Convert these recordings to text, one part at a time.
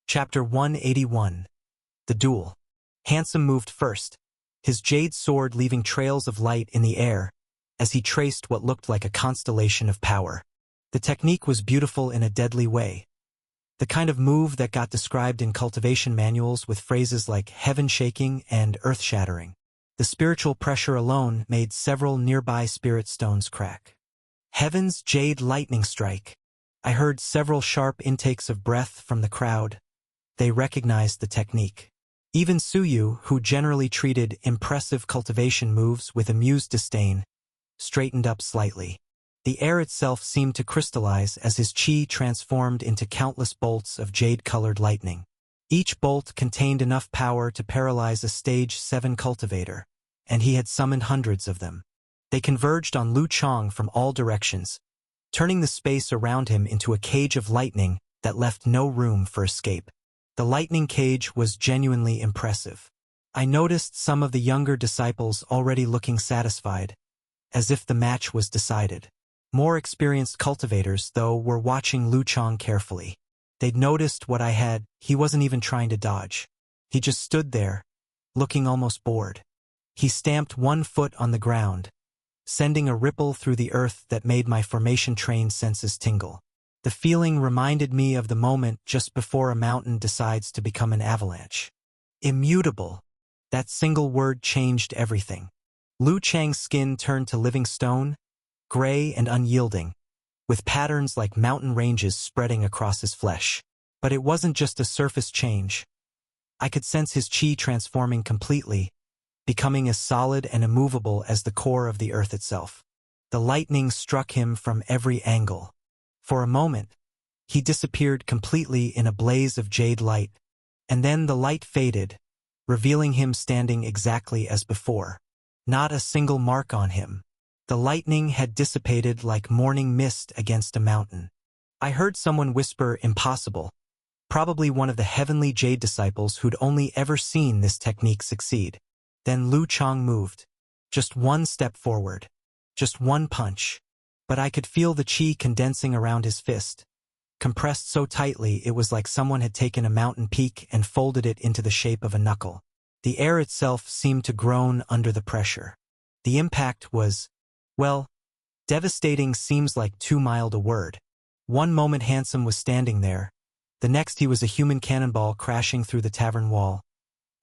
Chapter 181. The Duel. Handsome moved first, his jade sword leaving trails of light in the air as he traced what looked like a constellation of power. The technique was beautiful in a deadly way. The kind of move that got described in cultivation manuals with phrases like heaven-shaking and earth-shattering. The spiritual pressure alone made several nearby spirit stones crack. Heaven's Jade Lightning Strike. I heard several sharp intakes of breath from the crowd. They recognized the technique. Even Suyu, who generally treated impressive cultivation moves with amused disdain, straightened up slightly. The air itself seemed to crystallize as his chi transformed into countless bolts of jade-colored lightning. Each bolt contained enough power to paralyze a Stage 7 cultivator, and he had summoned hundreds of them. They converged on Lu Chang from all directions, turning the space around him into a cage of lightning that left no room for escape. The lightning cage was genuinely impressive. I noticed some of the younger disciples already looking satisfied, as if the match was decided. More experienced cultivators, though, were watching Lu Chang carefully. They'd noticed what I had. He wasn't even trying to dodge. He just stood there, looking almost bored. He stamped one foot on the ground, sending a ripple through the earth that made my formation-trained senses tingle. The feeling reminded me of the moment just before a mountain decides to become an avalanche. Immutable. That single word changed everything. Lu Chang's skin turned to living stone, gray and unyielding, with patterns like mountain ranges spreading across his flesh. But it wasn't just a surface change. I could sense his chi transforming completely, becoming as solid and immovable as the core of the earth itself. The lightning struck him from every angle. For a moment, he disappeared completely in a blaze of jade light, and then the light faded, revealing him standing exactly as before. Not a single mark on him. The lightning had dissipated like morning mist against a mountain. I heard someone whisper impossible, probably one of the heavenly jade disciples who'd only ever seen this technique succeed. Then Lu Chang moved. Just one step forward. Just one punch. But I could feel the chi condensing around his fist. Compressed so tightly it was like someone had taken a mountain peak and folded it into the shape of a knuckle. The air itself seemed to groan under the pressure. The impact was, well, devastating seems like too mild a word. One moment Handsome was standing there. The next he was a human cannonball crashing through the tavern wall,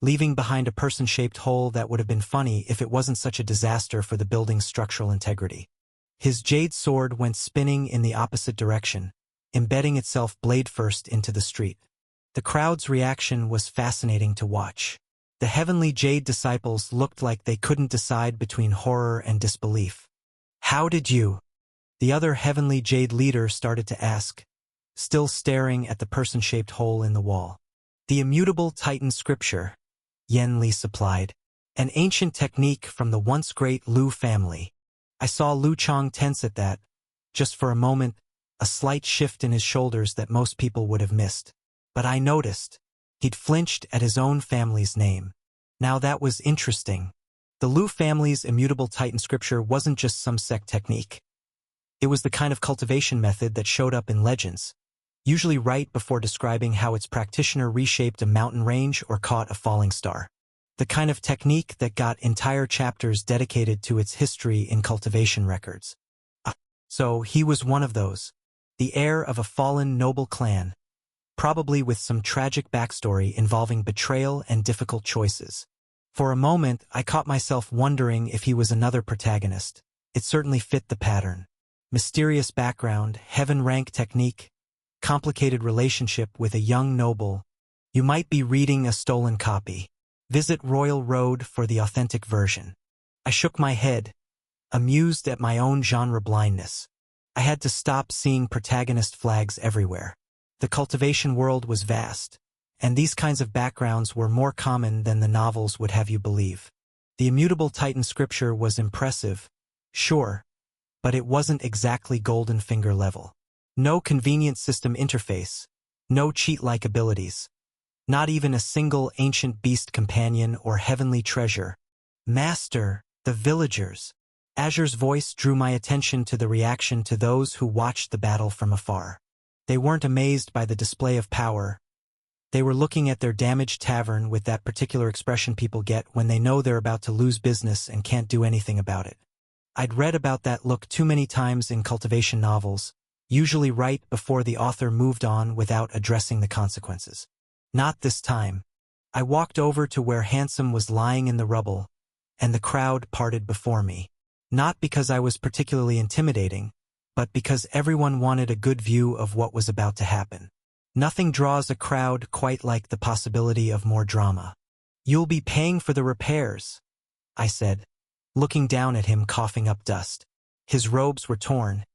leaving behind a person-shaped hole that would have been funny if it wasn't such a disaster for the building's structural integrity. His jade sword went spinning in the opposite direction, embedding itself blade first into the street. The crowd's reaction was fascinating to watch. The heavenly jade disciples looked like they couldn't decide between horror and disbelief. "How did you?" the other heavenly jade leader started to ask, still staring at the person-shaped hole in the wall. "The immutable Titan scripture," Yen Li supplied, "an ancient technique from the once great Lu family." I saw Lu Chang tense at that, just for a moment, a slight shift in his shoulders that most people would have missed. But I noticed. He'd flinched at his own family's name. Now that was interesting. The Lu family's immutable Titan scripture wasn't just some sect technique. It was the kind of cultivation method that showed up in legends, usually right before describing how its practitioner reshaped a mountain range or caught a falling star. The kind of technique that got entire chapters dedicated to its history in cultivation records. So he was one of those, the heir of a fallen noble clan, probably with some tragic backstory involving betrayal and difficult choices. For a moment, I caught myself wondering if he was another protagonist. It certainly fit the pattern. Mysterious background, heaven-rank technique, complicated relationship with a young noble. You might be reading a stolen copy. Visit Royal Road for the authentic version. I shook my head, amused at my own genre blindness. I had to stop seeing protagonist flags everywhere. The cultivation world was vast, and these kinds of backgrounds were more common than the novels would have you believe. The immutable Titan scripture was impressive, sure, but it wasn't exactly Golden Finger level. No convenient system interface, no cheat-like abilities. Not even a single ancient beast companion or heavenly treasure. "Master, the villagers." Azure's voice drew my attention to the reaction to those who watched the battle from afar. They weren't amazed by the display of power. They were looking at their damaged tavern with that particular expression people get when they know they're about to lose business and can't do anything about it. I'd read about that look too many times in cultivation novels, usually right before the author moved on without addressing the consequences. Not this time. I walked over to where Handsome was lying in the rubble, and the crowd parted before me. Not because I was particularly intimidating, but because everyone wanted a good view of what was about to happen. Nothing draws a crowd quite like the possibility of more drama. "You'll be paying for the repairs," I said, looking down at him coughing up dust. His robes were torn,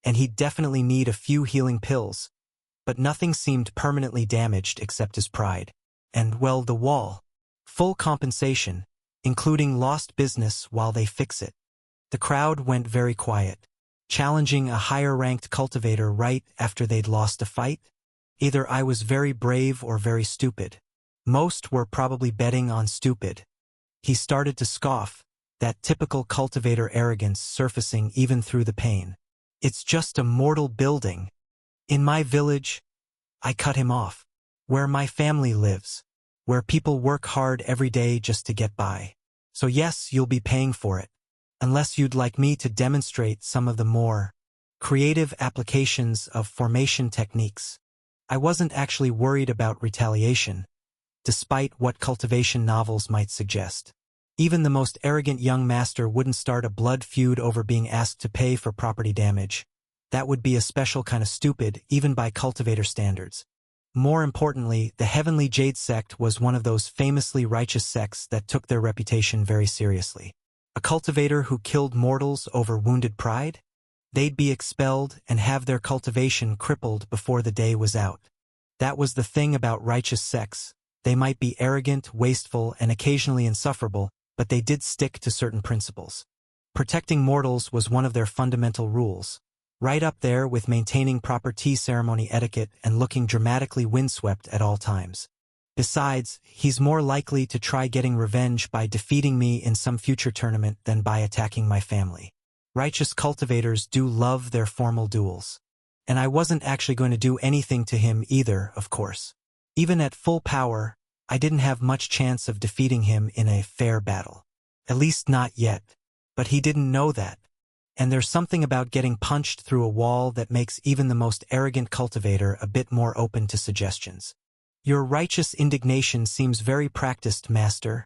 and he'd definitely need a few healing pills, but nothing seemed permanently damaged except his pride. And, well, the wall. Full compensation, including lost business while they fix it. The crowd went very quiet, challenging a higher-ranked cultivator right after they'd lost a fight. Either I was very brave or very stupid. Most were probably betting on stupid. He started to scoff, that typical cultivator arrogance surfacing even through the pain. "It's just a mortal building. In my village," I cut him off, "where my family lives, where people work hard every day just to get by. So yes, you'll be paying for it, unless you'd like me to demonstrate some of the more creative applications of formation techniques." I wasn't actually worried about retaliation, despite what cultivation novels might suggest. Even the most arrogant young master wouldn't start a blood feud over being asked to pay for property damage. That would be a special kind of stupid, even by cultivator standards. More importantly, the Heavenly Jade sect was one of those famously righteous sects that took their reputation very seriously. A cultivator who killed mortals over wounded pride? They'd be expelled and have their cultivation crippled before the day was out. That was the thing about righteous sects. They might be arrogant, wasteful, and occasionally insufferable, but they did stick to certain principles. Protecting mortals was one of their fundamental rules, right up there with maintaining proper tea ceremony etiquette and looking dramatically windswept at all times. Besides, he's more likely to try getting revenge by defeating me in some future tournament than by attacking my family. Righteous cultivators do love their formal duels. And I wasn't actually going to do anything to him either, of course. Even at full power, I didn't have much chance of defeating him in a fair battle. At least not yet. But he didn't know that. And there's something about getting punched through a wall that makes even the most arrogant cultivator a bit more open to suggestions. "Your righteous indignation seems very practiced, Master,"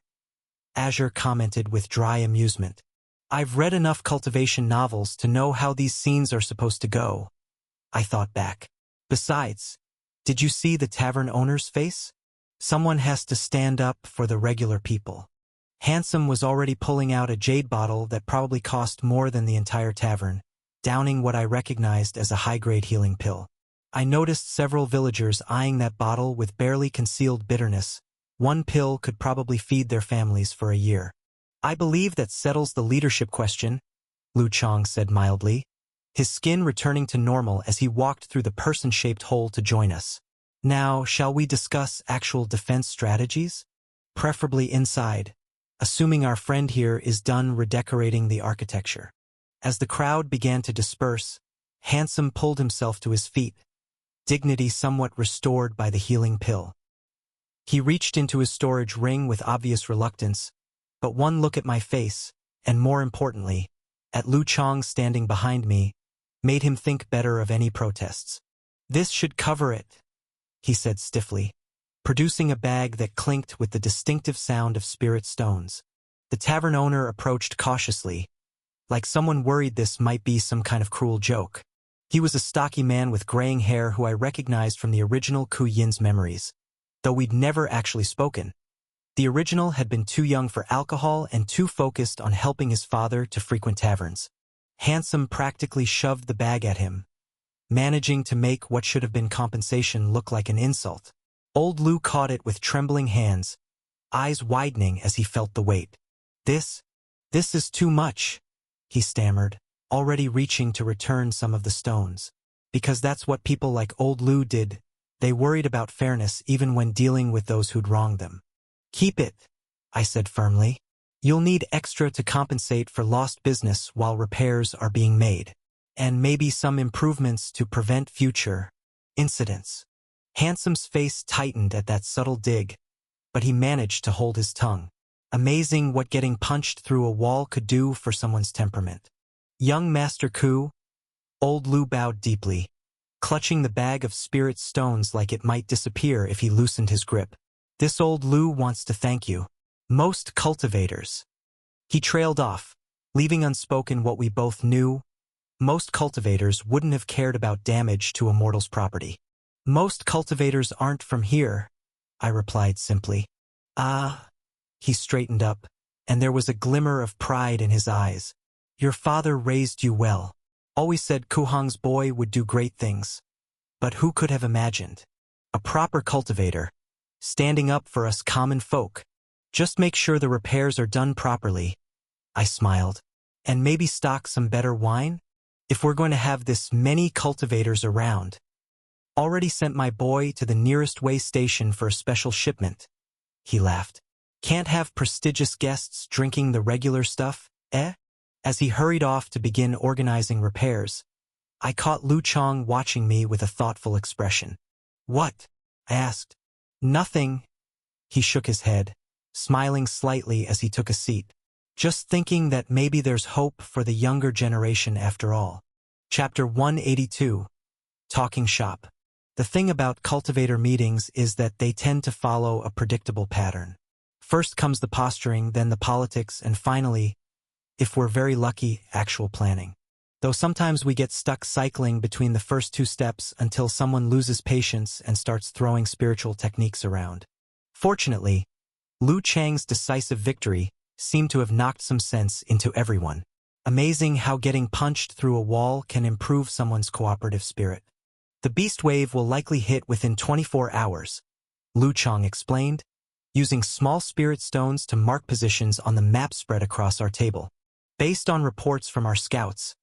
Azure commented with dry amusement. "I've read enough cultivation novels to know how these scenes are supposed to go," I thought back. "Besides, did you see the tavern owner's face? Someone has to stand up for the regular people." Handsome was already pulling out a jade bottle that probably cost more than the entire tavern, downing what I recognized as a high-grade healing pill. I noticed several villagers eyeing that bottle with barely concealed bitterness. One pill could probably feed their families for a year. "I believe that settles the leadership question," Lu Chong said mildly, his skin returning to normal as he walked through the person-shaped hole to join us. "Now, shall we discuss actual defense strategies? Preferably inside, assuming our friend here is done redecorating the architecture." As the crowd began to disperse, Handsome pulled himself to his feet, dignity somewhat restored by the healing pill. He reached into his storage ring with obvious reluctance, but one look at my face, and more importantly, at Lu Chong standing behind me, made him think better of any protests. "This should cover it," he said stiffly, producing a bag that clinked with the distinctive sound of spirit stones. The tavern owner approached cautiously, like someone worried this might be some kind of cruel joke. He was a stocky man with graying hair who I recognized from the original Ku Yin's memories, though we'd never actually spoken. The original had been too young for alcohol and too focused on helping his father to frequent taverns. Handsome practically shoved the bag at him, managing to make what should have been compensation look like an insult. Old Lu caught it with trembling hands, eyes widening as he felt the weight. This is too much," he stammered, already reaching to return some of the stones. Because that's what people like Old Lu did. They worried about fairness even when dealing with those who'd wronged them. "Keep it," I said firmly. "You'll need extra to compensate for lost business while repairs are being made. And maybe some improvements to prevent future incidents." Handsome's face tightened at that subtle dig, but he managed to hold his tongue. Amazing what getting punched through a wall could do for someone's temperament. Young Master Ku, old Lu bowed deeply, clutching the bag of spirit stones like it might disappear if he loosened his grip. This old Lu wants to thank you. Most cultivators. He trailed off, leaving unspoken what we both knew. Most cultivators wouldn't have cared about damage to a mortal's property. Most cultivators aren't from here, I replied simply. Ah. He straightened up, and there was a glimmer of pride in his eyes. Your father raised you well. Always said Kuhong's boy would do great things. But who could have imagined? A proper cultivator, standing up for us common folk. Just make sure the repairs are done properly. I smiled. And maybe stock some better wine? If we're going to have this many cultivators around. Already sent my boy to the nearest way station for a special shipment. He laughed. Can't have prestigious guests drinking the regular stuff, eh? As he hurried off to begin organizing repairs, I caught Lu Chong watching me with a thoughtful expression. What? I asked. Nothing. He shook his head, smiling slightly as he took a seat. Just thinking that maybe there's hope for the younger generation after all. Chapter 182. Talking Shop. The thing about cultivator meetings is that they tend to follow a predictable pattern. First comes the posturing, then the politics, and finally, if we're very lucky, actual planning. Though sometimes we get stuck cycling between the first two steps until someone loses patience and starts throwing spiritual techniques around. Fortunately, Lu Chang's decisive victory seemed to have knocked some sense into everyone. Amazing how getting punched through a wall can improve someone's cooperative spirit. The beast wave will likely hit within 24 hours, Lu Chang explained, using small spirit stones to mark positions on the map spread across our table. Based on reports from our scouts,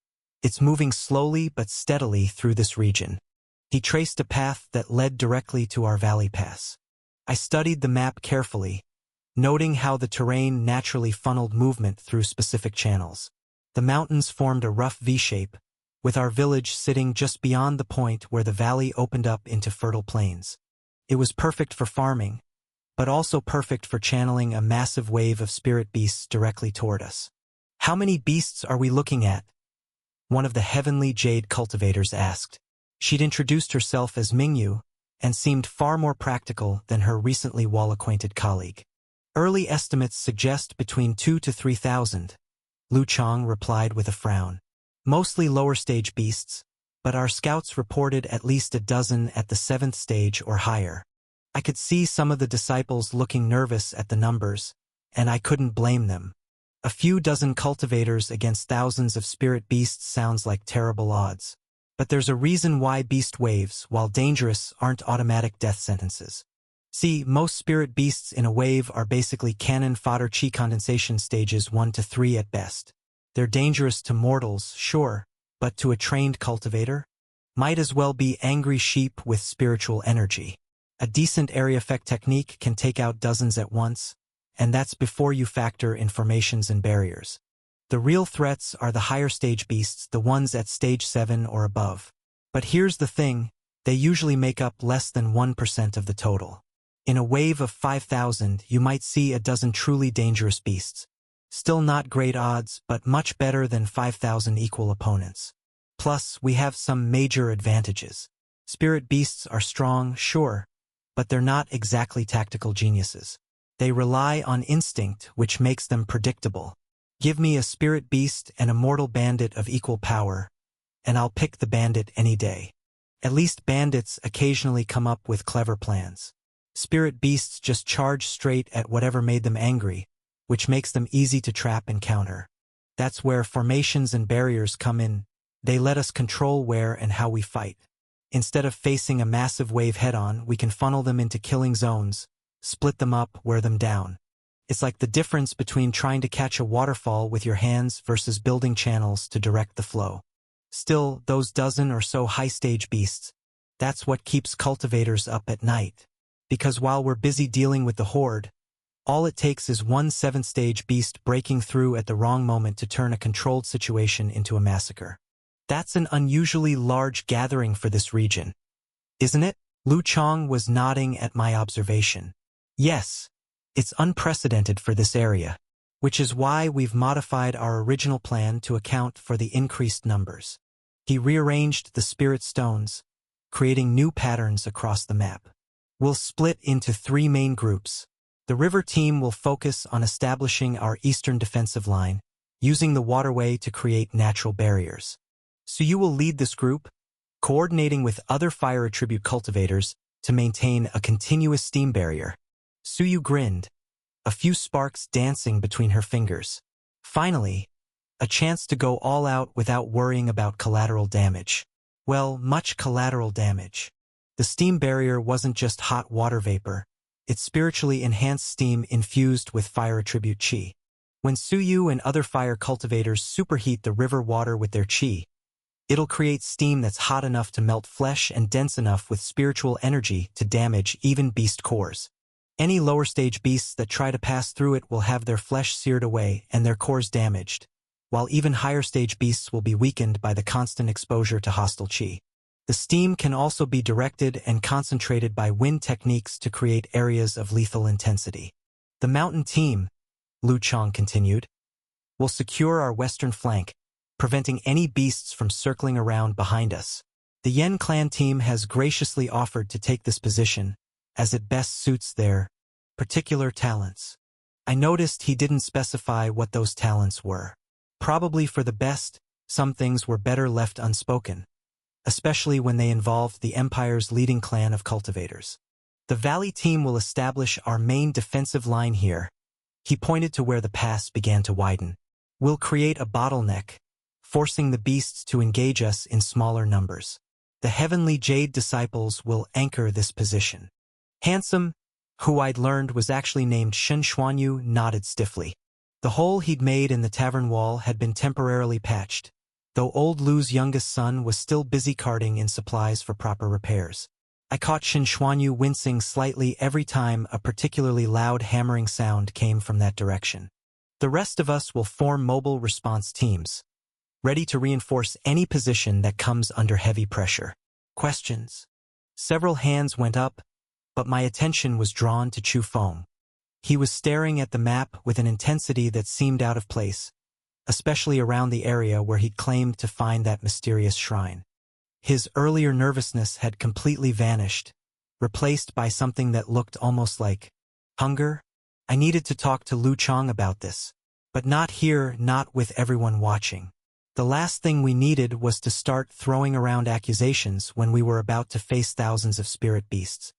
it's moving slowly but steadily through this region. He traced a path that led directly to our valley pass. I studied the map carefully, noting how the terrain naturally funneled movement through specific channels. The mountains formed a rough V-shape, with our village sitting just beyond the point where the valley opened up into fertile plains. It was perfect for farming, but also perfect for channeling a massive wave of spirit beasts directly toward us. How many beasts are we looking at? One of the heavenly jade cultivators asked. She'd introduced herself as Mingyu, and seemed far more practical than her recently wall-acquainted colleague. Early estimates suggest between 2,000 to 3,000, Lu Chang replied with a frown. Mostly lower-stage beasts, but our scouts reported at least a dozen at the 7th stage or higher. I could see some of the disciples looking nervous at the numbers, and I couldn't blame them. A few dozen cultivators against thousands of spirit beasts sounds like terrible odds. But there's a reason why beast waves, while dangerous, aren't automatic death sentences. See, most spirit beasts in a wave are basically cannon fodder chi condensation stages 1 to 3 at best. They're dangerous to mortals, sure, but to a trained cultivator? Might as well be angry sheep with spiritual energy. A decent area effect technique can take out dozens at once, and that's before you factor in formations and barriers. The real threats are the higher stage beasts, the ones at stage 7 or above. But here's the thing, they usually make up less than 1% of the total. In a wave of 5,000, you might see a dozen truly dangerous beasts. Still not great odds, but much better than 5,000 equal opponents. Plus, we have some major advantages. Spirit beasts are strong, sure, but they're not exactly tactical geniuses. They rely on instinct, which makes them predictable. Give me a spirit beast and a mortal bandit of equal power, and I'll pick the bandit any day. At least bandits occasionally come up with clever plans. Spirit beasts just charge straight at whatever made them angry, which makes them easy to trap and counter. That's where formations and barriers come in. They let us control where and how we fight. Instead of facing a massive wave head-on, we can funnel them into killing zones, split them up, wear them down. It's like the difference between trying to catch a waterfall with your hands versus building channels to direct the flow. Still, those dozen or so high-stage beasts, that's what keeps cultivators up at night. Because while we're busy dealing with the horde, all it takes is one 7th-stage beast breaking through at the wrong moment to turn a controlled situation into a massacre. That's an unusually large gathering for this region, isn't it? Lu Chang was nodding at my observation. Yes, it's unprecedented for this area, which is why we've modified our original plan to account for the increased numbers. He rearranged the spirit stones, creating new patterns across the map. We'll split into 3 main groups. The river team will focus on establishing our eastern defensive line, using the waterway to create natural barriers. So you will lead this group, coordinating with other fire attribute cultivators to maintain a continuous steam barrier. Suyu grinned, a few sparks dancing between her fingers. Finally, a chance to go all out without worrying about collateral damage. Well, much collateral damage. The steam barrier wasn't just hot water vapor. It's spiritually enhanced steam infused with fire attribute qi. When Suyu and other fire cultivators superheat the river water with their qi, it'll create steam that's hot enough to melt flesh and dense enough with spiritual energy to damage even beast cores. Any lower stage beasts that try to pass through it will have their flesh seared away and their cores damaged, while even higher stage beasts will be weakened by the constant exposure to hostile qi. The steam can also be directed and concentrated by wind techniques to create areas of lethal intensity. The mountain team, Lu Chang continued, will secure our western flank, preventing any beasts from circling around behind us. The Yen clan team has graciously offered to take this position, as it best suits their particular talents. I noticed he didn't specify what those talents were. Probably for the best, some things were better left unspoken, especially when they involved the Empire's leading clan of cultivators. The Valley team will establish our main defensive line here. He pointed to where the pass began to widen. We'll create a bottleneck, forcing the beasts to engage us in smaller numbers. The Heavenly Jade disciples will anchor this position. Handsome, who I'd learned was actually named Shen Xuanyu, nodded stiffly. The hole he'd made in the tavern wall had been temporarily patched, though old Lu's youngest son was still busy carting in supplies for proper repairs. I caught Shen Xuanyu wincing slightly every time a particularly loud hammering sound came from that direction. The rest of us will form mobile response teams, ready to reinforce any position that comes under heavy pressure. Questions? Several hands went up, but my attention was drawn to Chu Feng. He was staring at the map with an intensity that seemed out of place, especially around the area where he'd claimed to find that mysterious shrine. His earlier nervousness had completely vanished, replaced by something that looked almost like hunger. I needed to talk to Lu Chang about this, but not here, not with everyone watching. The last thing we needed was to start throwing around accusations when we were about to face thousands of spirit beasts.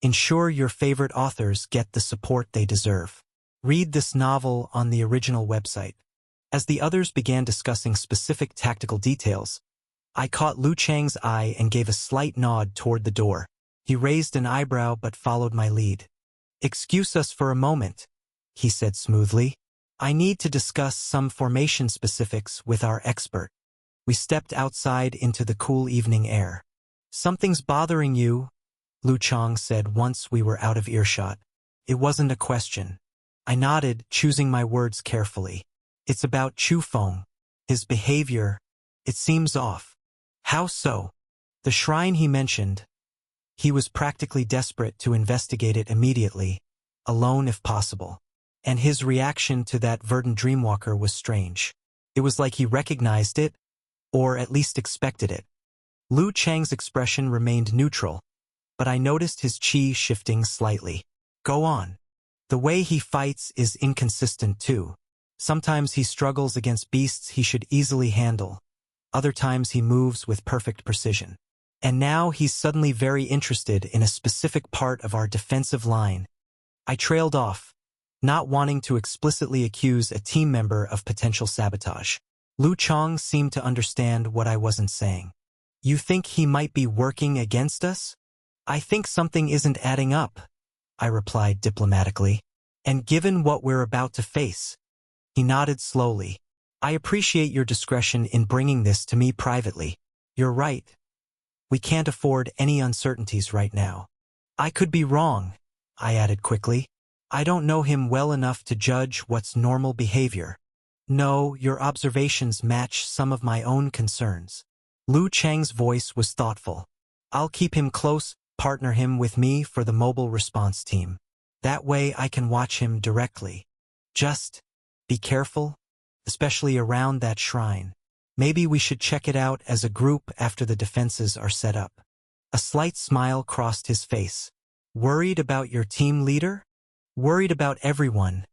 Ensure your favorite authors get the support they deserve. Read this novel on the original website. As the others began discussing specific tactical details, I caught Lu Chang's eye and gave a slight nod toward the door. He raised an eyebrow but followed my lead. "Excuse us for a moment," he said smoothly. "I need to discuss some formation specifics with our expert." We stepped outside into the cool evening air. "Something's bothering you," Lu Chang said once we were out of earshot. It wasn't a question. I nodded, choosing my words carefully. "It's about Chu Feng. His behavior, it seems off." "How so?" "The shrine he mentioned. He was practically desperate to investigate it immediately, alone if possible. And his reaction to that verdant dreamwalker was strange. It was like he recognized it, or at least expected it." Lu Chang's expression remained neutral, but I noticed his qi shifting slightly. "Go on." "The way he fights is inconsistent too. Sometimes he struggles against beasts he should easily handle. Other times he moves with perfect precision. And now he's suddenly very interested in a specific part of our defensive line." I trailed off, not wanting to explicitly accuse a team member of potential sabotage. Lu Chang seemed to understand what I wasn't saying. "You think he might be working against us?" "I think something isn't adding up," I replied diplomatically. "And given what we're about to face." He nodded slowly. "I appreciate your discretion in bringing this to me privately. You're right. We can't afford any uncertainties right now." "I could be wrong," I added quickly. "I don't know him well enough to judge what's normal behavior." "No, your observations match some of my own concerns." Lu Chang's voice was thoughtful. "I'll keep him close, partner him with me for the mobile response team. That way I can watch him directly. Just be careful, especially around that shrine. Maybe we should check it out as a group after the defenses are set up. A slight smile crossed his face. Worried about your team leader? Worried about everyone,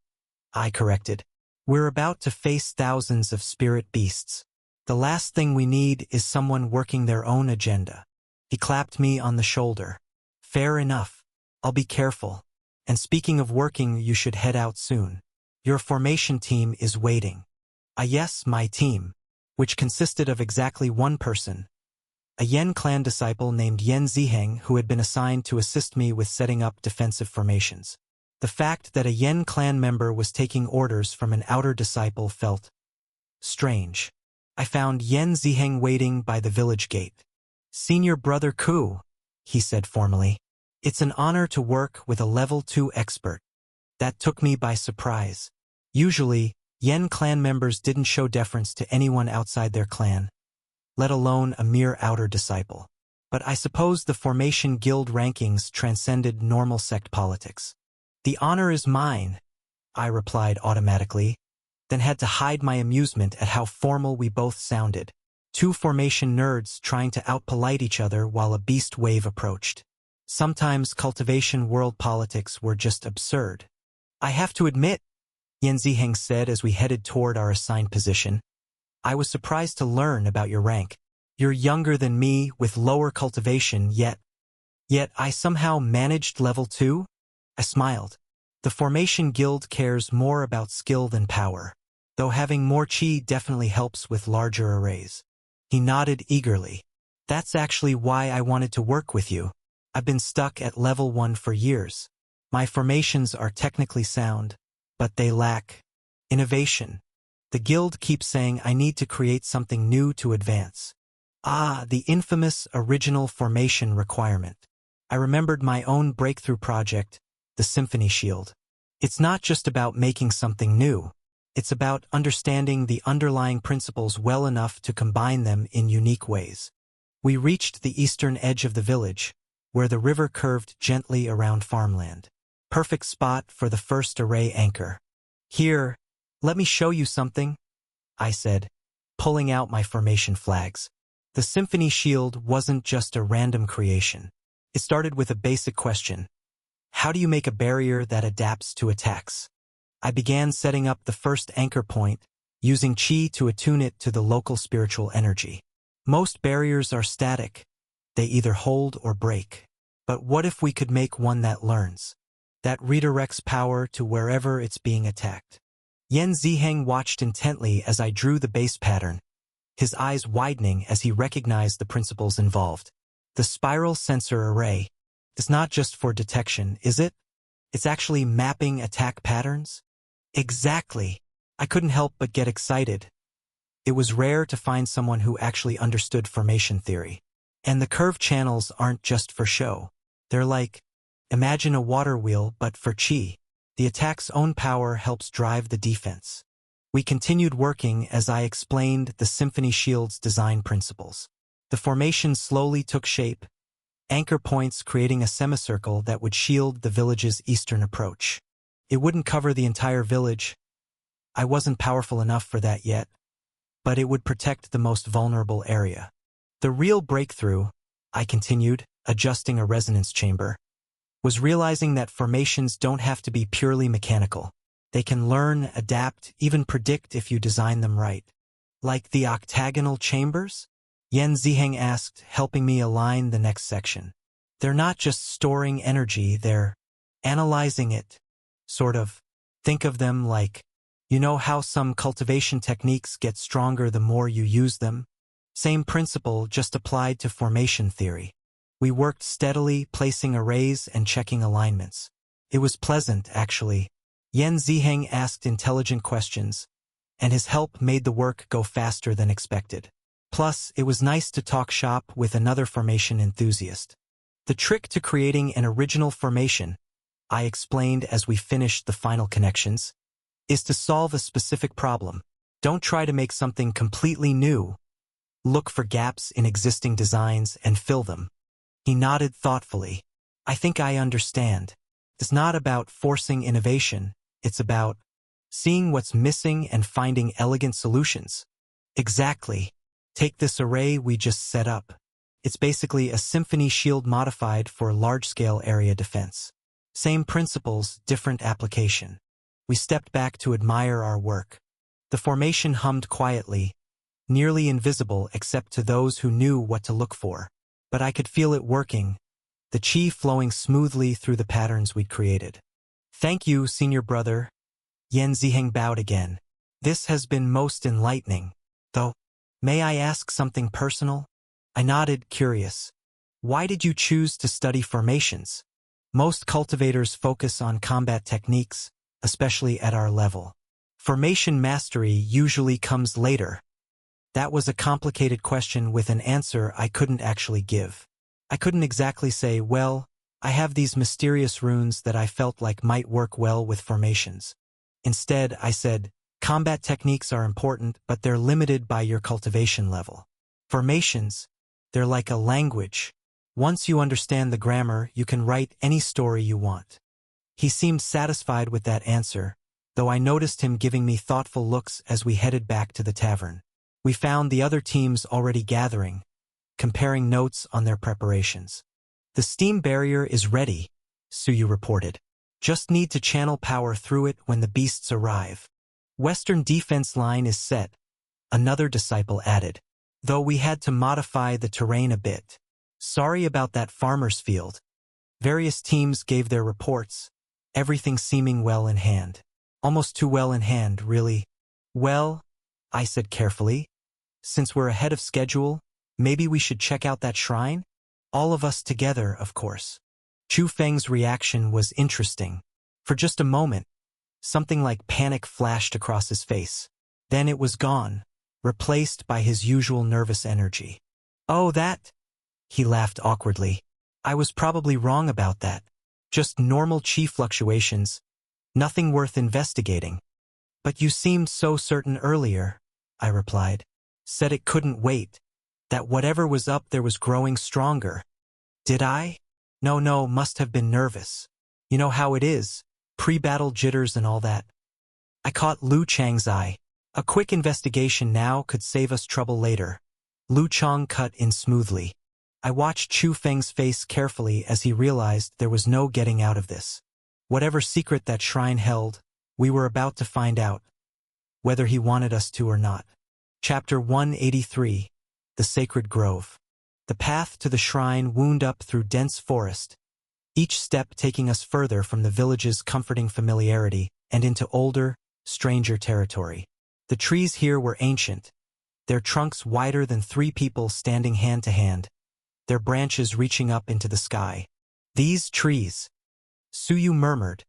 I corrected. We're about to face thousands of spirit beasts. The last thing we need is someone working their own agenda. He clapped me on the shoulder. Fair enough. I'll be careful. And speaking of working, you should head out soon. Your formation team is waiting. Yes, my team, which consisted of exactly one person, a Yen clan disciple named Yen Ziheng who had been assigned to assist me with setting up defensive formations. The fact that a Yen clan member was taking orders from an outer disciple felt strange. I found Yen Ziheng waiting by the village gate. Senior Brother Ku, he said formally. It's an honor to work with a level 2 expert. That took me by surprise. Usually, Yen clan members didn't show deference to anyone outside their clan, let alone a mere outer disciple. But I suppose the formation guild rankings transcended normal sect politics. The honor is mine, I replied automatically, then had to hide my amusement at how formal we both sounded. Two formation nerds trying to outpolite each other while a beast wave approached. Sometimes cultivation world politics were just absurd. I have to admit, Yen Ziheng said as we headed toward our assigned position, I was surprised to learn about your rank. You're younger than me with lower cultivation, yet I somehow managed level 2? I smiled. The formation guild cares more about skill than power, though having more chi definitely helps with larger arrays. He nodded eagerly. That's actually why I wanted to work with you. I've been stuck at level 1 for years. My formations are technically sound, but they lack innovation. The guild keeps saying I need to create something new to advance. The infamous original formation requirement. I remembered my own breakthrough project, the Symphony Shield. It's not just about making something new. It's about understanding the underlying principles well enough to combine them in unique ways. We reached the eastern edge of the village, where the river curved gently around farmland. Perfect spot for the first array anchor. Here, let me show you something, I said, pulling out my formation flags. The Symphony Shield wasn't just a random creation. It started with a basic question. How do you make a barrier that adapts to attacks? I began setting up the first anchor point, using chi to attune it to the local spiritual energy. Most barriers are static. They either hold or break. But what if we could make one that learns? That redirects power to wherever it's being attacked. Yen Ziheng watched intently as I drew the base pattern, his eyes widening as he recognized the principles involved. The spiral sensor array is not just for detection, is it? It's actually mapping attack patterns? Exactly. I couldn't help but get excited. It was rare to find someone who actually understood formation theory. And the curved channels aren't just for show. They're like, imagine a water wheel but for chi. The attack's own power helps drive the defense. We continued working as I explained the Symphony Shield's design principles. The formation slowly took shape, anchor points creating a semicircle that would shield the village's eastern approach. It wouldn't cover the entire village. I wasn't powerful enough for that yet, but it would protect the most vulnerable area. The real breakthrough, I continued, adjusting a resonance chamber, was realizing that formations don't have to be purely mechanical. They can learn, adapt, even predict if you design them right. Like the octagonal chambers? Yen Ziheng asked, helping me align the next section. They're not just storing energy, they're analyzing it. Sort of. Think of them like, you know how some cultivation techniques get stronger the more you use them? Same principle, just applied to formation theory. We worked steadily, placing arrays and checking alignments. It was pleasant, actually. Yen Ziheng asked intelligent questions, and his help made the work go faster than expected. Plus, it was nice to talk shop with another formation enthusiast. The trick to creating an original formation, I explained as we finished the final connections, is to solve a specific problem. Don't try to make something completely new. Look for gaps in existing designs and fill them. He nodded thoughtfully. I think I understand. It's not about forcing innovation, it's about seeing what's missing and finding elegant solutions. Exactly. Take this array we just set up. It's basically a symphony shield modified for large-scale area defense. Same principles, different application. We stepped back to admire our work. The formation hummed quietly, nearly invisible except to those who knew what to look for. But I could feel it working, the chi flowing smoothly through the patterns we'd created. Thank you, senior brother. Yan Ziheng bowed again. This has been most enlightening. Though, may I ask something personal? I nodded, curious. Why did you choose to study formations? Most cultivators focus on combat techniques, especially at our level. Formation mastery usually comes later. That was a complicated question with an answer I couldn't actually give. I couldn't exactly say, well, I have these mysterious runes that I felt like might work well with formations. Instead, I said, combat techniques are important, but they're limited by your cultivation level. Formations, they're like a language. Once you understand the grammar, you can write any story you want. He seemed satisfied with that answer, though I noticed him giving me thoughtful looks as we headed back to the tavern. We found the other teams already gathering, comparing notes on their preparations. The steam barrier is ready, Suyu reported. Just need to channel power through it when the beasts arrive. Western defense line is set, another disciple added, though we had to modify the terrain a bit. Sorry about that farmer's field. Various teams gave their reports, everything seeming well in hand. Almost too well in hand, really. Well, I said carefully, since we're ahead of schedule, maybe we should check out that shrine? All of us together, of course. Chu Feng's reaction was interesting. For just a moment, something like panic flashed across his face. Then it was gone, replaced by his usual nervous energy. Oh, that? He laughed awkwardly. I was probably wrong about that. Just normal chi fluctuations, nothing worth investigating. But you seemed so certain earlier, I replied. Said it couldn't wait. That whatever was up there was growing stronger. Did I? No, must have been nervous. You know how it is, pre-battle jitters and all that. I caught Lu Chang's eye. A quick investigation now could save us trouble later. Lu Chang cut in smoothly. I watched Chu Feng's face carefully as he realized there was no getting out of this. Whatever secret that shrine held, we were about to find out, whether he wanted us to or not. Chapter 183, The Sacred Grove. The path to the shrine wound up through dense forest, each step taking us further from the village's comforting familiarity and into older, stranger territory. The trees here were ancient, their trunks wider than 3 people standing hand to hand, their branches reaching up into the sky. These trees, Suyu murmured,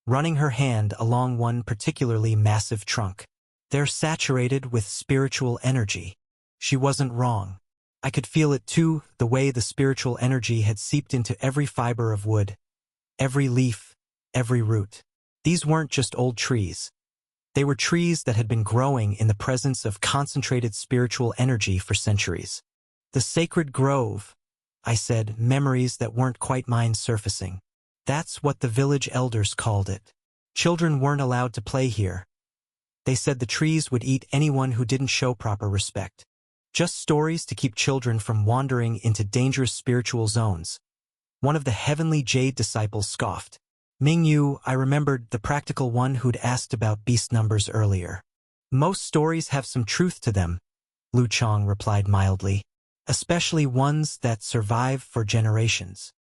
running her hand along one particularly massive trunk. They're saturated with spiritual energy. She wasn't wrong. I could feel it too, the way the spiritual energy had seeped into every fiber of wood, every leaf, every root. These weren't just old trees. They were trees that had been growing in the presence of concentrated spiritual energy for centuries. The sacred grove, I said, memories that weren't quite mine surfacing. That's what the village elders called it. Children weren't allowed to play here. They said the trees would eat anyone who didn't show proper respect. Just stories to keep children from wandering into dangerous spiritual zones. One of the heavenly jade disciples scoffed. Mingyu, I remembered, the practical one who'd asked about beast numbers earlier. Most stories have some truth to them, Lu Chang replied mildly, especially ones that survive for generations.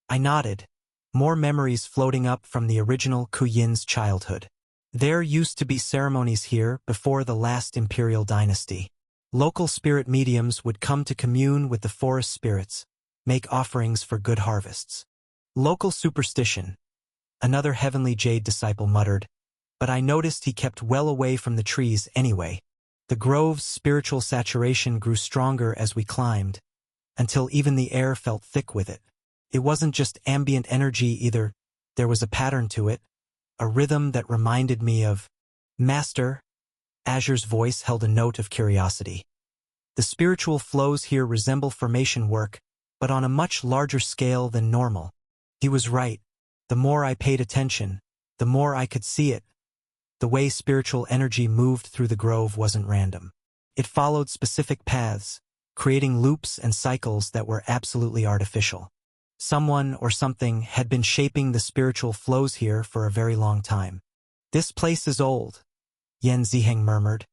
I nodded, more memories floating up from the original Kuyin's childhood. There used to be ceremonies here before the last imperial dynasty. Local spirit mediums would come to commune with the forest spirits, make offerings for good harvests. Local superstition, another heavenly jade disciple muttered, but I noticed he kept well away from the trees anyway. The grove's spiritual saturation grew stronger as we climbed, until even the air felt thick with it. It wasn't just ambient energy either, there was a pattern to it, a rhythm that reminded me of Master. Azure's voice held a note of curiosity. The spiritual flows here resemble formation work, but on a much larger scale than normal. He was right. The more I paid attention, the more I could see it. The way spiritual energy moved through the grove wasn't random. It followed specific paths, creating loops and cycles that were absolutely artificial. Someone or something had been shaping the spiritual flows here for a very long time. "This place is old," Yan Ziheng murmured,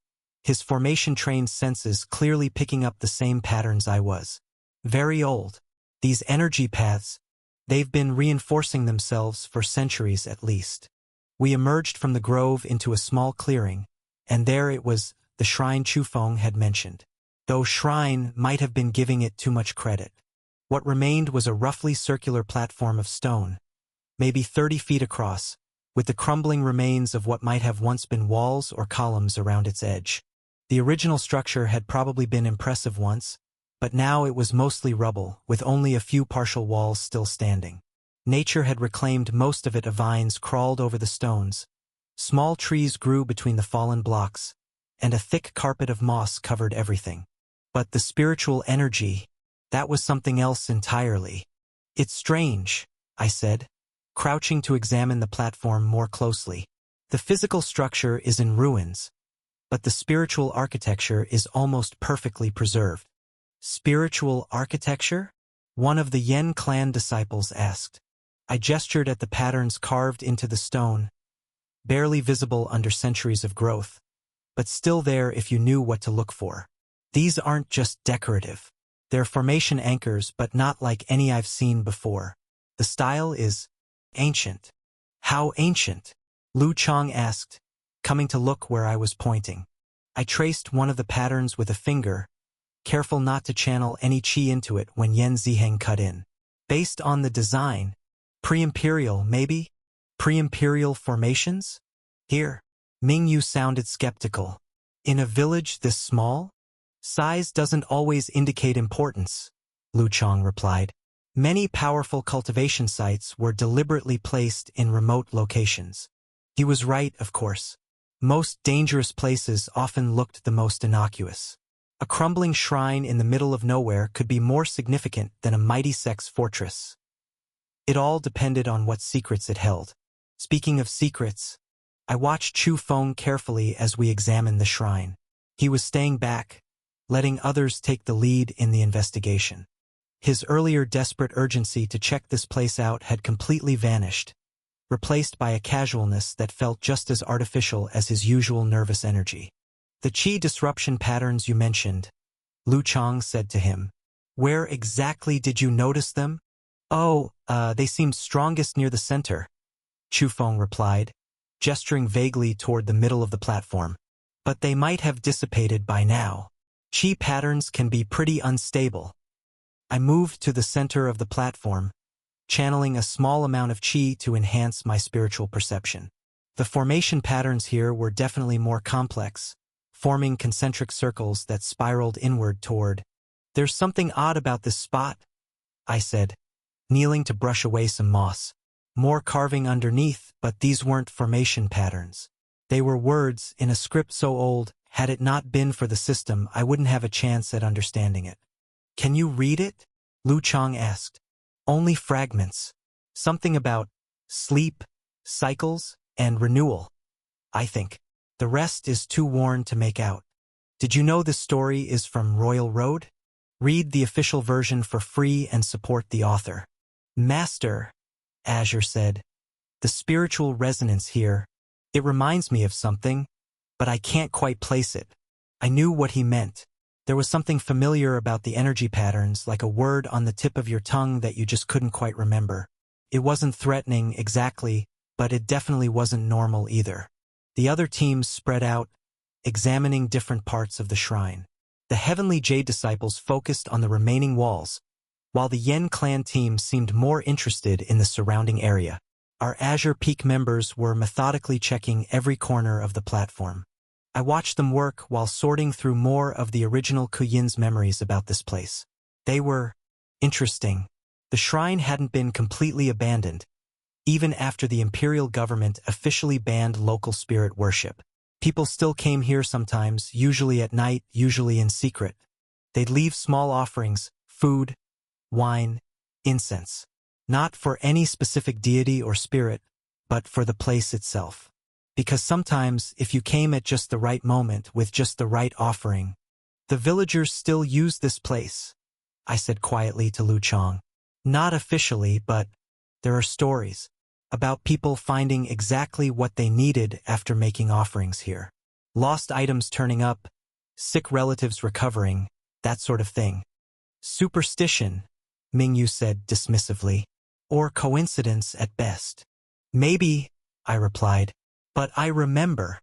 his formation-trained senses clearly picking up the same patterns I was. "Very old. These energy paths, they've been reinforcing themselves for centuries at least." We emerged from the grove into a small clearing, and there it was, the shrine Chufeng had mentioned. Though shrine might have been giving it too much credit. What remained was a roughly circular platform of stone, maybe 30 feet across, with the crumbling remains of what might have once been walls or columns around its edge. The original structure had probably been impressive once, but now it was mostly rubble, with only a few partial walls still standing. Nature had reclaimed most of it. Vines crawled over the stones. Small trees grew between the fallen blocks, and a thick carpet of moss covered everything. But the spiritual energy, that was something else entirely. "It's strange," I said, crouching to examine the platform more closely. "The physical structure is in ruins, but the spiritual architecture is almost perfectly preserved." "Spiritual architecture?" one of the Yen clan disciples asked. I gestured at the patterns carved into the stone, barely visible under centuries of growth, but still there if you knew what to look for. "These aren't just decorative. They're formation anchors, but not like any I've seen before. The style is ancient." "How ancient?" Lu Chang asked, coming to look where I was pointing. I traced one of the patterns with a finger, careful not to channel any qi into it when Yan Ziheng cut in. "Based on the design, pre-imperial, maybe? Pre-imperial formations?" "Here." Ming Yu sounded skeptical. "In a village this small? Size doesn't always indicate importance," Lu Chang replied. Many powerful cultivation sites were deliberately placed in remote locations. He was right, of course. Most dangerous places often looked the most innocuous. A crumbling shrine in the middle of nowhere could be more significant than a mighty Sex fortress. It all depended on what secrets it held. Speaking of secrets, I watched Chufeng carefully as we examined the shrine. He was staying back, letting others take the lead in the investigation. His earlier desperate urgency to check this place out had completely vanished, replaced by a casualness that felt just as artificial as his usual nervous energy. "The qi disruption patterns you mentioned," Lu Chang said to him. "Where exactly did you notice them?" "Oh, they seemed strongest near the center," Chufeng replied, gesturing vaguely toward the middle of the platform. "But they might have dissipated by now. Qi patterns can be pretty unstable." I moved to the center of the platform, channeling a small amount of qi to enhance my spiritual perception. The formation patterns here were definitely more complex, forming concentric circles that spiraled inward toward. "There's something odd about this spot," I said, kneeling to brush away some moss. "More carving underneath, but these weren't formation patterns. They were words in a script so old, had it not been for the system, I wouldn't have a chance at understanding it." "Can you read it?" Lu Chang asked. "Only fragments. Something about sleep, cycles, and renewal, I think. The rest is too worn to make out." "Did you know this story is from Royal Road? Read the official version for free and support the author." "Master," Azure said, "the spiritual resonance here, it reminds me of something, but I can't quite place it." I knew what he meant. There was something familiar about the energy patterns, like a word on the tip of your tongue that you just couldn't quite remember. It wasn't threatening exactly, but it definitely wasn't normal either. The other teams spread out, examining different parts of the shrine. The Heavenly Jade disciples focused on the remaining walls, while the Yen clan team seemed more interested in the surrounding area. Our Azure Peak members were methodically checking every corner of the platform. I watched them work while sorting through more of the original Kuyin's memories about this place. They were interesting. The shrine hadn't been completely abandoned, even after the imperial government officially banned local spirit worship. People still came here sometimes, usually at night, usually in secret. They'd leave small offerings, food, wine, incense. Not for any specific deity or spirit, but for the place itself. Because sometimes, if you came at just the right moment with just the right offering, the villagers still use this place, I said quietly to Lu Chang. Not officially, but there are stories about people finding exactly what they needed after making offerings here. Lost items turning up, sick relatives recovering, that sort of thing. Superstition, Mingyu said dismissively, or coincidence at best. Maybe, I replied, but I remember.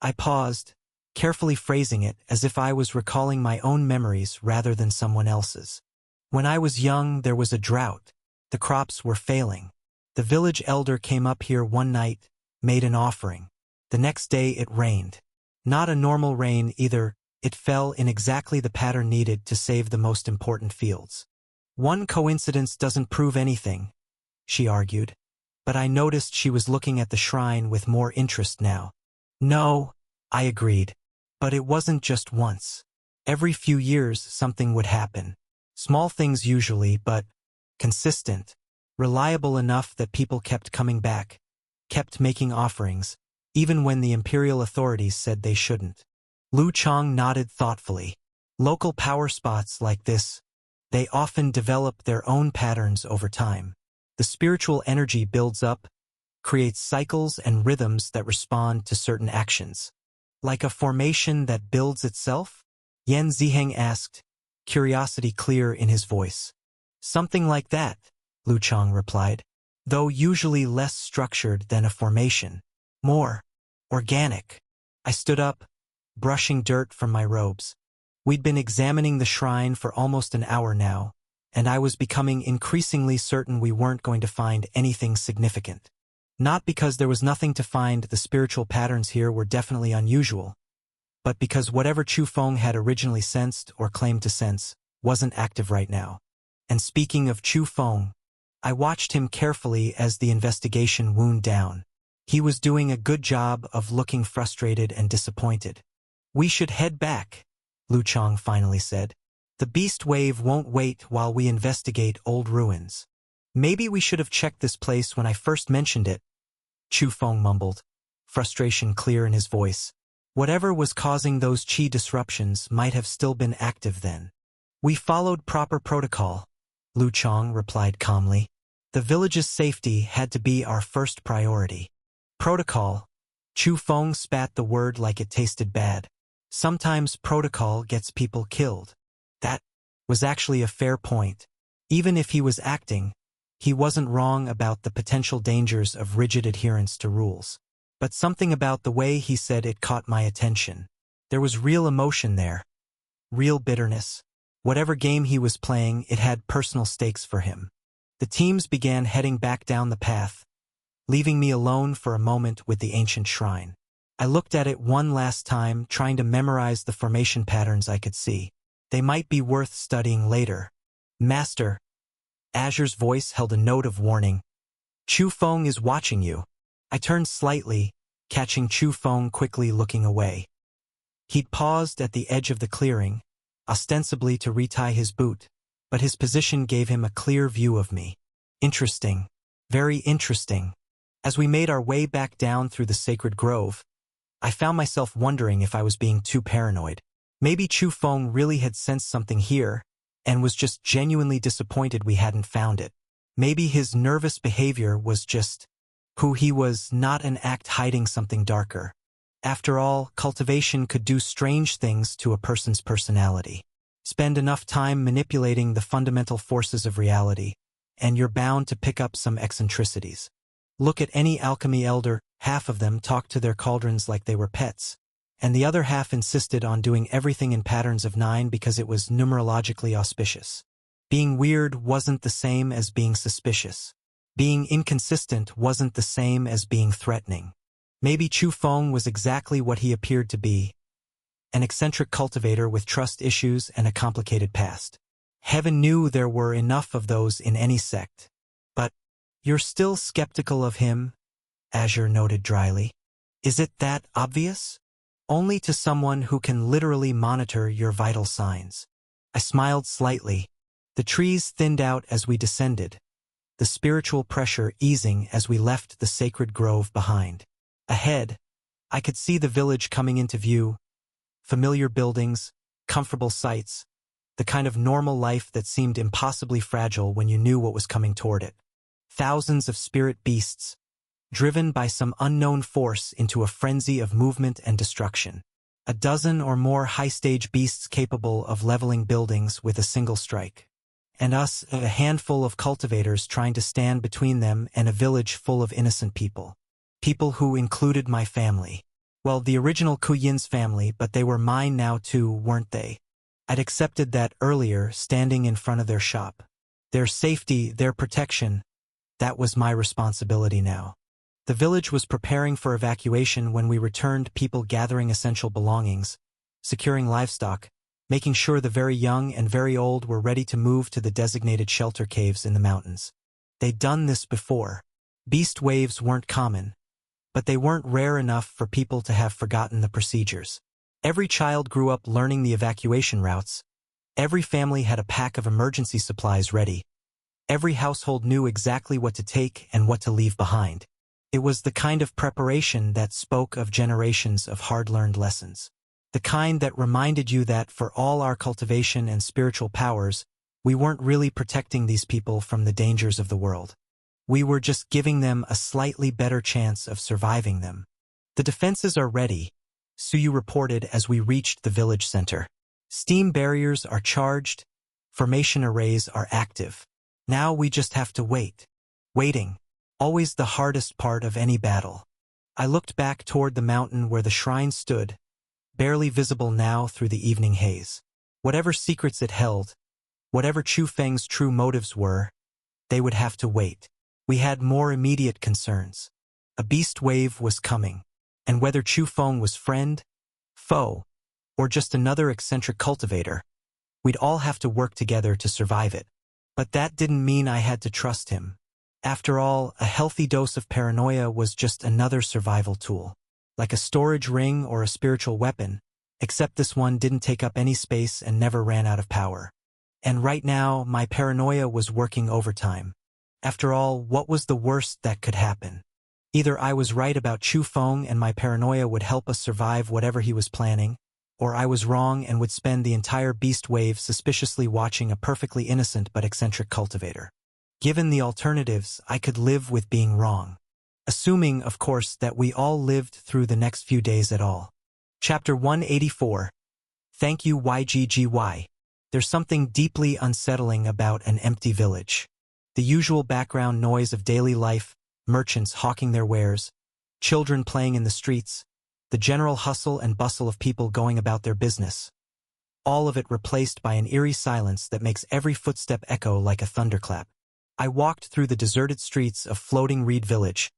I paused, carefully phrasing it as if I was recalling my own memories rather than someone else's. When I was young, there was a drought. The crops were failing. The village elder came up here one night, made an offering. The next day it rained. Not a normal rain either, it fell in exactly the pattern needed to save the most important fields. One coincidence doesn't prove anything, she argued, but I noticed she was looking at the shrine with more interest now. No, I agreed, but it wasn't just once. Every few years something would happen. Small things usually, but consistent, reliable enough that people kept coming back, kept making offerings, even when the imperial authorities said they shouldn't. Lu Chang nodded thoughtfully. Local power spots like this, they often develop their own patterns over time. The spiritual energy builds up, creates cycles and rhythms that respond to certain actions. Like a formation that builds itself? Yan Ziheng asked, curiosity clear in his voice. Something like that, Lu Chang replied, though usually less structured than a formation. More organic. I stood up, brushing dirt from my robes. We'd been examining the shrine for almost an hour now, and I was becoming increasingly certain we weren't going to find anything significant. Not because there was nothing to find, the spiritual patterns here were definitely unusual, but because whatever Chu Feng had originally sensed or claimed to sense wasn't active right now. And speaking of Chu Feng, I watched him carefully as the investigation wound down. He was doing a good job of looking frustrated and disappointed. We should head back, Lu Chang finally said. The beast wave won't wait while we investigate old ruins. Maybe we should have checked this place when I first mentioned it, Chu Feng mumbled, frustration clear in his voice. Whatever was causing those qi disruptions might have still been active then. We followed proper protocol, Lu Chang replied calmly. The village's safety had to be our first priority. Protocol. Chu Feng spat the word like it tasted bad. Sometimes protocol gets people killed. That was actually a fair point. Even if he was acting, he wasn't wrong about the potential dangers of rigid adherence to rules. But something about the way he said it caught my attention. There was real emotion there. Real bitterness. Whatever game he was playing, it had personal stakes for him. The teams began heading back down the path, leaving me alone for a moment with the ancient shrine. I looked at it one last time, trying to memorize the formation patterns I could see. They might be worth studying later. Master. Azure's voice held a note of warning. Chu Feng is watching you. I turned slightly, catching Chu Feng quickly looking away. He'd paused at the edge of the clearing, ostensibly to retie his boot, but his position gave him a clear view of me. Interesting. Very interesting. As we made our way back down through the sacred grove, I found myself wondering if I was being too paranoid. Maybe Chu Feng really had sensed something here, and was just genuinely disappointed we hadn't found it. Maybe his nervous behavior was just who he was, not an act hiding something darker. After all, cultivation could do strange things to a person's personality. Spend enough time manipulating the fundamental forces of reality, and you're bound to pick up some eccentricities. Look at any alchemy elder, half of them talked to their cauldrons like they were pets, and the other half insisted on doing everything in patterns of 9 because it was numerologically auspicious. Being weird wasn't the same as being suspicious. Being inconsistent wasn't the same as being threatening. Maybe Chu Feng was exactly what he appeared to be, an eccentric cultivator with trust issues and a complicated past. Heaven knew there were enough of those in any sect. But you're still skeptical of him, Azure noted dryly. Is it that obvious? Only to someone who can literally monitor your vital signs. I smiled slightly. The trees thinned out as we descended, the spiritual pressure easing as we left the sacred grove behind. Ahead, I could see the village coming into view, familiar buildings, comfortable sights, the kind of normal life that seemed impossibly fragile when you knew what was coming toward it. Thousands of spirit beasts, driven by some unknown force into a frenzy of movement and destruction. A dozen or more high-stage beasts capable of leveling buildings with a single strike. And us, a handful of cultivators trying to stand between them and a village full of innocent people. People who included my family. Well, the original Kuyin's family, but they were mine now too, weren't they? I'd accepted that earlier, standing in front of their shop. Their safety, their protection, that was my responsibility now. The village was preparing for evacuation when we returned, people gathering essential belongings, securing livestock, making sure the very young and very old were ready to move to the designated shelter caves in the mountains. They'd done this before. Beast waves weren't common, but they weren't rare enough for people to have forgotten the procedures. Every child grew up learning the evacuation routes. Every family had a pack of emergency supplies ready. Every household knew exactly what to take and what to leave behind. It was the kind of preparation that spoke of generations of hard-learned lessons. The kind that reminded you that for all our cultivation and spiritual powers, we weren't really protecting these people from the dangers of the world. We were just giving them a slightly better chance of surviving them. The defenses are ready, Suyu reported as we reached the village center. Steam barriers are charged, formation arrays are active. Now we just have to wait. Waiting, always the hardest part of any battle. I looked back toward the mountain where the shrine stood, barely visible now through the evening haze. Whatever secrets it held, whatever Chu Feng's true motives were, they would have to wait. We had more immediate concerns. A beast wave was coming, and whether Chu Feng was friend, foe, or just another eccentric cultivator, we'd all have to work together to survive it. But that didn't mean I had to trust him. After all, a healthy dose of paranoia was just another survival tool, like a storage ring or a spiritual weapon, except this one didn't take up any space and never ran out of power. And right now, my paranoia was working overtime. After all, what was the worst that could happen? Either I was right about Chu Feng and my paranoia would help us survive whatever he was planning, or I was wrong and would spend the entire beast wave suspiciously watching a perfectly innocent but eccentric cultivator. Given the alternatives, I could live with being wrong. Assuming, of course, that we all lived through the next few days at all. Chapter 184. Thank you YGGY. There's something deeply unsettling about an empty village. The usual background noise of daily life, merchants hawking their wares, children playing in the streets, the general hustle and bustle of people going about their business. All of it replaced by an eerie silence that makes every footstep echo like a thunderclap. I walked through the deserted streets of floating Reed Village,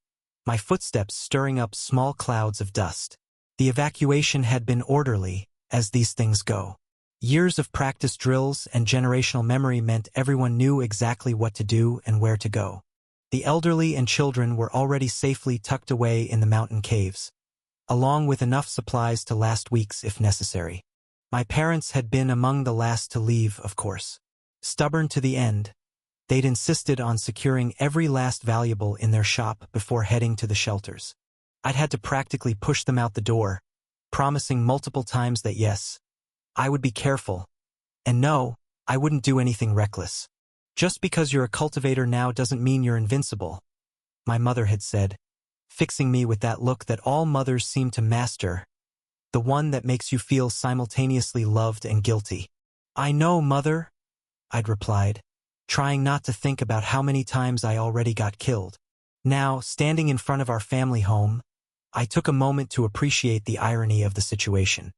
my footsteps stirring up small clouds of dust. The evacuation had been orderly, as these things go. Years of practice drills and generational memory meant everyone knew exactly what to do and where to go. The elderly and children were already safely tucked away in the mountain caves, along with enough supplies to last weeks if necessary. My parents had been among the last to leave, of course. Stubborn to the end, they'd insisted on securing every last valuable in their shop before heading to the shelters. I'd had to practically push them out the door, promising multiple times that yes, I would be careful, and no, I wouldn't do anything reckless. Just because you're a cultivator now doesn't mean you're invincible, my mother had said, fixing me with that look that all mothers seem to master, the one that makes you feel simultaneously loved and guilty. I know, Mother, I'd replied, trying not to think about how many times I already got killed. Now, standing in front of our family home, I took a moment to appreciate the irony of the situation.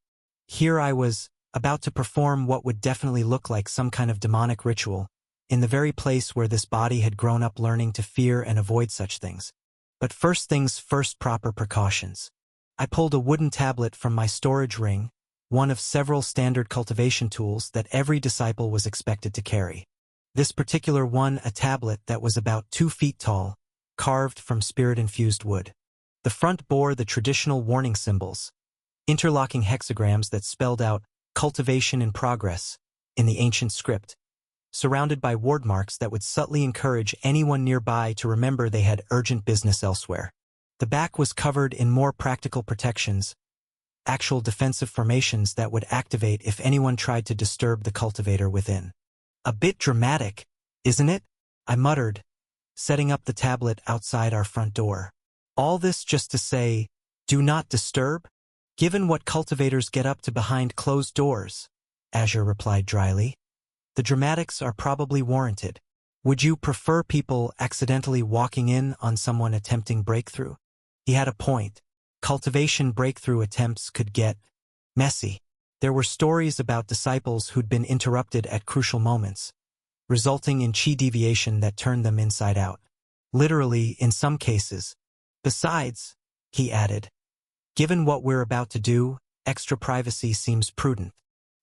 Here I was, about to perform what would definitely look like some kind of demonic ritual, in the very place where this body had grown up learning to fear and avoid such things. But first things first, proper precautions. I pulled a wooden tablet from my storage ring, one of several standard cultivation tools that every disciple was expected to carry. This particular one, a tablet that was about 2 feet tall, carved from spirit-infused wood. The front bore the traditional warning symbols, interlocking hexagrams that spelled out cultivation in progress in the ancient script, surrounded by ward marks that would subtly encourage anyone nearby to remember they had urgent business elsewhere. The back was covered in more practical protections, actual defensive formations that would activate if anyone tried to disturb the cultivator within. A bit dramatic, isn't it? I muttered, setting up the tablet outside our front door. All this just to say, do not disturb? Given what cultivators get up to behind closed doors, Azure replied dryly. The dramatics are probably warranted. Would you prefer people accidentally walking in on someone attempting breakthrough? He had a point. Cultivation breakthrough attempts could get messy. There were stories about disciples who'd been interrupted at crucial moments, resulting in chi deviation that turned them inside out. Literally, in some cases. Besides, he added, given what we're about to do, extra privacy seems prudent.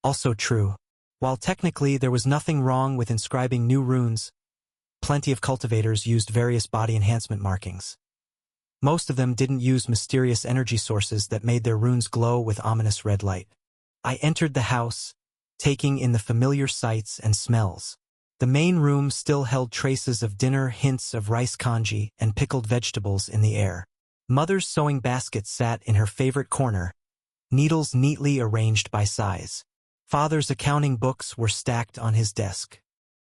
Also true. While technically there was nothing wrong with inscribing new runes, plenty of cultivators used various body enhancement markings. Most of them didn't use mysterious energy sources that made their runes glow with ominous red light. I entered the house, taking in the familiar sights and smells. The main room still held traces of dinner, hints of rice congee and pickled vegetables in the air. Mother's sewing basket sat in her favorite corner, needles neatly arranged by size. Father's accounting books were stacked on his desk.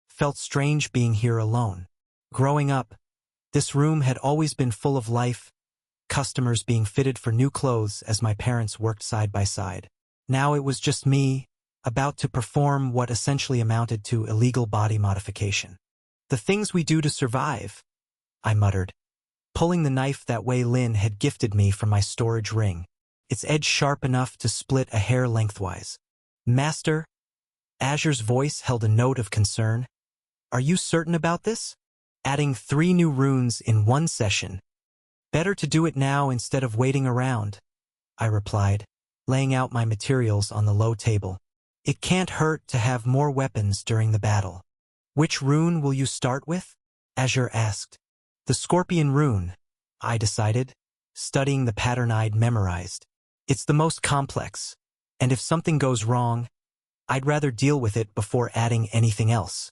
Felt strange being here alone. Growing up, this room had always been full of life, customers being fitted for new clothes as my parents worked side by side. Now it was just me, about to perform what essentially amounted to illegal body modification. The things we do to survive, I muttered, pulling the knife that Wei Lin had gifted me from my storage ring, its edge sharp enough to split a hair lengthwise. Master? Azure's voice held a note of concern. Are you certain about this? Adding 3 new runes in one session. Better to do it now instead of waiting around, I replied, laying out my materials on the low table. It can't hurt to have more weapons during the battle. Which rune will you start with? Azure asked. The Scorpion rune, I decided, studying the pattern I'd memorized. It's the most complex, and if something goes wrong, I'd rather deal with it before adding anything else.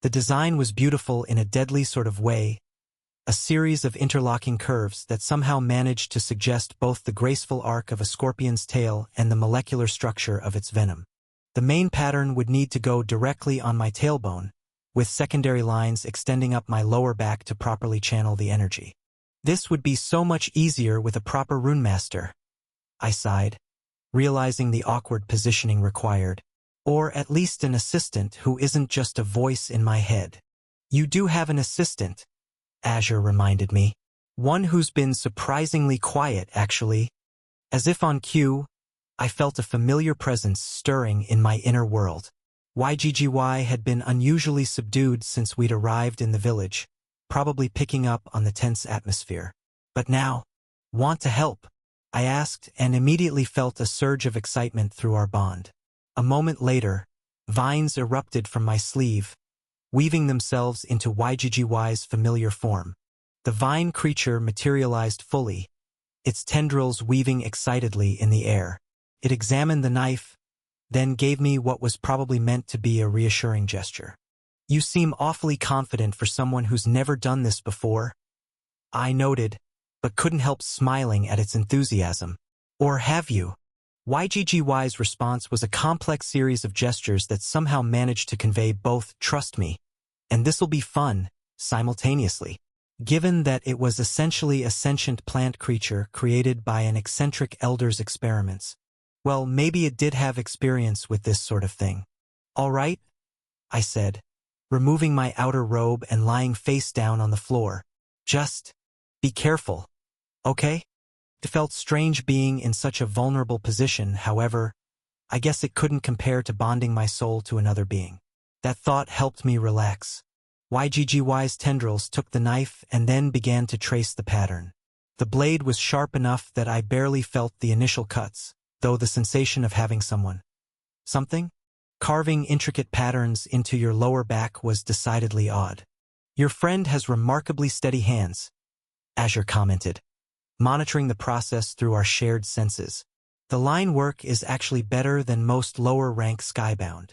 The design was beautiful in a deadly sort of way, a series of interlocking curves that somehow managed to suggest both the graceful arc of a scorpion's tail and the molecular structure of its venom. The main pattern would need to go directly on my tailbone, with secondary lines extending up my lower back to properly channel the energy. This would be so much easier with a proper rune master, I sighed, realizing the awkward positioning required, or at least an assistant who isn't just a voice in my head. You do have an assistant, Azure reminded me. One who's been surprisingly quiet, actually. As if on cue, I felt a familiar presence stirring in my inner world. YGGY had been unusually subdued since we'd arrived in the village, probably picking up on the tense atmosphere. But now, want to help? I asked and immediately felt a surge of excitement through our bond. A moment later, vines erupted from my sleeve, weaving themselves into YGGY's familiar form. The vine creature materialized fully, its tendrils weaving excitedly in the air. It examined the knife, then gave me what was probably meant to be a reassuring gesture. You seem awfully confident for someone who's never done this before, I noted, but couldn't help smiling at its enthusiasm. Or have you? YGGY's response was a complex series of gestures that somehow managed to convey both "trust me" and "this'll be fun" simultaneously. Given that it was essentially a sentient plant creature created by an eccentric elder's experiments, well, maybe it did have experience with this sort of thing. All right, I said, removing my outer robe and lying face down on the floor. Just be careful, okay? It felt strange being in such a vulnerable position, however, I guess it couldn't compare to bonding my soul to another being. That thought helped me relax. YGGY's tendrils took the knife and then began to trace the pattern. The blade was sharp enough that I barely felt the initial cuts, though the sensation of having something? Carving intricate patterns into your lower back was decidedly odd. Your friend has remarkably steady hands, Azure commented, monitoring the process through our shared senses. The line work is actually better than most lower-rank skybound.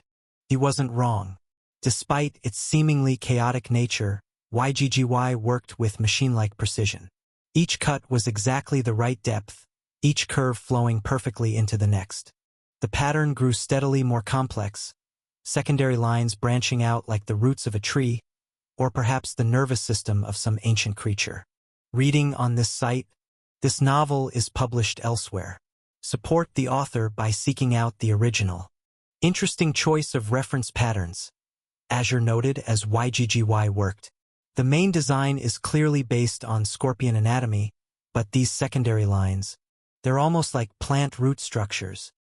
He wasn't wrong. Despite its seemingly chaotic nature, YGGY worked with machine-like precision. Each cut was exactly the right depth, each curve flowing perfectly into the next. The pattern grew steadily more complex, secondary lines branching out like the roots of a tree, or perhaps the nervous system of some ancient creature. Reading on this site, this novel is published elsewhere. Support the author by seeking out the original. Interesting choice of reference patterns. Azure noted as YGGY worked. The main design is clearly based on scorpion anatomy, but these secondary lines, they're almost like plant root structures.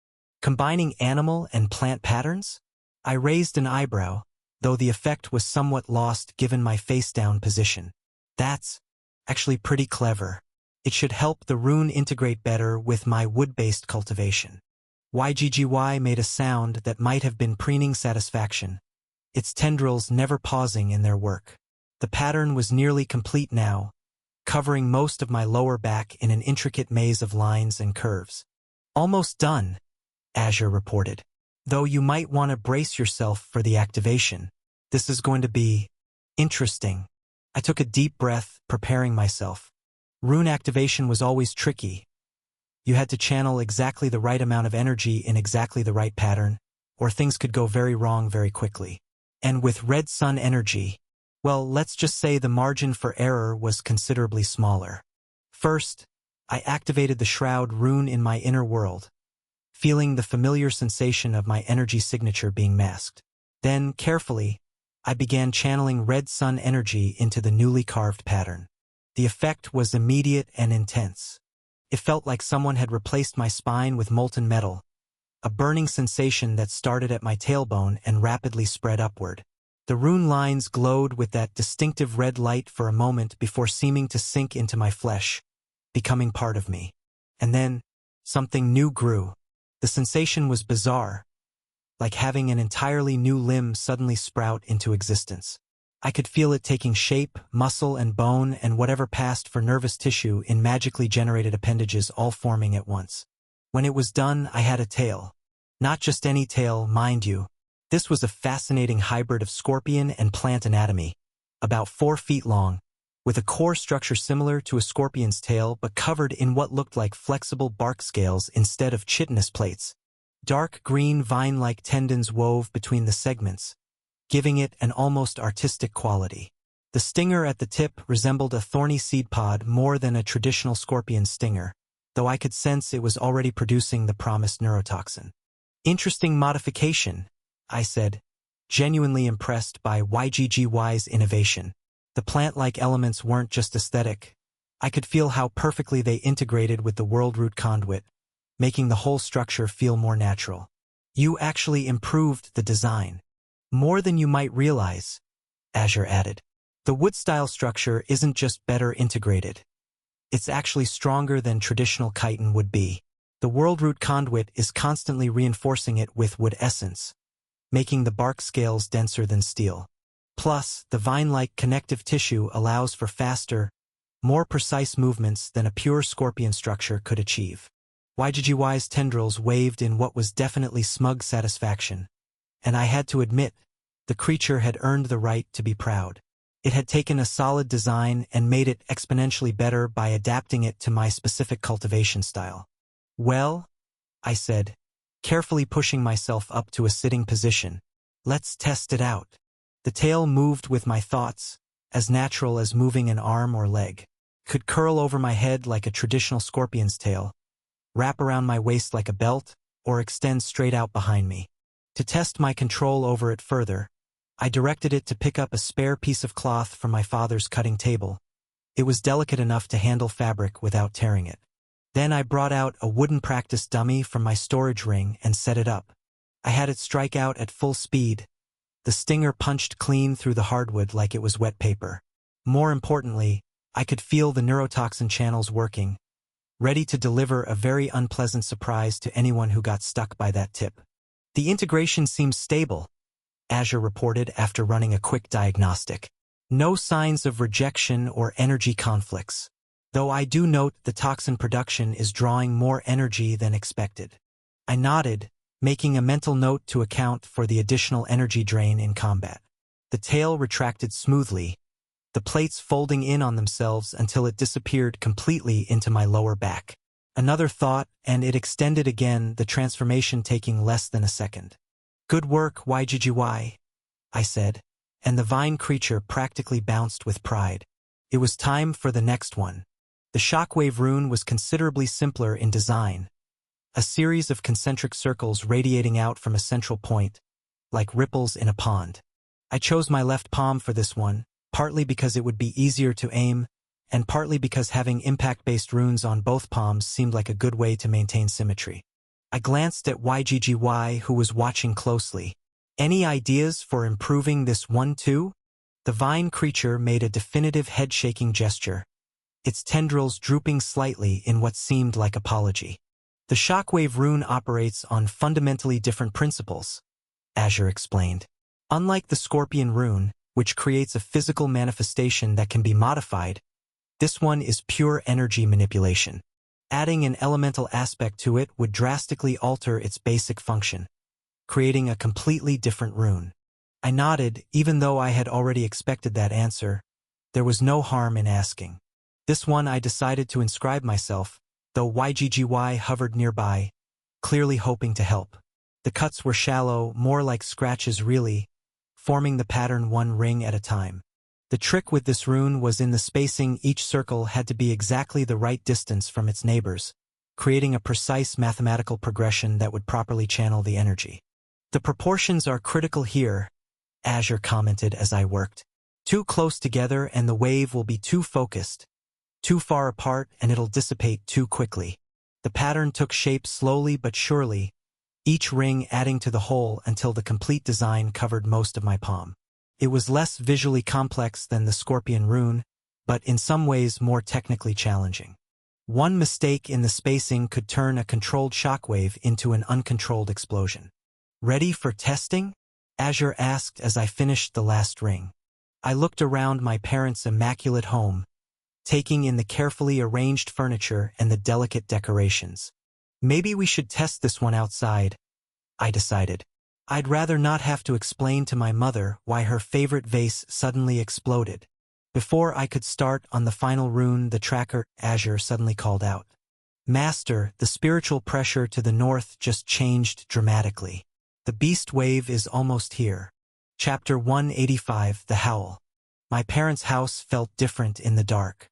Combining animal and plant patterns? I raised an eyebrow, though the effect was somewhat lost given my face-down position. That's actually pretty clever. It should help the rune integrate better with my wood-based cultivation. YGGY made a sound that might have been preening satisfaction, its tendrils never pausing in their work. The pattern was nearly complete now, covering most of my lower back in an intricate maze of lines and curves. Almost done, Azure reported. Though you might want to brace yourself for the activation. This is going to be interesting. I took a deep breath, preparing myself. Rune activation was always tricky. You had to channel exactly the right amount of energy in exactly the right pattern, or things could go very wrong very quickly. And with Red Sun energy, well, let's just say the margin for error was considerably smaller. First, I activated the Shroud rune in my inner world, feeling the familiar sensation of my energy signature being masked. Then, carefully, I began channeling Red Sun energy into the newly carved pattern. The effect was immediate and intense. It felt like someone had replaced my spine with molten metal, a burning sensation that started at my tailbone and rapidly spread upward. The rune lines glowed with that distinctive red light for a moment before seeming to sink into my flesh, becoming part of me. And then, something new grew. The sensation was bizarre, like having an entirely new limb suddenly sprout into existence. I could feel it taking shape, muscle and bone and whatever passed for nervous tissue in magically generated appendages all forming at once. When it was done, I had a tail. Not just any tail, mind you. This was a fascinating hybrid of scorpion and plant anatomy, about 4 feet long, with a core structure similar to a scorpion's tail but covered in what looked like flexible bark scales instead of chitinous plates. Dark green vine-like tendons wove between the segments, giving it an almost artistic quality. The stinger at the tip resembled a thorny seed pod more than a traditional scorpion stinger, though I could sense it was already producing the promised neurotoxin. Interesting modification, I said, genuinely impressed by YGGY's innovation. The plant-like elements weren't just aesthetic. I could feel how perfectly they integrated with the WorldRoot conduit, making the whole structure feel more natural. You actually improved the design. More than you might realize, Azure added. The wood-style structure isn't just better integrated. It's actually stronger than traditional chitin would be. The WorldRoot conduit is constantly reinforcing it with wood essence, making the bark scales denser than steel. Plus, the vine-like connective tissue allows for faster, more precise movements than a pure scorpion structure could achieve. YGGY's tendrils waved in what was definitely smug satisfaction, and I had to admit, the creature had earned the right to be proud. It had taken a solid design and made it exponentially better by adapting it to my specific cultivation style. Well, I said, carefully pushing myself up to a sitting position, let's test it out. The tail moved with my thoughts, as natural as moving an arm or leg. Could curl over my head like a traditional scorpion's tail, wrap around my waist like a belt, or extend straight out behind me. To test my control over it further, I directed it to pick up a spare piece of cloth from my father's cutting table. It was delicate enough to handle fabric without tearing it. Then I brought out a wooden practice dummy from my storage ring and set it up. I had it strike out at full speed. The stinger punched clean through the hardwood like it was wet paper. More importantly, I could feel the neurotoxin channels working, ready to deliver a very unpleasant surprise to anyone who got stuck by that tip. The integration seems stable, Azure reported after running a quick diagnostic. No signs of rejection or energy conflicts, though I do note the toxin production is drawing more energy than expected. I nodded, making a mental note to account for the additional energy drain in combat. The tail retracted smoothly, the plates folding in on themselves until it disappeared completely into my lower back. Another thought, and it extended again, the transformation taking less than a second. "Good work, YGGY," I said, and the vine creature practically bounced with pride. It was time for the next one. The shockwave rune was considerably simpler in design. A series of concentric circles radiating out from a central point, like ripples in a pond. I chose my left palm for this one, partly because it would be easier to aim, and partly because having impact-based runes on both palms seemed like a good way to maintain symmetry. I glanced at YGGY, who was watching closely. "Any ideas for improving this one too?" The vine creature made a definitive head-shaking gesture, its tendrils drooping slightly in what seemed like apology. "The shockwave rune operates on fundamentally different principles," Azure explained. "Unlike the scorpion rune, which creates a physical manifestation that can be modified, this one is pure energy manipulation. Adding an elemental aspect to it would drastically alter its basic function, creating a completely different rune." I nodded, even though I had already expected that answer. There was no harm in asking. This one I decided to inscribe myself, though YGGY hovered nearby, clearly hoping to help. The cuts were shallow, more like scratches really, forming the pattern one ring at a time. The trick with this rune was in the spacing. Each circle had to be exactly the right distance from its neighbors, creating a precise mathematical progression that would properly channel the energy. "The proportions are critical here," Azure commented as I worked. "Too close together and the wave will be too focused. Too far apart and it'll dissipate too quickly." The pattern took shape slowly but surely, each ring adding to the whole until the complete design covered most of my palm. It was less visually complex than the scorpion rune, but in some ways more technically challenging. One mistake in the spacing could turn a controlled shockwave into an uncontrolled explosion. "Ready for testing?" Azure asked as I finished the last ring. I looked around my parents' immaculate home, taking in the carefully arranged furniture and the delicate decorations. "Maybe we should test this one outside," I decided. I'd rather not have to explain to my mother why her favorite vase suddenly exploded. Before I could start on the final rune, the tracker, Azure, suddenly called out. "Master, the spiritual pressure to the north just changed dramatically. The beast wave is almost here." Chapter 185, The Howl. My parents' house felt different in the dark.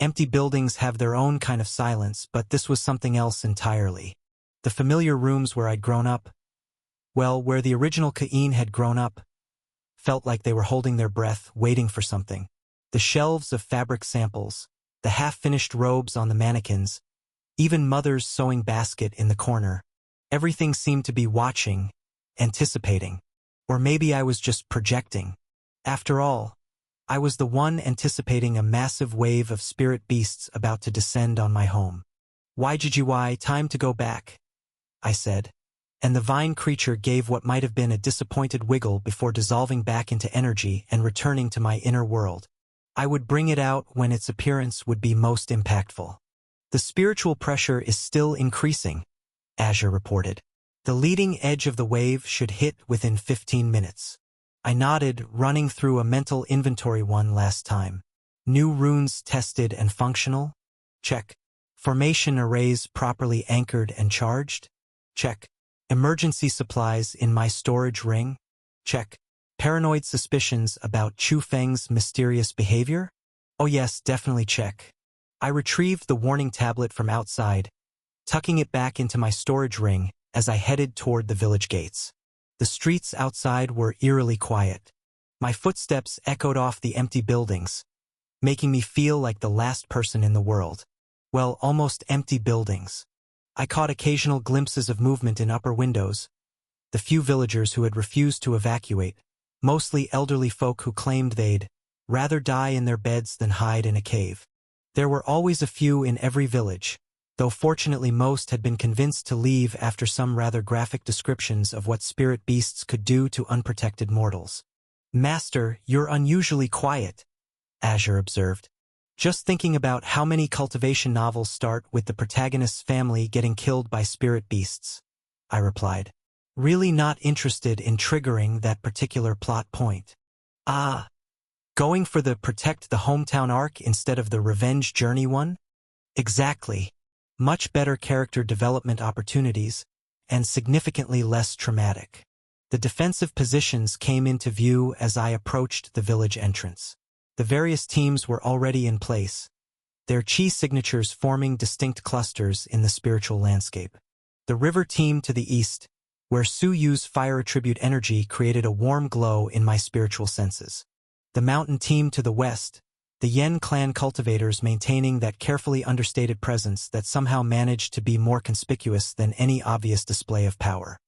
Empty buildings have their own kind of silence, but this was something else entirely. The familiar rooms where I'd grown up, well, where the original Ka'in had grown up, felt like they were holding their breath, waiting for something. The shelves of fabric samples, the half-finished robes on the mannequins, even Mother's sewing basket in the corner. Everything seemed to be watching, anticipating. Or maybe I was just projecting. After all, I was the one anticipating a massive wave of spirit beasts about to descend on my home. "YGGY, time to go back," I said, and the vine creature gave what might have been a disappointed wiggle before dissolving back into energy and returning to my inner world. I would bring it out when its appearance would be most impactful. "The spiritual pressure is still increasing," Azure reported. "The leading edge of the wave should hit within 15 minutes. I nodded, running through a mental inventory. One last time. New runes tested and functional? Check. Formation arrays properly anchored and charged? Check. Emergency supplies in my storage ring? Check. Paranoid suspicions about Chu Feng's mysterious behavior? Oh yes, definitely check." I retrieved the warning tablet from outside, tucking it back into my storage ring as I headed toward the village gates. The streets outside were eerily quiet. My footsteps echoed off the empty buildings, making me feel like the last person in the world. Well, almost empty buildings. I caught occasional glimpses of movement in upper windows, the few villagers who had refused to evacuate, mostly elderly folk who claimed they'd rather die in their beds than hide in a cave. There were always a few in every village, though fortunately most had been convinced to leave after some rather graphic descriptions of what spirit beasts could do to unprotected mortals. "Master, you're unusually quiet," Azure observed. "Just thinking about how many cultivation novels start with the protagonist's family getting killed by spirit beasts," I replied, really not interested in triggering that particular plot point. Ah, going for the protect the hometown arc instead of the revenge journey one? Exactly. Much better character development opportunities, and significantly less traumatic. The defensive positions came into view as I approached the village entrance. The various teams were already in place, their chi signatures forming distinct clusters in the spiritual landscape. The river team to the east, where Su Yu's fire attribute energy created a warm glow in my spiritual senses. The mountain team to the west, the Yen clan cultivators maintaining that carefully understated presence that somehow managed to be more conspicuous than any obvious display of power.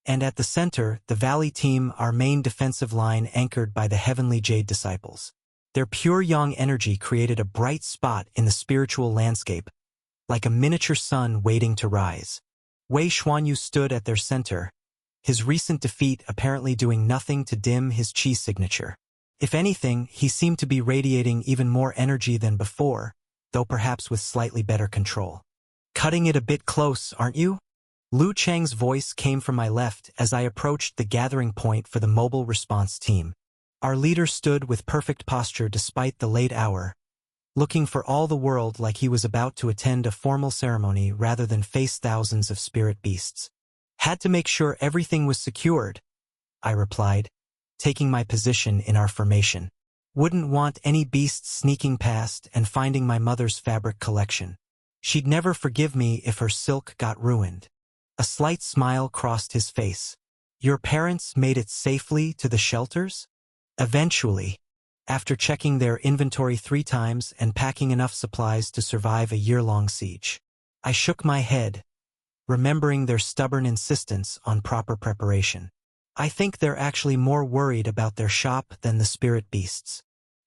And at the center, the Valley team, our main defensive line anchored by the Heavenly Jade Disciples. Their pure yang energy created a bright spot in the spiritual landscape, like a miniature sun waiting to rise. Wei Xuanyu stood at their center, his recent defeat apparently doing nothing to dim his chi signature. If anything, he seemed to be radiating even more energy than before, though perhaps with slightly better control. Cutting it a bit close, aren't you? Lu Chang's voice came from my left as I approached the gathering point for the mobile response team. Our leader stood with perfect posture despite the late hour, looking for all the world like he was about to attend a formal ceremony rather than face thousands of spirit beasts. Had to make sure everything was secured, I replied, taking my position in our formation. Wouldn't want any beasts sneaking past and finding my mother's fabric collection. She'd never forgive me if her silk got ruined. A slight smile crossed his face. Your parents made it safely to the shelters? Eventually, after checking their inventory 3 times and packing enough supplies to survive a year-long siege. I shook my head, remembering their stubborn insistence on proper preparation. I think they're actually more worried about their shop than the spirit beasts.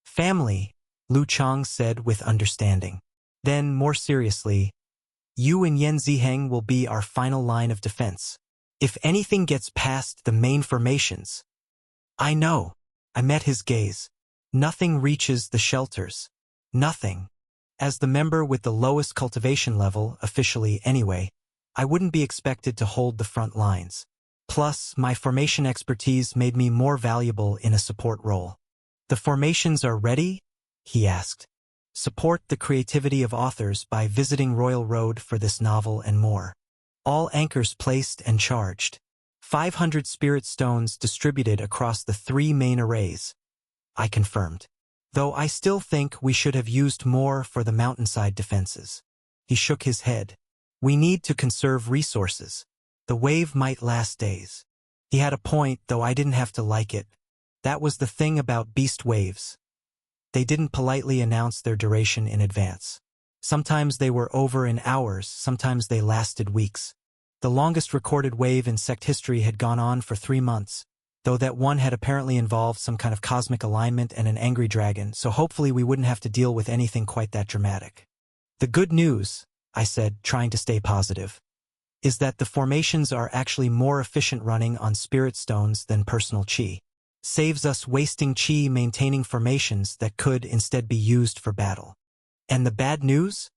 Family, Lu Chang said with understanding. Then, more seriously, you and Yan Ziheng will be our final line of defense. If anything gets past the main formations. I know. I met his gaze. Nothing reaches the shelters. Nothing. As the member with the lowest cultivation level, officially anyway, I wouldn't be expected to hold the front lines. Plus, my formation expertise made me more valuable in a support role. The formations are ready? He asked. Support the creativity of authors by visiting Royal Road for this novel and more. All anchors placed and charged. 500 spirit stones distributed across the 3 main arrays. I confirmed. Though I still think we should have used more for the mountainside defenses. He shook his head. We need to conserve resources. The wave might last days. He had a point, though I didn't have to like it. That was the thing about beast waves. They didn't politely announce their duration in advance. Sometimes they were over in hours, sometimes they lasted weeks. The longest recorded wave in sect history had gone on for 3 months, though that one had apparently involved some kind of cosmic alignment and an angry dragon, so hopefully we wouldn't have to deal with anything quite that dramatic. The good news, I said, trying to stay positive, is that the formations are actually more efficient running on spirit stones than personal chi. Saves us wasting chi maintaining formations that could instead be used for battle. And the bad news?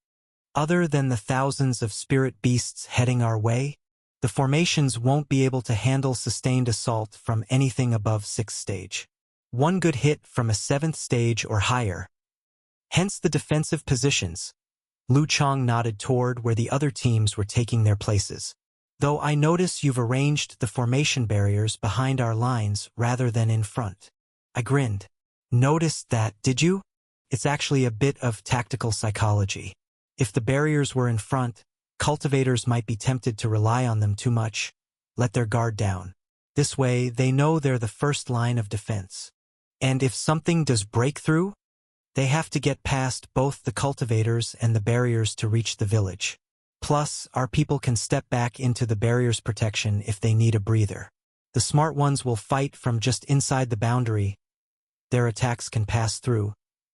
Other than the thousands of spirit beasts heading our way, the formations won't be able to handle sustained assault from anything above 6th stage. One good hit from a 7th stage or higher. Hence the defensive positions. Lu Chang nodded toward where the other teams were taking their places. Though I notice you've arranged the formation barriers behind our lines rather than in front. I grinned. Noticed that, did you? It's actually a bit of tactical psychology. If the barriers were in front, cultivators might be tempted to rely on them too much, let their guard down. This way, they know they're the first line of defense. And if something does break through, they have to get past both the cultivators and the barriers to reach the village. Plus, our people can step back into the barrier's protection if they need a breather. The smart ones will fight from just inside the boundary. Their attacks can pass through,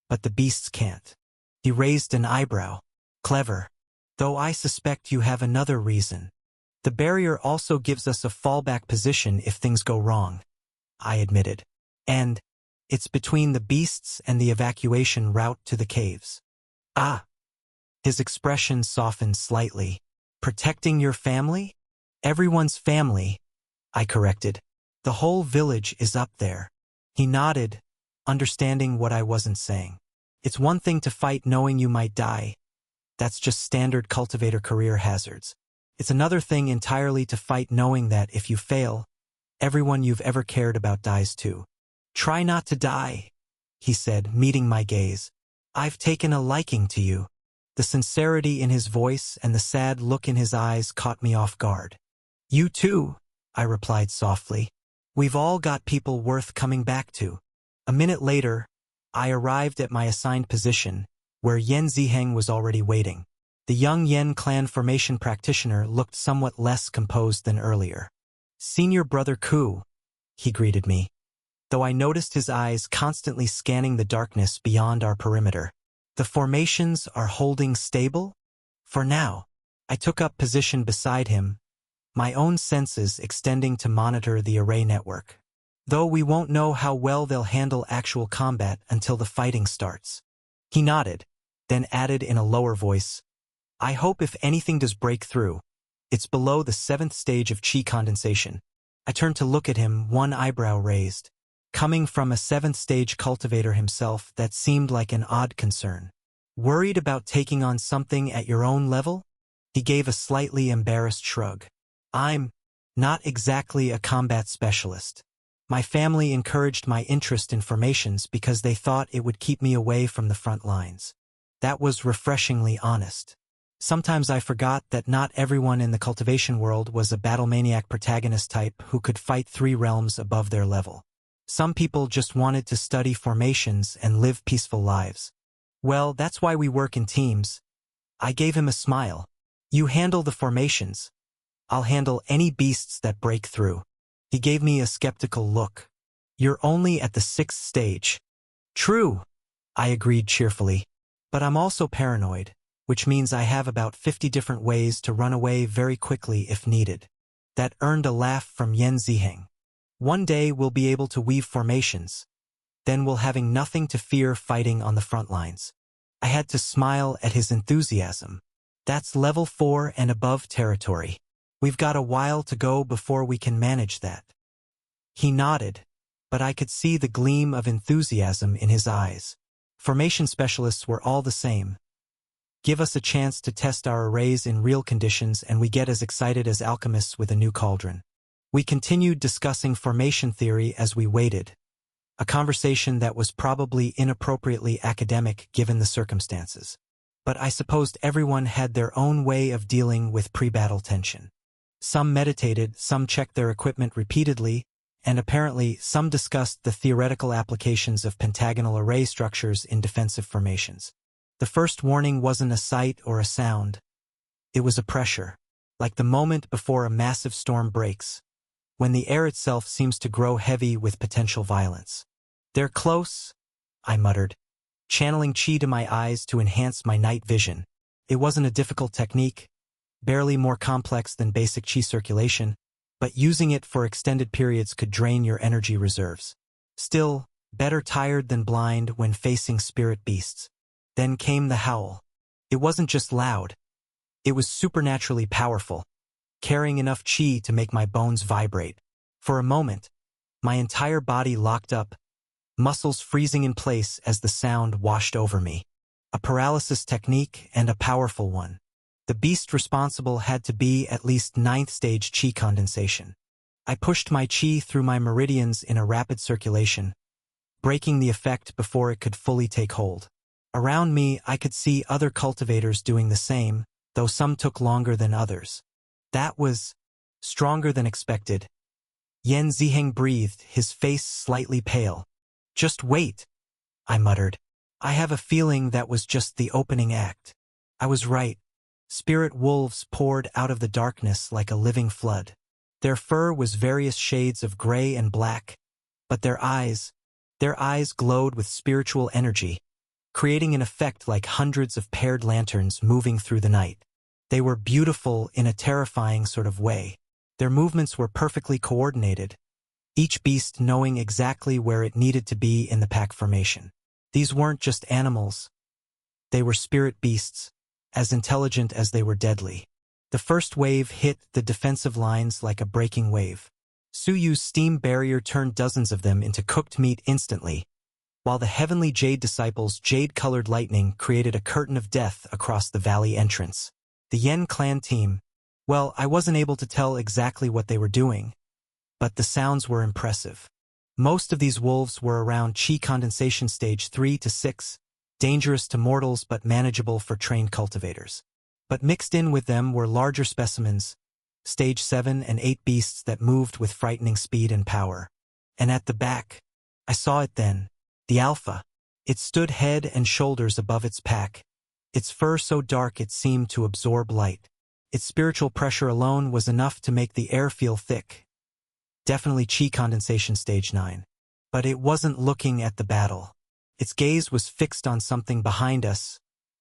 but the beasts can't. He raised an eyebrow. Clever. Though I suspect you have another reason. The barrier also gives us a fallback position if things go wrong, I admitted. And it's between the beasts and the evacuation route to the caves. Ah. His expression softened slightly. Protecting your family? Everyone's family, I corrected. The whole village is up there. He nodded, understanding what I wasn't saying. It's one thing to fight knowing you might die. That's just standard cultivator career hazards. It's another thing entirely to fight knowing that if you fail, everyone you've ever cared about dies too. Try not to die, he said, meeting my gaze. I've taken a liking to you. The sincerity in his voice and the sad look in his eyes caught me off guard. You too, I replied softly. We've all got people worth coming back to. A minute later, I arrived at my assigned position, where Yen Ziheng was already waiting. The young Yen clan formation practitioner looked somewhat less composed than earlier. Senior Brother Ku, he greeted me, though I noticed his eyes constantly scanning the darkness beyond our perimeter. The formations are holding stable? For now. I took up position beside him, my own senses extending to monitor the array network. Though we won't know how well they'll handle actual combat until the fighting starts. He nodded, then added in a lower voice, I hope if anything does break through, it's below the 7th stage of Qi condensation. I turned to look at him, one eyebrow raised. Coming from a 7th stage cultivator himself, that seemed like an odd concern. Worried about taking on something at your own level? He gave a slightly embarrassed shrug. I'm not exactly a combat specialist. My family encouraged my interest in formations because they thought it would keep me away from the front lines. That was refreshingly honest. Sometimes I forgot that not everyone in the cultivation world was a battle-maniac protagonist type who could fight 3 realms above their level. Some people just wanted to study formations and live peaceful lives. Well, that's why we work in teams. I gave him a smile. You handle the formations. I'll handle any beasts that break through. He gave me a skeptical look. You're only at the 6th stage. True, I agreed cheerfully. But I'm also paranoid, which means I have about 50 different ways to run away very quickly if needed. That earned a laugh from Yen Ziheng. One day we'll be able to weave formations. Then we'll having nothing to fear fighting on the front lines. I had to smile at his enthusiasm. That's level 4 and above territory. We've got a while to go before we can manage that. He nodded, but I could see the gleam of enthusiasm in his eyes. Formation specialists were all the same. Give us a chance to test our arrays in real conditions and we get as excited as alchemists with a new cauldron. We continued discussing formation theory as we waited, a conversation that was probably inappropriately academic given the circumstances. But I supposed everyone had their own way of dealing with pre-battle tension. Some meditated, some checked their equipment repeatedly, and apparently some discussed the theoretical applications of pentagonal array structures in defensive formations. The first warning wasn't a sight or a sound. It was a pressure, like the moment before a massive storm breaks, when the air itself seems to grow heavy with potential violence. They're close, I muttered, channeling Qi to my eyes to enhance my night vision. It wasn't a difficult technique, barely more complex than basic Qi circulation, but using it for extended periods could drain your energy reserves. Still, better tired than blind when facing spirit beasts. Then came the howl. It wasn't just loud. It was supernaturally powerful, carrying enough Qi to make my bones vibrate. For a moment, my entire body locked up, muscles freezing in place as the sound washed over me. A paralysis technique and a powerful one. The beast responsible had to be at least 9th stage Qi condensation. I pushed my Qi through my meridians in a rapid circulation, breaking the effect before it could fully take hold. Around me, I could see other cultivators doing the same, though some took longer than others. That was stronger than expected. Yen Ziheng breathed, his face slightly pale. Just wait, I muttered. I have a feeling that was just the opening act. I was right. Spirit wolves poured out of the darkness like a living flood. Their fur was various shades of gray and black, but their eyes glowed with spiritual energy, creating an effect like hundreds of paired lanterns moving through the night. They were beautiful in a terrifying sort of way. Their movements were perfectly coordinated, each beast knowing exactly where it needed to be in the pack formation. These weren't just animals. They were spirit beasts, as intelligent as they were deadly. The first wave hit the defensive lines like a breaking wave. Suyu's steam barrier turned dozens of them into cooked meat instantly, while the heavenly Jade disciples' jade-colored lightning created a curtain of death across the valley entrance. The Yen clan team, well, I wasn't able to tell exactly what they were doing, but the sounds were impressive. Most of these wolves were around Qi condensation stage 3 to 6, dangerous to mortals but manageable for trained cultivators. But mixed in with them were larger specimens, stage 7 and 8 beasts that moved with frightening speed and power. And at the back, I saw it then, the Alpha. It stood head and shoulders above its pack, its fur so dark it seemed to absorb light. Its spiritual pressure alone was enough to make the air feel thick. Definitely Qi condensation stage 9. But it wasn't looking at the battle. Its gaze was fixed on something behind us,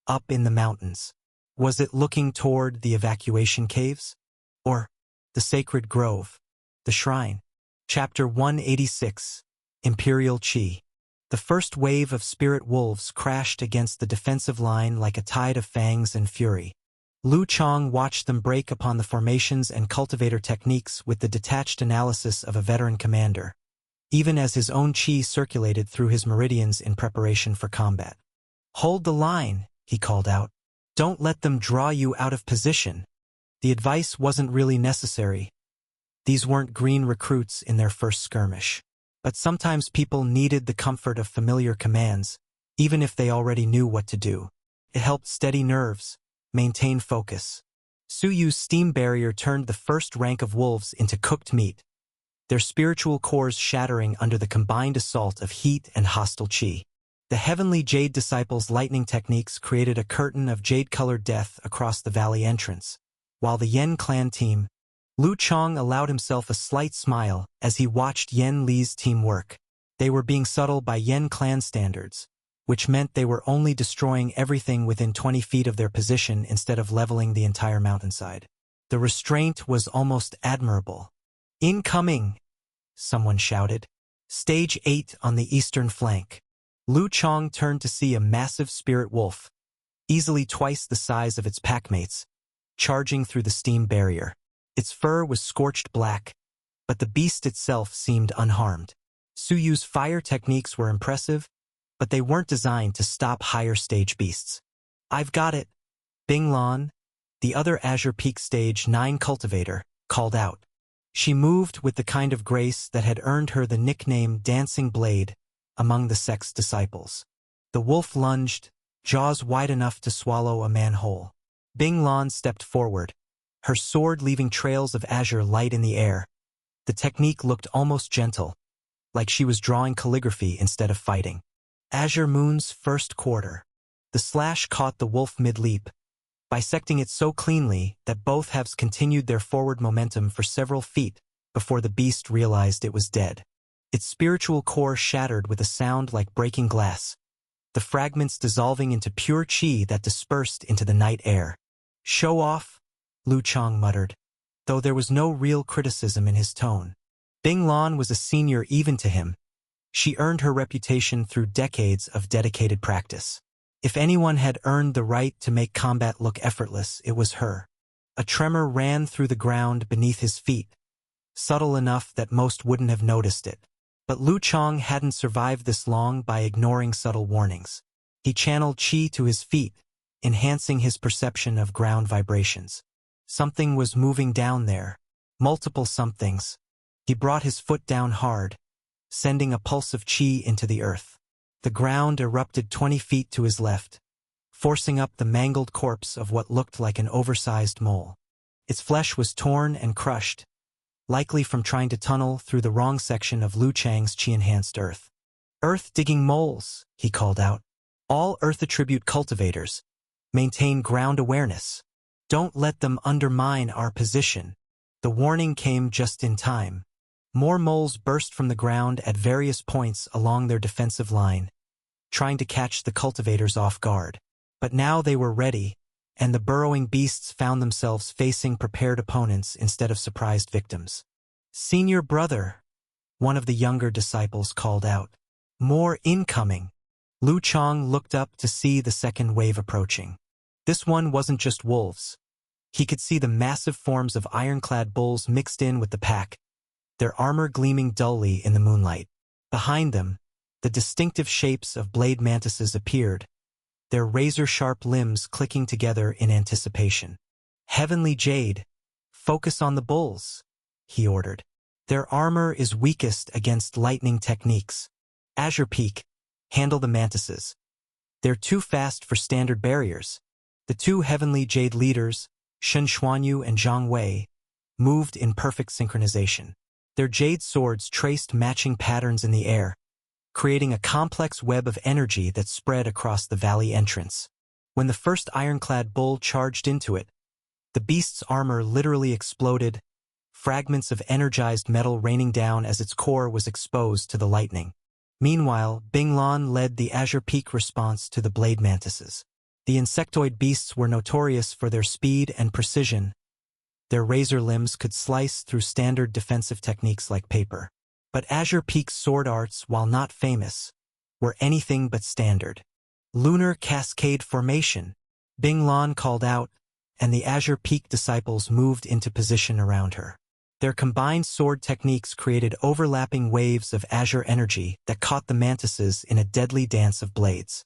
up in the mountains. Was it looking toward the evacuation caves? Or the sacred grove? The shrine? Chapter 186. Imperial Qi. The first wave of spirit wolves crashed against the defensive line like a tide of fangs and fury. Lu Chang watched them break upon the formations and cultivator techniques with the detached analysis of a veteran commander, even as his own qi circulated through his meridians in preparation for combat. "Hold the line," he called out. "Don't let them draw you out of position." The advice wasn't really necessary. These weren't green recruits in their first skirmish. But sometimes people needed the comfort of familiar commands, even if they already knew what to do. It helped steady nerves, maintain focus. Su Yu's steam barrier turned the first rank of wolves into cooked meat, their spiritual cores shattering under the combined assault of heat and hostile qi. The heavenly Jade disciples' lightning techniques created a curtain of jade-colored death across the valley entrance, while the Yen clan team, Lu Chang allowed himself a slight smile as he watched Yen Li's team work. They were being subtle by Yen clan standards, which meant they were only destroying everything within 20 feet of their position instead of leveling the entire mountainside. The restraint was almost admirable. "Incoming!" someone shouted. Stage 8 on the eastern flank. Lu Chang turned to see a massive spirit wolf, easily twice the size of its packmates, charging through the steam barrier. Its fur was scorched black, but the beast itself seemed unharmed. Su Yu's fire techniques were impressive, but they weren't designed to stop higher stage beasts. "I've got it," Bing Lan, the other Azure Peak Stage 9 cultivator, called out. She moved with the kind of grace that had earned her the nickname Dancing Blade among the sect's disciples. The wolf lunged, jaws wide enough to swallow a man whole. Bing Lan stepped forward, her sword leaving trails of azure light in the air. The technique looked almost gentle, like she was drawing calligraphy instead of fighting. Azure Moon's first quarter. The slash caught the wolf mid-leap, bisecting it so cleanly that both halves continued their forward momentum for several feet before the beast realized it was dead. Its spiritual core shattered with a sound like breaking glass, the fragments dissolving into pure qi that dispersed into the night air. "Show off," Lu Chang muttered, though there was no real criticism in his tone. Bing Lan was a senior even to him. She earned her reputation through decades of dedicated practice. If anyone had earned the right to make combat look effortless, it was her. A tremor ran through the ground beneath his feet, subtle enough that most wouldn't have noticed it. But Lu Chang hadn't survived this long by ignoring subtle warnings. He channeled qi to his feet, enhancing his perception of ground vibrations. Something was moving down there, multiple somethings. He brought his foot down hard, sending a pulse of qi into the earth. The ground erupted 20 feet to his left, forcing up the mangled corpse of what looked like an oversized mole. Its flesh was torn and crushed, likely from trying to tunnel through the wrong section of Lu Chang's qi-enhanced earth. "Earth-digging moles," he called out. "All Earth attribute cultivators, maintain ground awareness. Don't let them undermine our position." The warning came just in time. More moles burst from the ground at various points along their defensive line, trying to catch the cultivators off guard. But now they were ready, and the burrowing beasts found themselves facing prepared opponents instead of surprised victims. "Senior brother," one of the younger disciples called out. "More incoming." Lu Chang looked up to see the second wave approaching. This one wasn't just wolves. He could see the massive forms of ironclad bulls mixed in with the pack, their armor gleaming dully in the moonlight. Behind them, The distinctive shapes of blade mantises appeared, their razor-sharp limbs clicking together in anticipation. "Heavenly Jade, focus on the bulls," he ordered. "Their armor is weakest against lightning techniques. Azure Peak, handle the mantises. They're too fast for standard barriers." The two Heavenly Jade leaders, Shen Xuanyu and Zhang Wei, moved in perfect synchronization. Their jade swords traced matching patterns in the air, creating a complex web of energy that spread across the valley entrance. When the first ironclad bull charged into it, the beast's armor literally exploded, fragments of energized metal raining down as its core was exposed to the lightning. Meanwhile, Binglan led the Azure Peak response to the blade mantises. The insectoid beasts were notorious for their speed and precision. Their razor limbs could slice through standard defensive techniques like paper. But Azure Peak's sword arts, while not famous, were anything but standard. "Lunar Cascade Formation," Binglan called out, and the Azure Peak disciples moved into position around her. Their combined sword techniques created overlapping waves of azure energy that caught the mantises in a deadly dance of blades.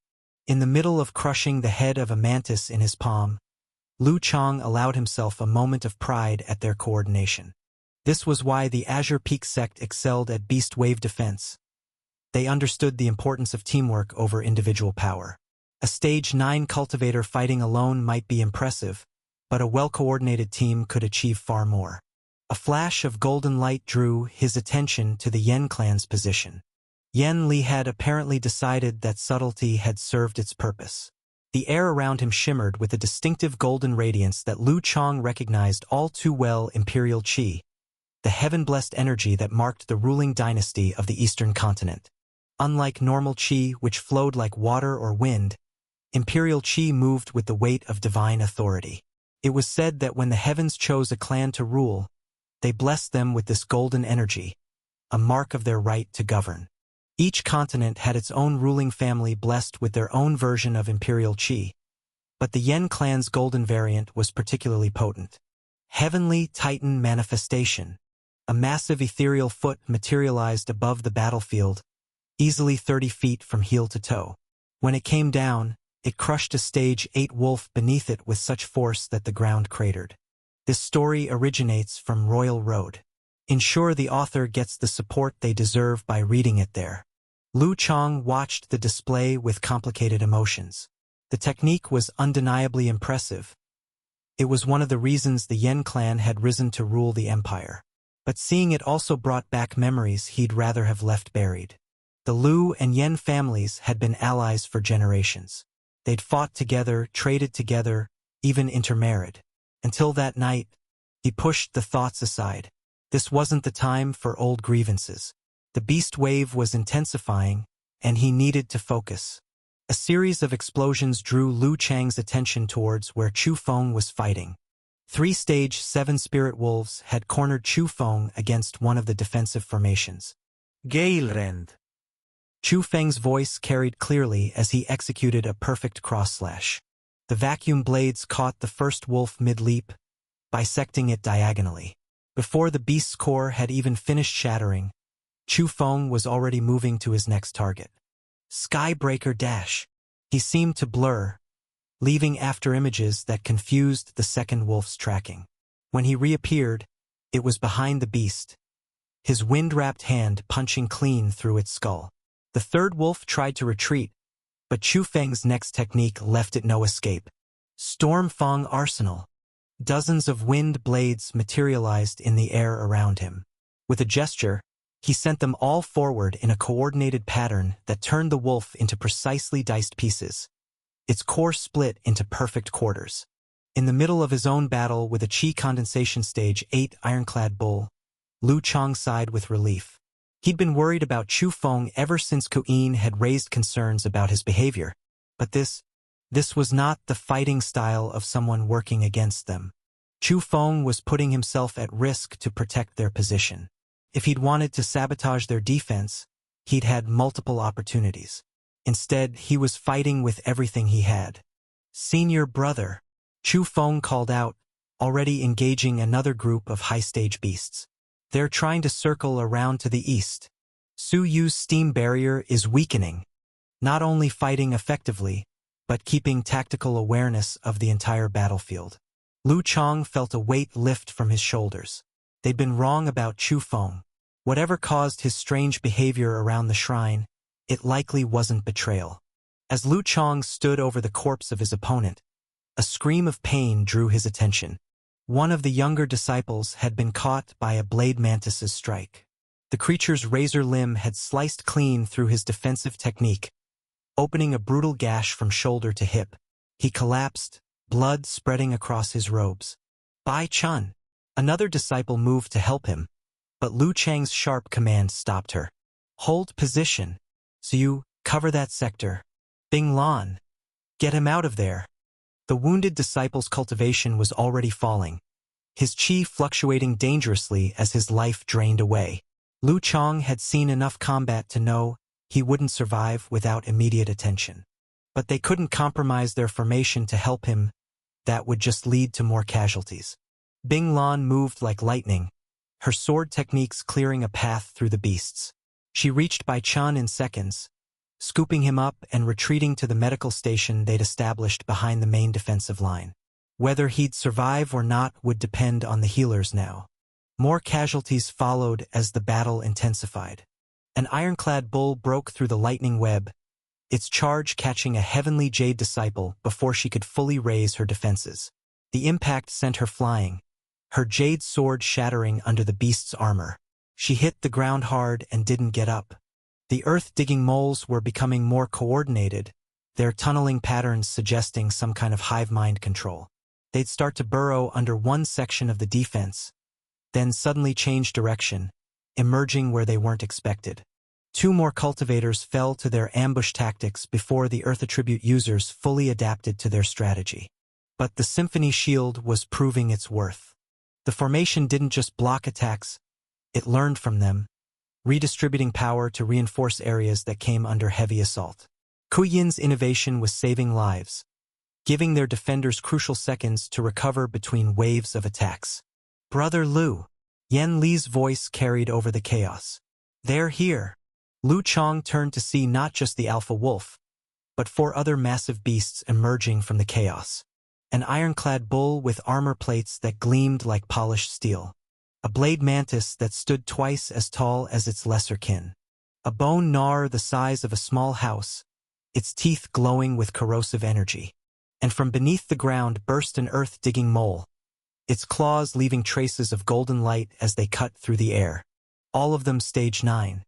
In the middle of crushing the head of a mantis in his palm, Lu Chang allowed himself a moment of pride at their coordination. This was why the Azure Peak sect excelled at beast wave defense. They understood the importance of teamwork over individual power. A Stage 9 cultivator fighting alone might be impressive, but a well-coordinated team could achieve far more. A flash of golden light drew his attention to the Yen clan's position. Yen Li had apparently decided that subtlety had served its purpose. The air around him shimmered with a distinctive golden radiance that Lu Chang recognized all too well: Imperial Qi, the heaven-blessed energy that marked the ruling dynasty of the Eastern continent. Unlike normal Qi, which flowed like water or wind, Imperial Qi moved with the weight of divine authority. It was said that when the heavens chose a clan to rule, they blessed them with this golden energy, a mark of their right to govern. Each continent had its own ruling family blessed with their own version of Imperial Qi, but the Yen clan's golden variant was particularly potent. Heavenly Titan Manifestation. A massive ethereal foot materialized above the battlefield, easily 30 feet from heel to toe. When it came down, it crushed a Stage 8 wolf beneath it with such force that the ground cratered. This story originates from Royal Road. Ensure the author gets the support they deserve by reading it there. Lu Chang watched the display with complicated emotions. The technique was undeniably impressive. It was one of the reasons the Yen clan had risen to rule the empire. But seeing it also brought back memories he'd rather have left buried. The Lu and Yen families had been allies for generations. They'd fought together, traded together, even intermarried. Until that night, he pushed the thoughts aside. This wasn't the time for old grievances. The beast wave was intensifying, and he needed to focus. A series of explosions drew Lu Chang's attention towards where Chu Feng was fighting. 3 Stage 7 spirit wolves had cornered Chu Feng against one of the defensive formations. "Gailrend." Chu Feng's voice carried clearly as he executed a perfect cross-slash. The vacuum blades caught the first wolf mid-leap, bisecting it diagonally. Before the beast's core had even finished shattering, Chu Feng was already moving to his next target. Skybreaker Dash. He seemed to blur, leaving after images that confused the second wolf's tracking. When he reappeared, it was behind the beast, his wind-wrapped hand punching clean through its skull. The third wolf tried to retreat, but Chu Feng's next technique left it no escape. Stormfang Arsenal. Dozens of wind blades materialized in the air around him. With a gesture, he sent them all forward in a coordinated pattern that turned the wolf into precisely diced pieces. Its core split into perfect quarters. In the middle of his own battle with a Qi Condensation Stage 8 ironclad bull, Lu Chang sighed with relief. He'd been worried about Chu Feng ever since Ku'in had raised concerns about his behavior. But this was not the fighting style of someone working against them. Chu Feng was putting himself at risk to protect their position. If he'd wanted to sabotage their defense, he'd had multiple opportunities. Instead, he was fighting with everything he had. Senior brother, Chu Feng called out, already engaging another group of high-stage beasts. They're trying to circle around to the east. Su Yu's steam barrier is weakening, not only fighting effectively, but keeping tactical awareness of the entire battlefield. Lu Chang felt a weight lift from his shoulders. They'd been wrong about Chu Feng. Whatever caused his strange behavior around the shrine, it likely wasn't betrayal. As Lu Chang stood over the corpse of his opponent, a scream of pain drew his attention. One of the younger disciples had been caught by a blade mantis's strike. The creature's razor limb had sliced clean through his defensive technique, opening a brutal gash from shoulder to hip. He collapsed, blood spreading across his robes. Bai Chun! Another disciple moved to help him, but Lu Chang's sharp command stopped her. Hold position. Su, cover that sector. Bing Lan, get him out of there. The wounded disciple's cultivation was already falling, his chi fluctuating dangerously as his life drained away. Lu Chang had seen enough combat to know he wouldn't survive without immediate attention. But they couldn't compromise their formation to help him. That would just lead to more casualties. Bing Lan moved like lightning, her sword techniques clearing a path through the beasts. She reached Bai Chun in seconds, scooping him up and retreating to the medical station they'd established behind the main defensive line. Whether he'd survive or not would depend on the healers now. More casualties followed as the battle intensified. An ironclad bull broke through the lightning web, its charge catching a heavenly jade disciple before she could fully raise her defenses. The impact sent her flying, her jade sword shattering under the beast's armor. She hit the ground hard and didn't get up. The earth-digging moles were becoming more coordinated, their tunneling patterns suggesting some kind of hive mind control. They'd start to burrow under one section of the defense, then suddenly change direction, emerging where they weren't expected. 2 more cultivators fell to their ambush tactics before the Earth Attribute users fully adapted to their strategy. But the Symphony Shield was proving its worth. The formation didn't just block attacks, it learned from them, redistributing power to reinforce areas that came under heavy assault. Kuyin's innovation was saving lives, giving their defenders crucial seconds to recover between waves of attacks. Brother Lu, Yan Li's voice carried over the chaos. They're here. Lu Chang turned to see not just the alpha wolf, but 4 other massive beasts emerging from the chaos. An ironclad bull with armor plates that gleamed like polished steel. A blade mantis that stood twice as tall as its lesser kin. A bone gnar the size of a small house, its teeth glowing with corrosive energy. And from beneath the ground burst an earth-digging mole, its claws leaving traces of golden light as they cut through the air. All of them stage 9.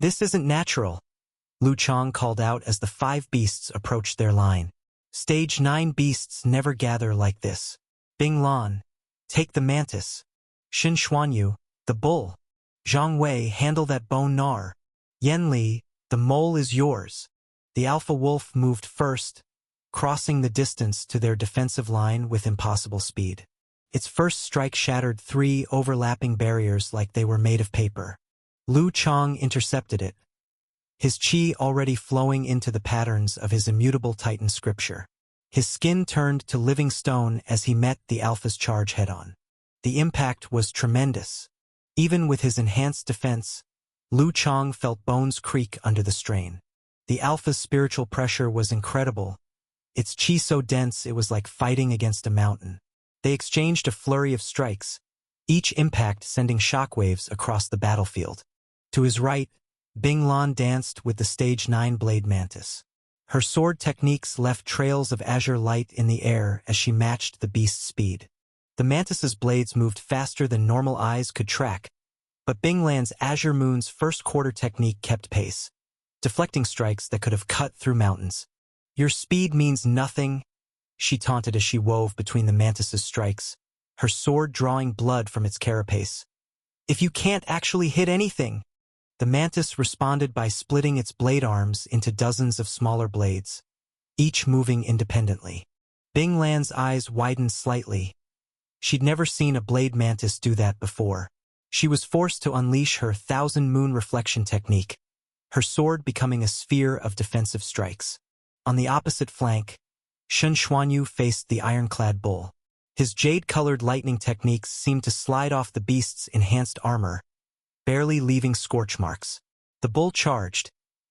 This isn't natural, Lu Chang called out as the 5 beasts approached their line. Stage 9 beasts never gather like this. Bing Lan, take the mantis. Xin Xuanyu, the bull. Zhang Wei, handle that bone gnar. Yan Li, the mole is yours. The alpha wolf moved first, crossing the distance to their defensive line with impossible speed. Its first strike shattered 3 overlapping barriers like they were made of paper. Lu Chang intercepted it, his chi already flowing into the patterns of his immutable Titan scripture. His skin turned to living stone as he met the alpha's charge head-on. The impact was tremendous. Even with his enhanced defense, Lu Chang felt bones creak under the strain. The alpha's spiritual pressure was incredible, its chi so dense it was like fighting against a mountain. They exchanged a flurry of strikes, each impact sending shockwaves across the battlefield. To his right, Bing Lan danced with the stage 9 blade mantis. Her sword techniques left trails of azure light in the air as she matched the beast's speed. The mantis's blades moved faster than normal eyes could track, but Bing Lan's Azure Moon's first quarter technique kept pace, deflecting strikes that could have cut through mountains. Your speed means nothing, she taunted as she wove between the mantis's strikes, her sword drawing blood from its carapace. If you can't actually hit anything. The mantis responded by splitting its blade arms into dozens of smaller blades, each moving independently. Bing Lan's eyes widened slightly. She'd never seen a blade mantis do that before. She was forced to unleash her Thousand Moon reflection technique, her sword becoming a sphere of defensive strikes. On the opposite flank, Xin Xuanyu faced the ironclad bull. His jade-colored lightning techniques seemed to slide off the beast's enhanced armor, barely leaving scorch marks. The bull charged,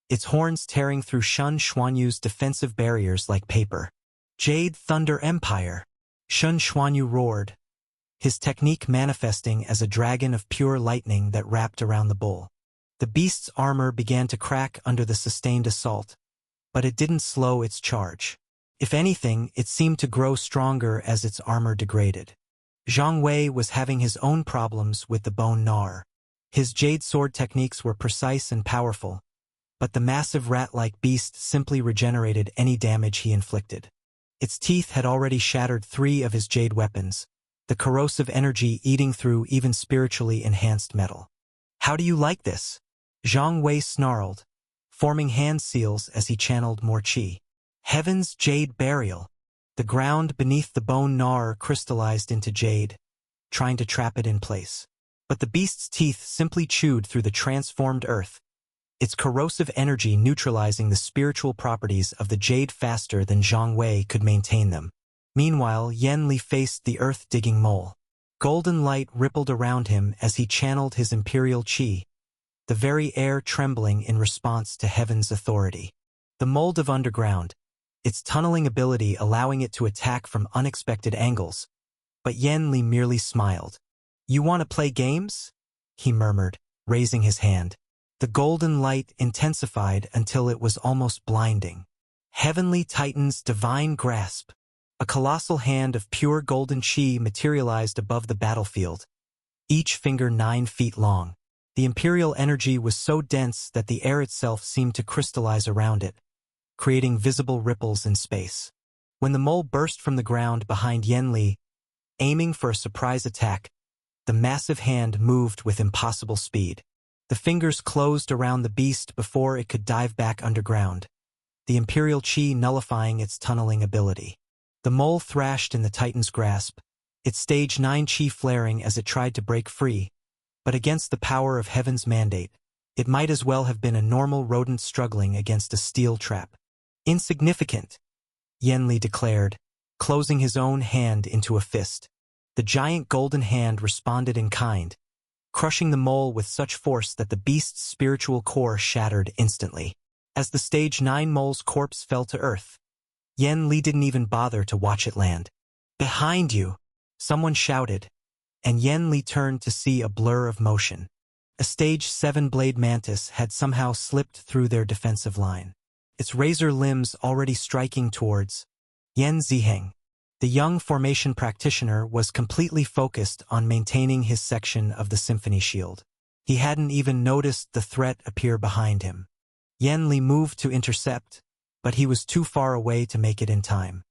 its horns tearing through Shun Xuanyu's defensive barriers like paper. Jade Thunder Empire! Shun Xuanyu roared, his technique manifesting as a dragon of pure lightning that wrapped around the bull. The beast's armor began to crack under the sustained assault, but it didn't slow its charge. If anything, it seemed to grow stronger as its armor degraded. Zhang Wei was having his own problems with the bone gnawer. His jade sword techniques were precise and powerful, but the massive rat-like beast simply regenerated any damage he inflicted. Its teeth had already shattered 3 of his jade weapons, the corrosive energy eating through even spiritually enhanced metal. "How do you like this?" Zhang Wei snarled, forming hand seals as he channeled more qi. Heaven's Jade Burial. The ground beneath the bone gnawer crystallized into jade, trying to trap it in place. But the beast's teeth simply chewed through the transformed earth, its corrosive energy neutralizing the spiritual properties of the jade faster than Zhang Wei could maintain them. Meanwhile, Yan Li faced the earth-digging mole. Golden light rippled around him as he channeled his imperial qi, the very air trembling in response to heaven's authority. The mold of underground, its tunneling ability allowing it to attack from unexpected angles. But Yan Li merely smiled. "You want to play games?" he murmured, raising his hand. The golden light intensified until it was almost blinding. Heavenly Titan's Divine Grasp. A colossal hand of pure golden qi materialized above the battlefield, each finger 9 feet long. The imperial energy was so dense that the air itself seemed to crystallize around it, creating visible ripples in space. When the mole burst from the ground behind Yan Li, aiming for a surprise attack, the massive hand moved with impossible speed. The fingers closed around the beast before it could dive back underground, the imperial qi nullifying its tunneling ability. The mole thrashed in the Titan's grasp, its stage 9 qi flaring as it tried to break free, but against the power of heaven's mandate, it might as well have been a normal rodent struggling against a steel trap. "Insignificant," Yan Li declared, closing his own hand into a fist. The giant golden hand responded in kind, crushing the mole with such force that the beast's spiritual core shattered instantly. As the stage 9 mole's corpse fell to earth, Yan Li didn't even bother to watch it land. "Behind you!" someone shouted, and Yan Li turned to see a blur of motion. A stage 7 blade mantis had somehow slipped through their defensive line, its razor limbs already striking towards Yan Ziheng. The young formation practitioner was completely focused on maintaining his section of the symphony shield. He hadn't even noticed the threat appear behind him. Yan Li moved to intercept, but he was too far away to make it in time.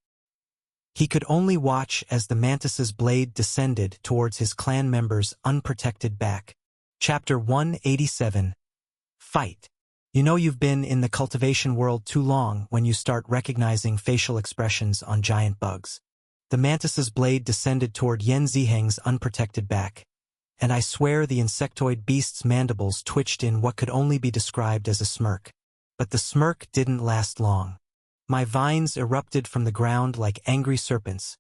He could only watch as the mantis's blade descended towards his clan member's unprotected back. Chapter 187. Fight. You know you've been in the cultivation world too long when you start recognizing facial expressions on giant bugs. The mantis's blade descended toward Yan Ziheng's unprotected back, and I swear the insectoid beast's mandibles twitched in what could only be described as a smirk. But the smirk didn't last long. My vines erupted from the ground like angry serpents,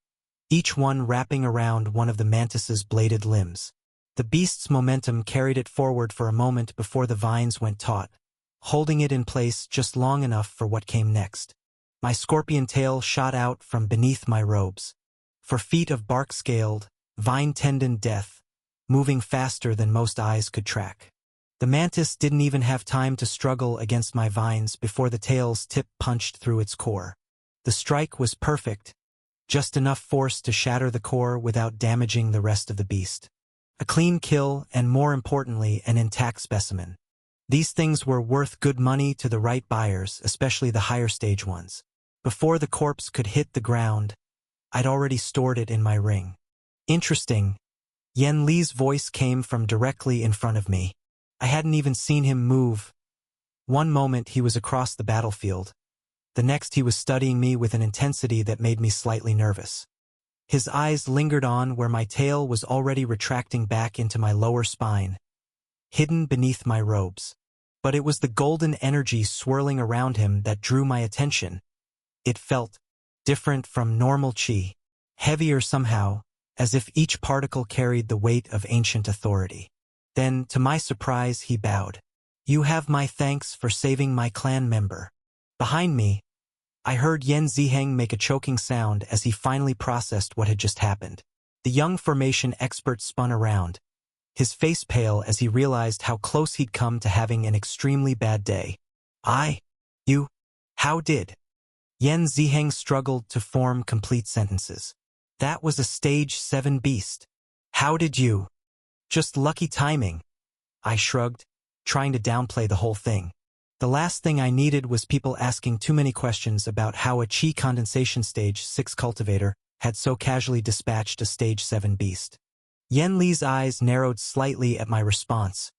each one wrapping around one of the mantis's bladed limbs. The beast's momentum carried it forward for a moment before the vines went taut, holding it in place just long enough for what came next. My scorpion tail shot out from beneath my robes, 4 feet of bark-scaled, vine-tendon death, moving faster than most eyes could track. The mantis didn't even have time to struggle against my vines before the tail's tip punched through its core. The strike was perfect, just enough force to shatter the core without damaging the rest of the beast. A clean kill and, more importantly, an intact specimen. These things were worth good money to the right buyers, especially the higher stage ones. Before the corpse could hit the ground, I'd already stored it in my ring. Interesting. Yan Li's voice came from directly in front of me. I hadn't even seen him move. One moment he was across the battlefield. The next he was studying me with an intensity that made me slightly nervous. His eyes lingered on where my tail was already retracting back into my lower spine, hidden beneath my robes. But it was the golden energy swirling around him that drew my attention. It felt different from normal qi, heavier somehow, as if each particle carried the weight of ancient authority. Then, to my surprise, he bowed. You have my thanks for saving my clan member. Behind me, I heard Yen Ziheng make a choking sound as he finally processed what had just happened. The young formation expert spun around, his face pale as he realized how close he'd come to having an extremely bad day. You, how did? Yen Ziheng struggled to form complete sentences. That was a stage 7 beast. How did you? Just lucky timing. I shrugged, trying to downplay the whole thing. The last thing I needed was people asking too many questions about how a Qi condensation stage 6 cultivator had so casually dispatched a stage 7 beast. Yen Li's eyes narrowed slightly at my response,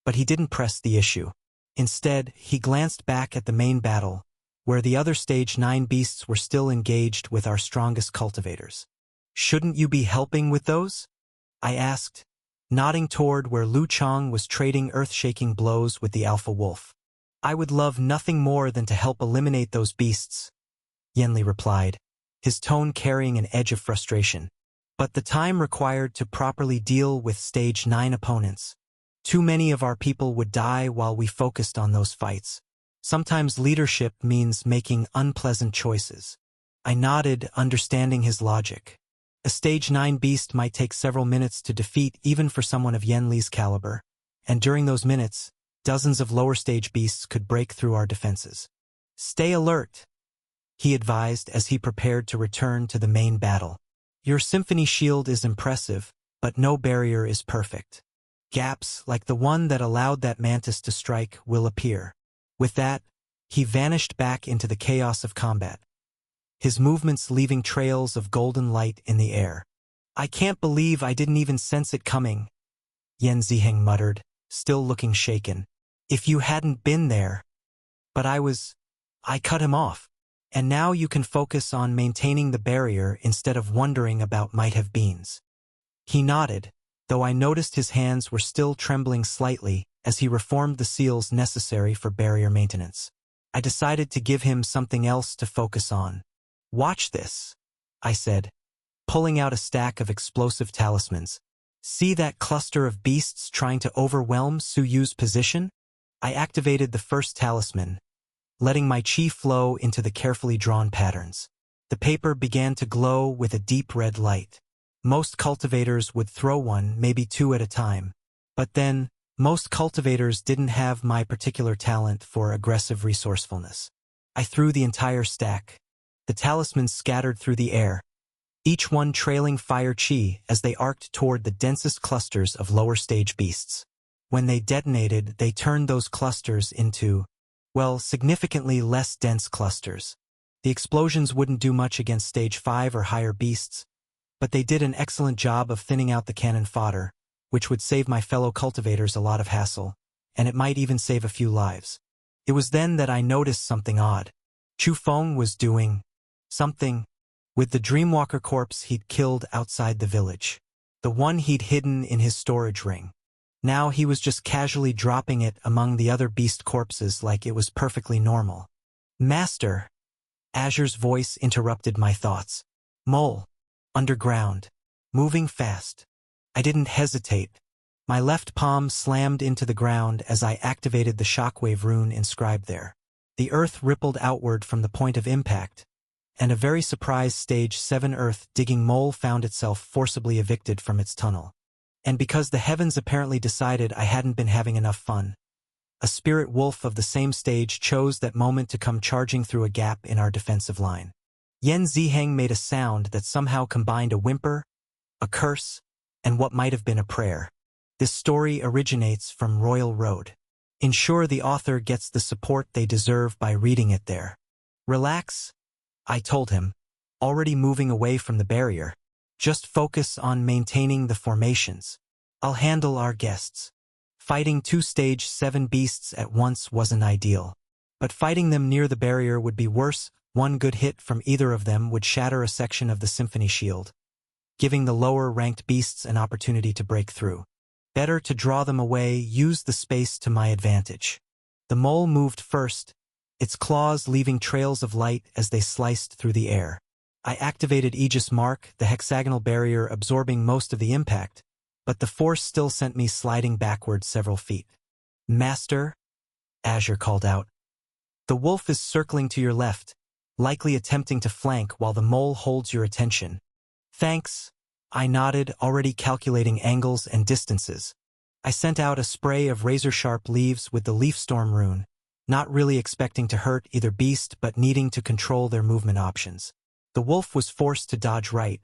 but he didn't press the issue. Instead, he glanced back at the main battle, where the other stage 9 beasts were still engaged with our strongest cultivators. Shouldn't you be helping with those? I asked, nodding toward where Lu Chang was trading earth-shaking blows with the alpha wolf. I would love nothing more than to help eliminate those beasts, Yen Li replied, his tone carrying an edge of frustration. But the time required to properly deal with stage 9 opponents. Too many of our people would die while we focused on those fights. Sometimes leadership means making unpleasant choices. I nodded, understanding his logic. A stage 9 beast might take several minutes to defeat even for someone of Yen Li's caliber, and during those minutes, dozens of lower stage beasts could break through our defenses. Stay alert, he advised as he prepared to return to the main battle. Your symphony shield is impressive, but no barrier is perfect. Gaps, like the one that allowed that mantis to strike, will appear. With that, he vanished back into the chaos of combat, his movements leaving trails of golden light in the air. I can't believe I didn't even sense it coming, Yen Ziheng muttered, still looking shaken. If you hadn't been there. But I cut him off. And now you can focus on maintaining the barrier instead of wondering about might-have-beens. He nodded, though I noticed his hands were still trembling slightly as he reformed the seals necessary for barrier maintenance. I decided to give him something else to focus on. Watch this, I said, pulling out a stack of explosive talismans. See that cluster of beasts trying to overwhelm Su Yu's position? I activated the first talisman, letting my qi flow into the carefully drawn patterns. The paper began to glow with a deep red light. Most cultivators would throw one, maybe 2 at a time. But then, most cultivators didn't have my particular talent for aggressive resourcefulness. I threw the entire stack. The talismans scattered through the air, each one trailing fire qi as they arced toward the densest clusters of lower stage beasts. When they detonated, they turned those clusters into, well, significantly less dense clusters. The explosions wouldn't do much against stage 5 or higher beasts, but they did an excellent job of thinning out the cannon fodder, which would save my fellow cultivators a lot of hassle, and it might even save a few lives. It was then that I noticed something odd. Chu Feng was doing something with the Dreamwalker corpse he'd killed outside the village, the one he'd hidden in his storage ring. Now he was just casually dropping it among the other beast corpses like it was perfectly normal. Master, Azure's voice interrupted my thoughts. Mole, underground, moving fast. I didn't hesitate. My left palm slammed into the ground as I activated the shockwave rune inscribed there. The earth rippled outward from the point of impact, and a very surprised stage 7 earth-digging mole found itself forcibly evicted from its tunnel. And because the heavens apparently decided I hadn't been having enough fun, a spirit wolf of the same stage chose that moment to come charging through a gap in our defensive line. Yen Ziheng made a sound that somehow combined a whimper, a curse, and what might have been a prayer. This story originates from Royal Road. Ensure the author gets the support they deserve by reading it there. Relax, I told him, already moving away from the barrier. Just focus on maintaining the formations. I'll handle our guests. Fighting 2 stage 7 beasts at once wasn't ideal, but fighting them near the barrier would be worse. One good hit from either of them would shatter a section of the symphony shield, giving the lower-ranked beasts an opportunity to break through. Better to draw them away, use the space to my advantage. The mole moved first, its claws leaving trails of light as they sliced through the air. I activated Aegis Mark, the hexagonal barrier absorbing most of the impact, but the force still sent me sliding backward several feet. Master, Azure called out. The wolf is circling to your left, likely attempting to flank while the mole holds your attention. Thanks, I nodded, already calculating angles and distances. I sent out a spray of razor-sharp leaves with the Leaf Storm rune, not really expecting to hurt either beast but needing to control their movement options. The wolf was forced to dodge right,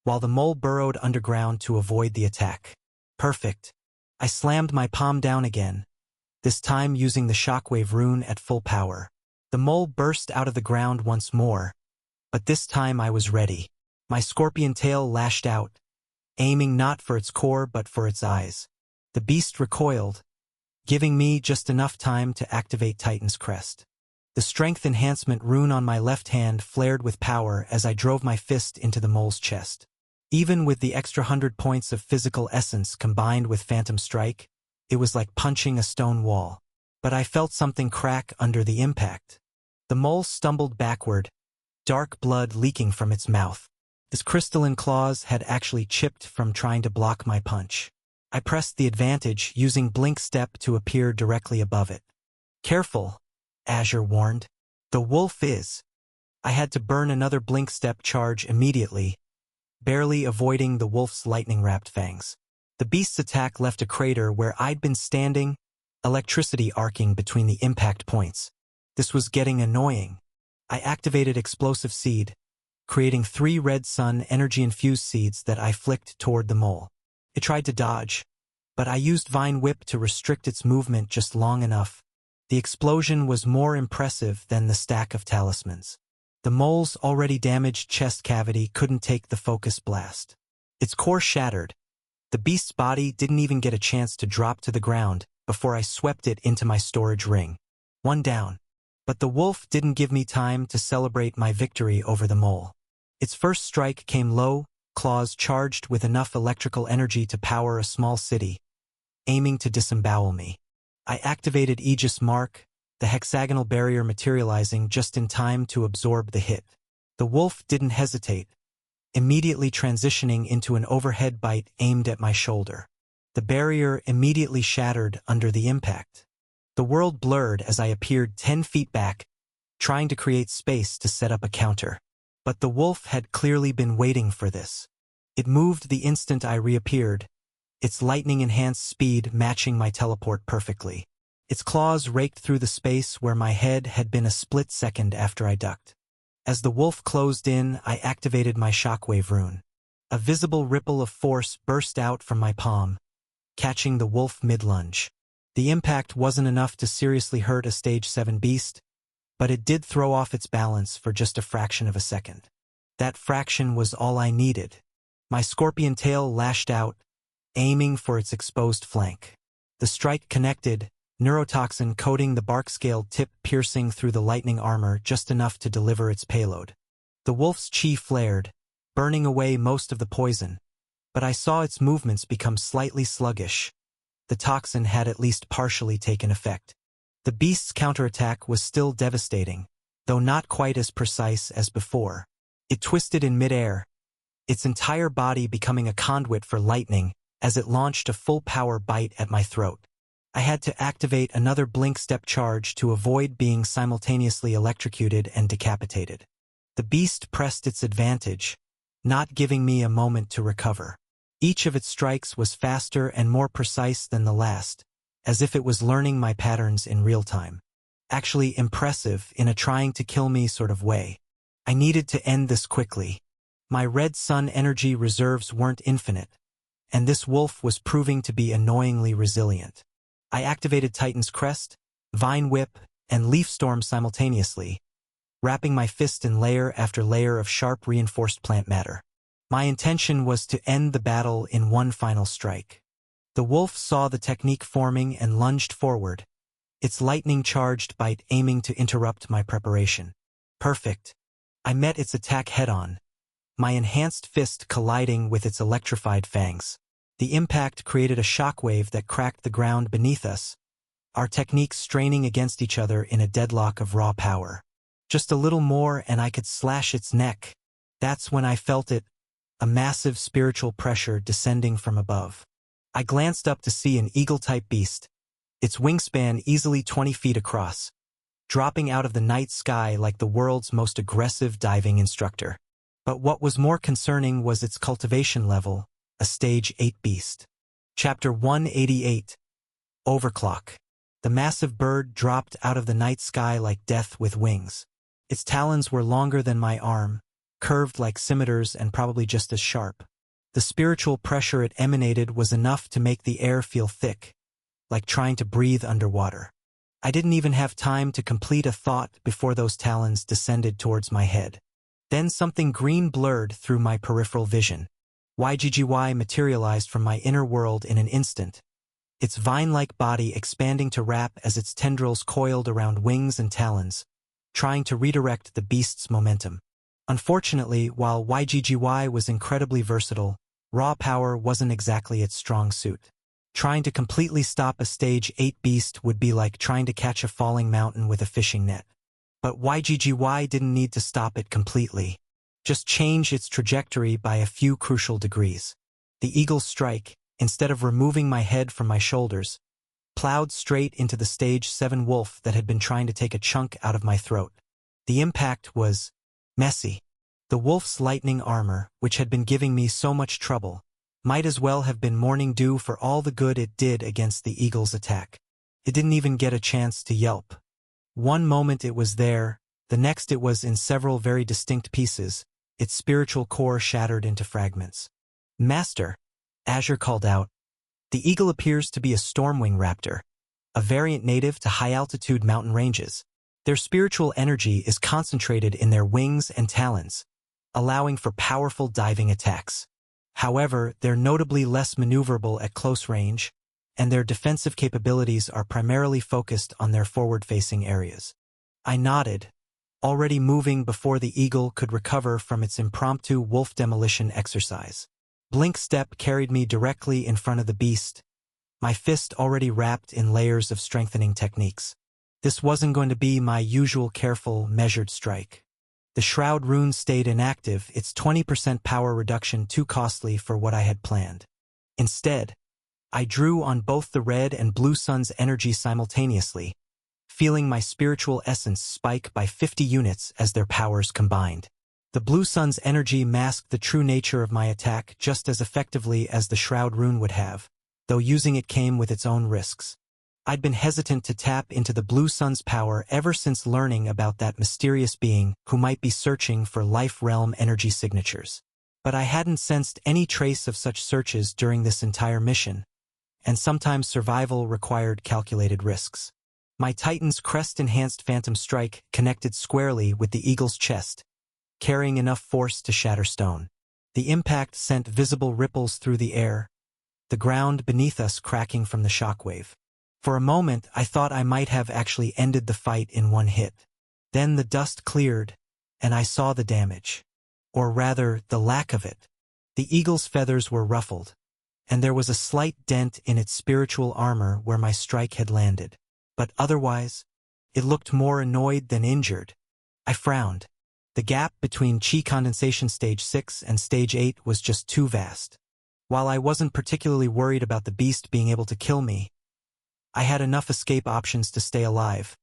while the mole burrowed underground to avoid the attack. Perfect. I slammed my palm down again, this time using the shockwave rune at full power. The mole burst out of the ground once more, but this time I was ready. My scorpion tail lashed out, aiming not for its core but for its eyes. The beast recoiled, giving me just enough time to activate Titan's Crest. The strength enhancement rune on my left hand flared with power as I drove my fist into the mole's chest. Even with the extra 100 points of physical essence combined with Phantom Strike, it was like punching a stone wall. But I felt something crack under the impact. The mole stumbled backward, dark blood leaking from its mouth. Its crystalline claws had actually chipped from trying to block my punch. I pressed the advantage, using Blink Step to appear directly above it. Careful, Azure warned. The wolf is. I had to burn another Blink Step charge immediately, barely avoiding the wolf's lightning-wrapped fangs. The beast's attack left a crater where I'd been standing, electricity arcing between the impact points. This was getting annoying. I activated Explosive Seed, creating 3 red sun energy-infused seeds that I flicked toward the mole. It tried to dodge, but I used Vine Whip to restrict its movement just long enough. The explosion was more impressive than the stack of talismans. The mole's already damaged chest cavity couldn't take the focus blast. Its core shattered. The beast's body didn't even get a chance to drop to the ground before I swept it into my storage ring. 1 down. But the wolf didn't give me time to celebrate my victory over the mole. Its first strike came low, claws charged with enough electrical energy to power a small city, aiming to disembowel me. I activated Aegis Mark, the hexagonal barrier materializing just in time to absorb the hit. The wolf didn't hesitate, immediately transitioning into an overhead bite aimed at my shoulder. The barrier immediately shattered under the impact. The world blurred as I appeared 10 feet back, trying to create space to set up a counter. But the wolf had clearly been waiting for this. It moved the instant I reappeared, its lightning-enhanced speed matching my teleport perfectly. Its claws raked through the space where my head had been a split second after I ducked. As the wolf closed in, I activated my shockwave rune. A visible ripple of force burst out from my palm, catching the wolf mid-lunge. The impact wasn't enough to seriously hurt a Stage 7 beast, but it did throw off its balance for just a fraction of a second. That fraction was all I needed. My scorpion tail lashed out, aiming for its exposed flank. The strike connected, neurotoxin coating the bark-scaled tip piercing through the lightning armor just enough to deliver its payload. The wolf's chi flared, burning away most of the poison, but I saw its movements become slightly sluggish. The toxin had at least partially taken effect. The beast's counterattack was still devastating, though not quite as precise as before. It twisted in midair, its entire body becoming a conduit for lightning as it launched a full-power bite at my throat. I had to activate another Blink Step charge to avoid being simultaneously electrocuted and decapitated. The beast pressed its advantage, not giving me a moment to recover. Each of its strikes was faster and more precise than the last, as if it was learning my patterns in real time. Actually impressive in a trying-to-kill-me sort of way. I needed to end this quickly. My red sun energy reserves weren't infinite, and this wolf was proving to be annoyingly resilient. I activated Titan's Crest, Vine Whip, and Leaf Storm simultaneously, wrapping my fist in layer after layer of sharp reinforced plant matter. My intention was to end the battle in one final strike. The wolf saw the technique forming and lunged forward, its lightning-charged bite aiming to interrupt my preparation. Perfect. I met its attack head-on, my enhanced fist colliding with its electrified fangs. The impact created a shockwave that cracked the ground beneath us, our techniques straining against each other in a deadlock of raw power. Just a little more and I could slash its neck. That's when I felt it, a massive spiritual pressure descending from above. I glanced up to see an eagle-type beast, its wingspan easily 20 feet across, dropping out of the night sky like the world's most aggressive diving instructor. But what was more concerning was its cultivation level, a Stage 8 beast. Chapter 188. Overclock. The massive bird dropped out of the night sky like death with wings. Its talons were longer than my arm, curved like scimitars and probably just as sharp. The spiritual pressure it emanated was enough to make the air feel thick, like trying to breathe underwater. I didn't even have time to complete a thought before those talons descended towards my head. Then something green blurred through my peripheral vision. YGGY materialized from my inner world in an instant, its vine-like body expanding to wrap as its tendrils coiled around wings and talons, trying to redirect the beast's momentum. Unfortunately, while YGGY was incredibly versatile, raw power wasn't exactly its strong suit. Trying to completely stop a Stage 8 beast would be like trying to catch a falling mountain with a fishing net. But YGGY didn't need to stop it completely, just change its trajectory by a few crucial degrees. The eagle's strike, instead of removing my head from my shoulders, plowed straight into the Stage 7 wolf that had been trying to take a chunk out of my throat. The impact was messy. The wolf's lightning armor, which had been giving me so much trouble, might as well have been morning dew for all the good it did against the eagle's attack. It didn't even get a chance to yelp. One moment it was there, the next it was in several very distinct pieces, its spiritual core shattered into fragments. "Master," Azure called out. The eagle appears to be a stormwing raptor, a variant native to high-altitude mountain ranges. Their spiritual energy is concentrated in their wings and talons, allowing for powerful diving attacks. However, they're notably less maneuverable at close range, and their defensive capabilities are primarily focused on their forward-facing areas. I nodded, already moving before the eagle could recover from its impromptu wolf demolition exercise. Blink step carried me directly in front of the beast, my fist already wrapped in layers of strengthening techniques. This wasn't going to be my usual careful, measured strike. The Shroud Rune stayed inactive, its 20% power reduction too costly for what I had planned. Instead, I drew on both the red and blue sun's energy simultaneously, feeling my spiritual essence spike by 50 units as their powers combined. The blue sun's energy masked the true nature of my attack just as effectively as the Shroud Rune would have, though using it came with its own risks. I'd been hesitant to tap into the blue sun's power ever since learning about that mysterious being who might be searching for life realm energy signatures. But I hadn't sensed any trace of such searches during this entire mission, and sometimes survival required calculated risks. My Titan's crest-enhanced Phantom Strike connected squarely with the eagle's chest, carrying enough force to shatter stone. The impact sent visible ripples through the air, the ground beneath us cracking from the shockwave. For a moment, I thought I might have actually ended the fight in one hit. Then the dust cleared, and I saw the damage. Or rather, the lack of it. The eagle's feathers were ruffled, and there was a slight dent in its spiritual armor where my strike had landed. But otherwise, it looked more annoyed than injured. I frowned. The gap between Chi Condensation Stage 6 and Stage 8 was just too vast. While I wasn't particularly worried about the beast being able to kill me, I had enough escape options to stay alive.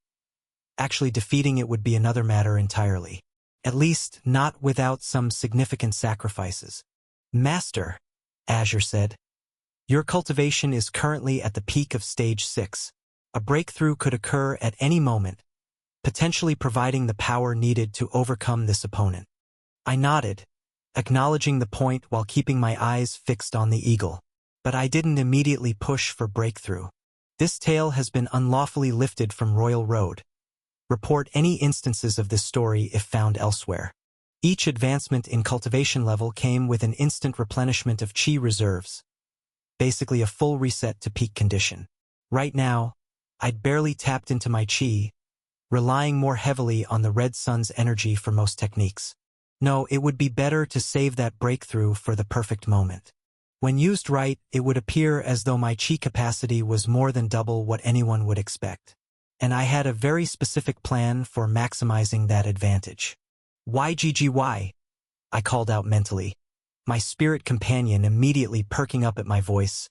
Actually, defeating it would be another matter entirely. At least, not without some significant sacrifices. "Master," Azure said, "your cultivation is currently at the peak of Stage 6. A breakthrough could occur at any moment, potentially providing the power needed to overcome this opponent." I nodded, acknowledging the point while keeping my eyes fixed on the eagle. But I didn't immediately push for breakthrough. "This tale has been unlawfully lifted from Royal Road. Report any instances of this story if found elsewhere." Each advancement in cultivation level came with an instant replenishment of Chi reserves, basically a full reset to peak condition. Right now, I'd barely tapped into my Chi, relying more heavily on the red sun's energy for most techniques. No, it would be better to save that breakthrough for the perfect moment. When used right, it would appear as though my Chi capacity was more than double what anyone would expect. And I had a very specific plan for maximizing that advantage. "YGGY," I called out mentally, my spirit companion immediately perking up at my voice.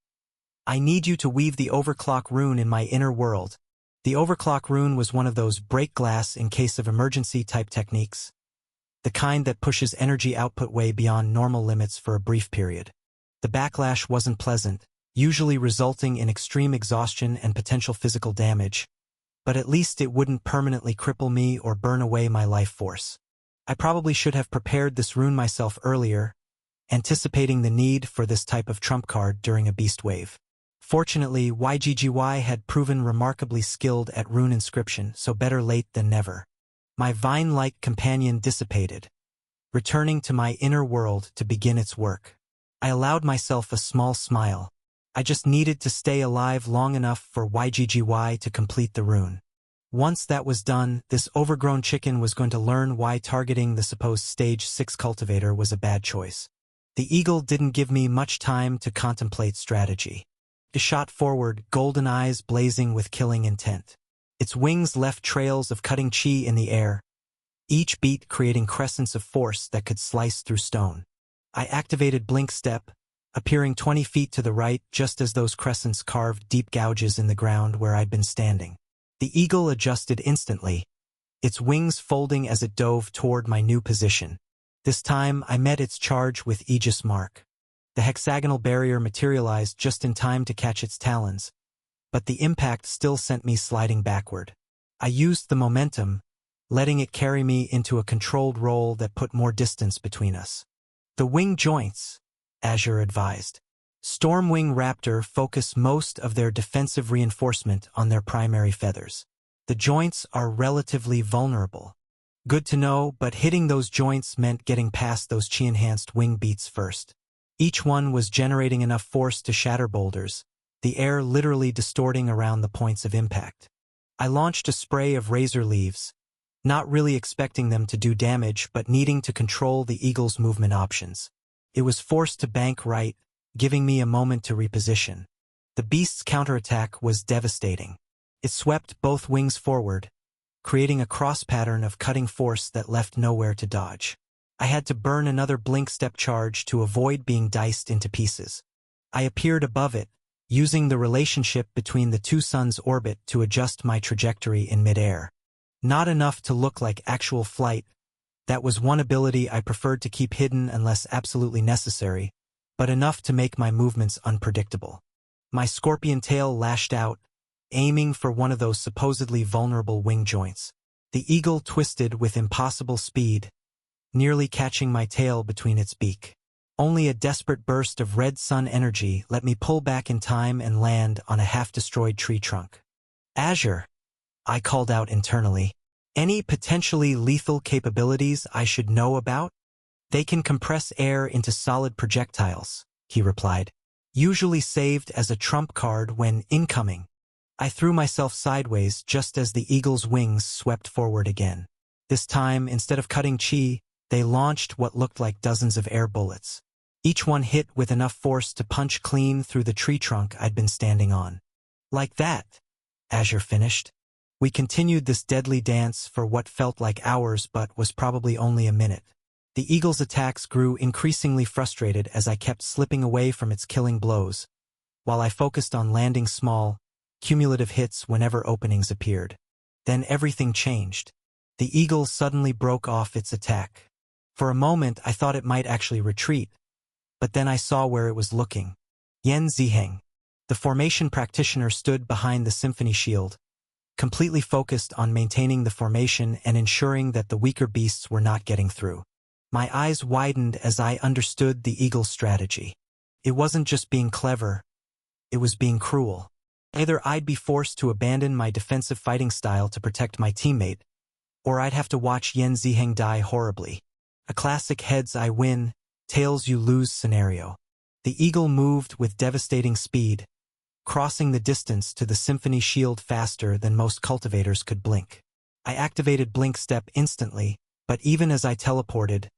I need you to weave the overclock rune in my inner world. The overclock rune was one of those break glass in case of emergency type techniques. The kind that pushes energy output way beyond normal limits for a brief period. The backlash wasn't pleasant, usually resulting in extreme exhaustion and potential physical damage, but at least it wouldn't permanently cripple me or burn away my life force. I probably should have prepared this rune myself earlier, anticipating the need for this type of trump card during a beast wave. Fortunately, YGGY had proven remarkably skilled at rune inscription, so better late than never. My vine-like companion dissipated, returning to my inner world to begin its work. I allowed myself a small smile. I just needed to stay alive long enough for YGGY to complete the rune. Once that was done, this overgrown chicken was going to learn why targeting the supposed stage 6 cultivator was a bad choice. The eagle didn't give me much time to contemplate strategy. It shot forward, golden eyes blazing with killing intent. Its wings left trails of cutting chi in the air, each beat creating crescents of force that could slice through stone. I activated Blink Step, appearing 20 feet to the right just as those crescents carved deep gouges in the ground where I'd been standing. The eagle adjusted instantly, its wings folding as it dove toward my new position. This time, I met its charge with Aegis Mark. The hexagonal barrier materialized just in time to catch its talons, but the impact still sent me sliding backward. I used the momentum, letting it carry me into a controlled roll that put more distance between us. The wing joints, Azure advised. Stormwing Raptor focus most of their defensive reinforcement on their primary feathers. The joints are relatively vulnerable. Good to know, but hitting those joints meant getting past those chi-enhanced wing beats first. Each one was generating enough force to shatter boulders, the air literally distorting around the points of impact. I launched a spray of razor leaves, not really expecting them to do damage but needing to control the eagle's movement options. It was forced to bank right, giving me a moment to reposition. The beast's counterattack was devastating. It swept both wings forward, creating a cross pattern of cutting force that left nowhere to dodge. I had to burn another Blink Step charge to avoid being diced into pieces. I appeared above it, using the relationship between the two suns' orbit to adjust my trajectory in midair. Not enough to look like actual flight. That was one ability I preferred to keep hidden unless absolutely necessary, but enough to make my movements unpredictable. My scorpion tail lashed out, aiming for one of those supposedly vulnerable wing joints. The eagle twisted with impossible speed, nearly catching my tail between its beak. Only a desperate burst of red sun energy let me pull back in time and land on a half-destroyed tree trunk. Azure, I called out internally. Any potentially lethal capabilities I should know about? They can compress air into solid projectiles, he replied. Usually saved as a trump card when incoming. I threw myself sideways just as the eagle's wings swept forward again. This time, instead of cutting chi, they launched what looked like dozens of air bullets. Each one hit with enough force to punch clean through the tree trunk I'd been standing on. Like that, Azure finished. We continued this deadly dance for what felt like hours but was probably only a minute. The eagle's attacks grew increasingly frustrated as I kept slipping away from its killing blows, while I focused on landing small, cumulative hits whenever openings appeared. Then everything changed. The eagle suddenly broke off its attack. For a moment I thought it might actually retreat, but then I saw where it was looking. Yan Ziheng, the formation practitioner, stood behind the symphony shield, completely focused on maintaining the formation and ensuring that the weaker beasts were not getting through. My eyes widened as I understood the eagle's strategy. It wasn't just being clever, it was being cruel. Either I'd be forced to abandon my defensive fighting style to protect my teammate, or I'd have to watch Yan Ziheng die horribly. A classic heads I win, tails you lose scenario. The eagle moved with devastating speed, crossing the distance to the symphony shield faster than most cultivators could blink. I activated Blink Step instantly, but even as I teleported,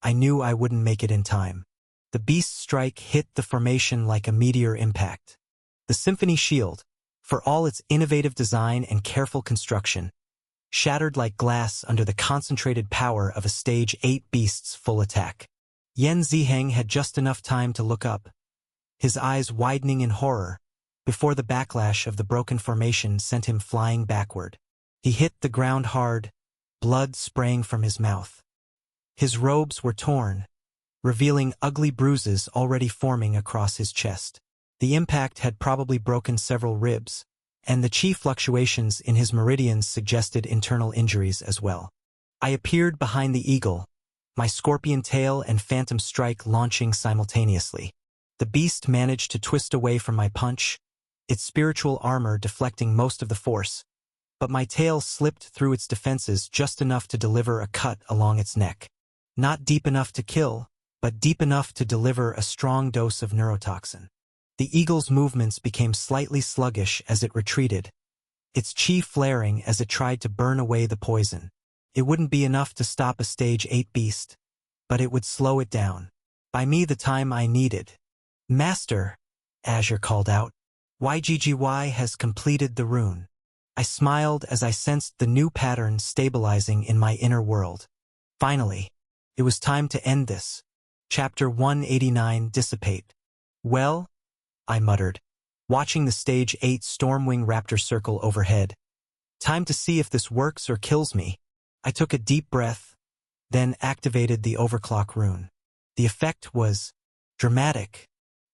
I knew I wouldn't make it in time. The beast's strike hit the formation like a meteor impact. The symphony shield, for all its innovative design and careful construction, shattered like glass under the concentrated power of a stage 8 beast's full attack. Yan Ziheng had just enough time to look up, his eyes widening in horror, before the backlash of the broken formation sent him flying backward. He hit the ground hard, blood spraying from his mouth. His robes were torn, revealing ugly bruises already forming across his chest. The impact had probably broken several ribs, and the chi fluctuations in his meridians suggested internal injuries as well. I appeared behind the eagle, my scorpion tail and phantom strike launching simultaneously. The beast managed to twist away from my punch, its spiritual armor deflecting most of the force, but my tail slipped through its defenses just enough to deliver a cut along its neck. Not deep enough to kill, but deep enough to deliver a strong dose of neurotoxin. The eagle's movements became slightly sluggish as it retreated, its chi flaring as it tried to burn away the poison. It wouldn't be enough to stop a Stage 8 beast, but it would slow it down. Buy me the time I needed. Master, Azure called out. YGGY has completed the rune. I smiled as I sensed the new pattern stabilizing in my inner world. Finally, it was time to end this. Chapter 189 Dissipate. Well, I muttered, watching the Stage 8 Stormwing Raptor circle overhead. Time to see if this works or kills me. I took a deep breath, then activated the overclock rune. The effect was dramatic.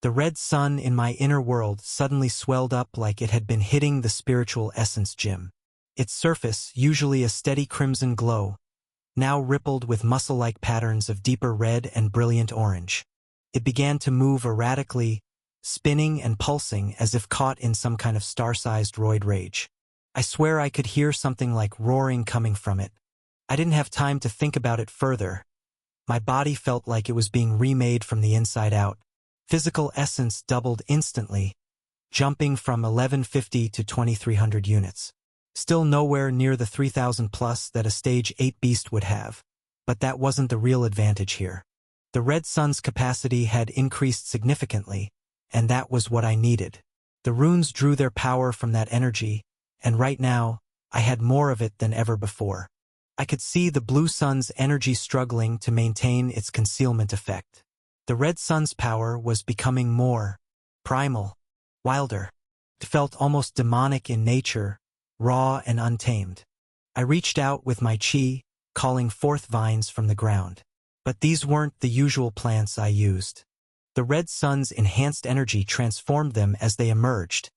The red sun in my inner world suddenly swelled up like it had been hitting the spiritual essence gym. Its surface, usually a steady crimson glow, now rippled with muscle-like patterns of deeper red and brilliant orange. It began to move erratically, spinning and pulsing as if caught in some kind of star-sized roid rage. I swear I could hear something like roaring coming from it. I didn't have time to think about it further. My body felt like it was being remade from the inside out. Physical essence doubled instantly, jumping from 1150 to 2300 units. Still nowhere near the 3000 plus that a Stage 8 beast would have. But that wasn't the real advantage here. The red sun's capacity had increased significantly, and that was what I needed. The runes drew their power from that energy, and right now, I had more of it than ever before. I could see the blue sun's energy struggling to maintain its concealment effect. The red sun's power was becoming more primal, wilder. It felt almost demonic in nature, raw and untamed. I reached out with my chi, calling forth vines from the ground. But these weren't the usual plants I used. The red sun's enhanced energy transformed them as they emerged,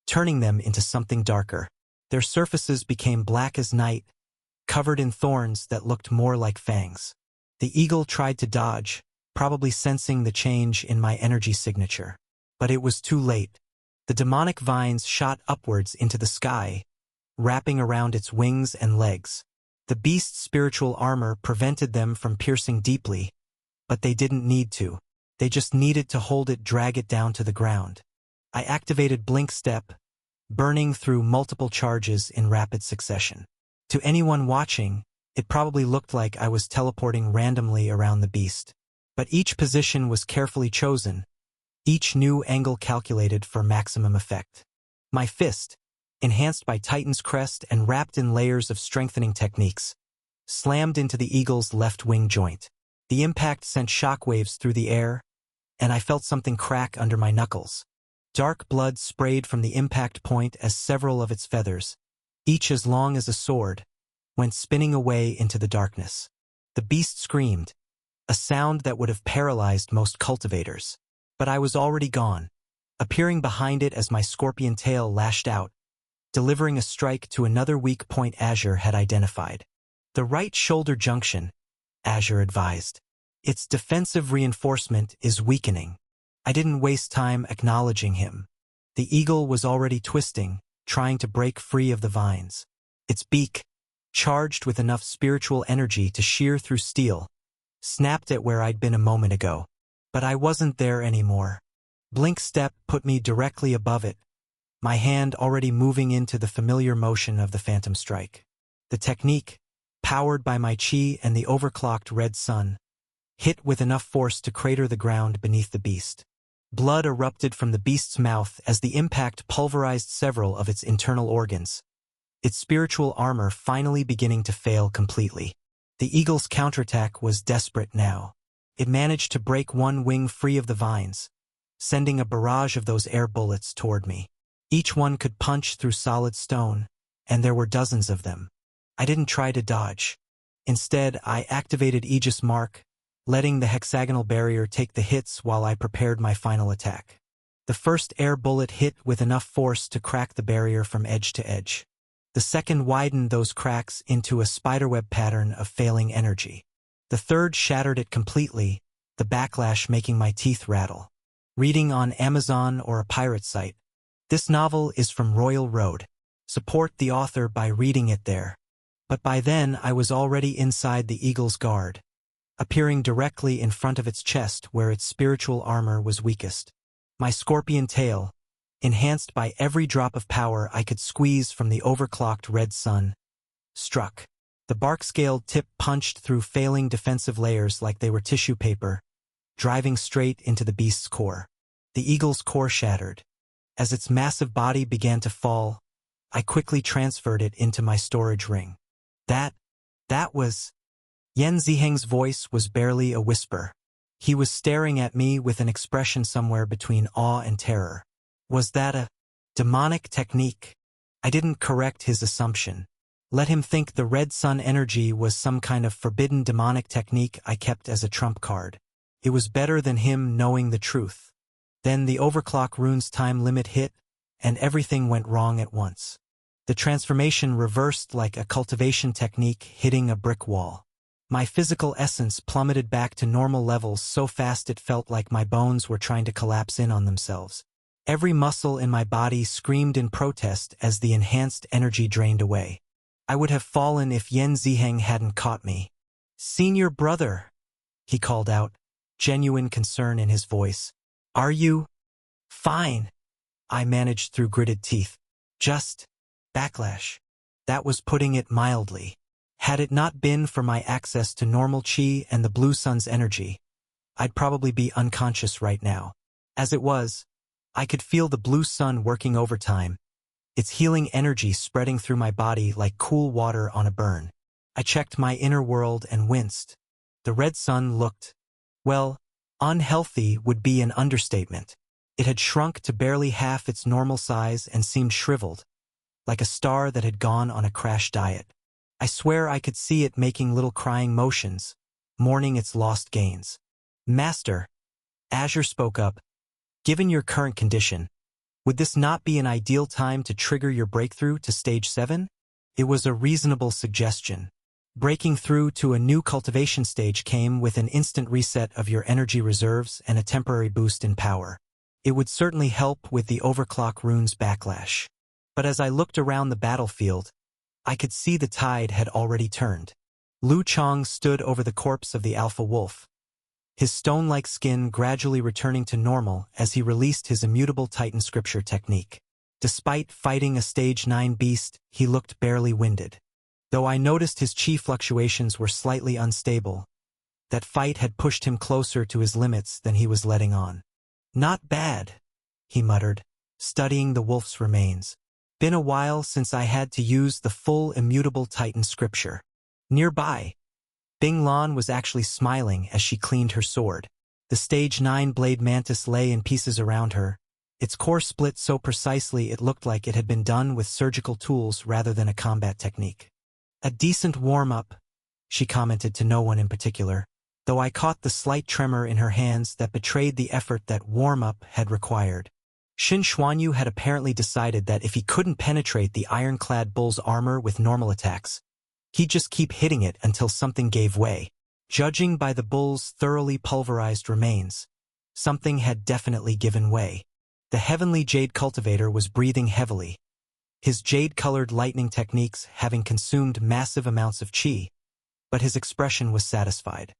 turning them into something darker. Their surfaces became black as night, covered in thorns that looked more like fangs. The eagle tried to dodge, probably sensing the change in my energy signature. But it was too late. The demonic vines shot upwards into the sky, wrapping around its wings and legs. The beast's spiritual armor prevented them from piercing deeply, but they didn't need to. They just needed to hold it, drag it down to the ground. I activated Blink Step, burning through multiple charges in rapid succession. To anyone watching, it probably looked like I was teleporting randomly around the beast. But each position was carefully chosen, each new angle calculated for maximum effect. My fist, enhanced by Titan's crest and wrapped in layers of strengthening techniques, slammed into the eagle's left wing joint. The impact sent shockwaves through the air, and I felt something crack under my knuckles. Dark blood sprayed from the impact point as several of its feathers, each as long as a sword, went spinning away into the darkness. The beast screamed, a sound that would have paralyzed most cultivators. But I was already gone, appearing behind it as my scorpion tail lashed out, delivering a strike to another weak point Azure had identified. The right shoulder junction, Azure advised. Its defensive reinforcement is weakening. I didn't waste time acknowledging him. The eagle was already twisting, trying to break free of the vines. Its beak, charged with enough spiritual energy to shear through steel, snapped at where I'd been a moment ago. But I wasn't there anymore. Blink Step put me directly above it, my hand already moving into the familiar motion of the Phantom Strike. The technique, powered by my chi and the overclocked red sun, hit with enough force to crater the ground beneath the beast. Blood erupted from the beast's mouth as the impact pulverized several of its internal organs, its spiritual armor finally beginning to fail completely. The eagle's counterattack was desperate now. It managed to break one wing free of the vines, sending a barrage of those air bullets toward me. Each one could punch through solid stone, and there were dozens of them. I didn't try to dodge. Instead, I activated Aegis Mark, letting the hexagonal barrier take the hits while I prepared my final attack. The first air bullet hit with enough force to crack the barrier from edge to edge. The second widened those cracks into a spiderweb pattern of failing energy. The third shattered it completely, the backlash making my teeth rattle. Reading on Amazon or a pirate site. This novel is from Royal Road. Support the author by reading it there. But by then I was already inside the eagle's guard, appearing directly in front of its chest where its spiritual armor was weakest. My scorpion tail, enhanced by every drop of power I could squeeze from the overclocked red sun, struck. The bark-scaled tip punched through failing defensive layers like they were tissue paper, driving straight into the beast's core. The eagle's core shattered. As its massive body began to fall, I quickly transferred it into my storage ring. That was... Yan Ziheng's voice was barely a whisper. He was staring at me with an expression somewhere between awe and terror. Was that a demonic technique? I didn't correct his assumption. Let him think the red sun energy was some kind of forbidden demonic technique I kept as a trump card. It was better than him knowing the truth. Then the overclock rune's time limit hit, and everything went wrong at once. The transformation reversed like a cultivation technique hitting a brick wall. My physical essence plummeted back to normal levels so fast it felt like my bones were trying to collapse in on themselves. Every muscle in my body screamed in protest as the enhanced energy drained away. I would have fallen if Yan Ziheng hadn't caught me. "Senior brother," he called out, genuine concern in his voice. "Are you fine?" I managed through gritted teeth. "Just backlash." That was putting it mildly. Had it not been for my access to normal chi and the blue sun's energy, I'd probably be unconscious right now. As it was, I could feel the blue sun working overtime, its healing energy spreading through my body like cool water on a burn. I checked my inner world and winced. The red sun looked, well, unhealthy would be an understatement. It had shrunk to barely half its normal size and seemed shriveled, like a star that had gone on a crash diet. I swear I could see it making little crying motions, mourning its lost gains. "Master," Azure spoke up, "given your current condition, would this not be an ideal time to trigger your breakthrough to stage 7? It was a reasonable suggestion. Breaking through to a new cultivation stage came with an instant reset of your energy reserves and a temporary boost in power. It would certainly help with the overclock rune's backlash. But as I looked around the battlefield, I could see the tide had already turned. Lu Chong stood over the corpse of the alpha wolf, his stone-like skin gradually returning to normal as he released his immutable Titan scripture technique. Despite fighting a stage 9 beast, he looked barely winded. Though I noticed his chi fluctuations were slightly unstable, that fight had pushed him closer to his limits than he was letting on. "Not bad," he muttered, studying the wolf's remains. "Been a while since I had to use the full immutable Titan scripture." Nearby, Bing Lan was actually smiling as she cleaned her sword. The stage 9 blade mantis lay in pieces around her, its core split so precisely it looked like it had been done with surgical tools rather than a combat technique. "A decent warm-up," she commented to no one in particular, though I caught the slight tremor in her hands that betrayed the effort that warm-up had required. Shin Xuanyu had apparently decided that if he couldn't penetrate the ironclad bull's armor with normal attacks, he'd just keep hitting it until something gave way. Judging by the bull's thoroughly pulverized remains, something had definitely given way. The heavenly jade cultivator was breathing heavily, his jade-colored lightning techniques having consumed massive amounts of chi, but his expression was satisfied.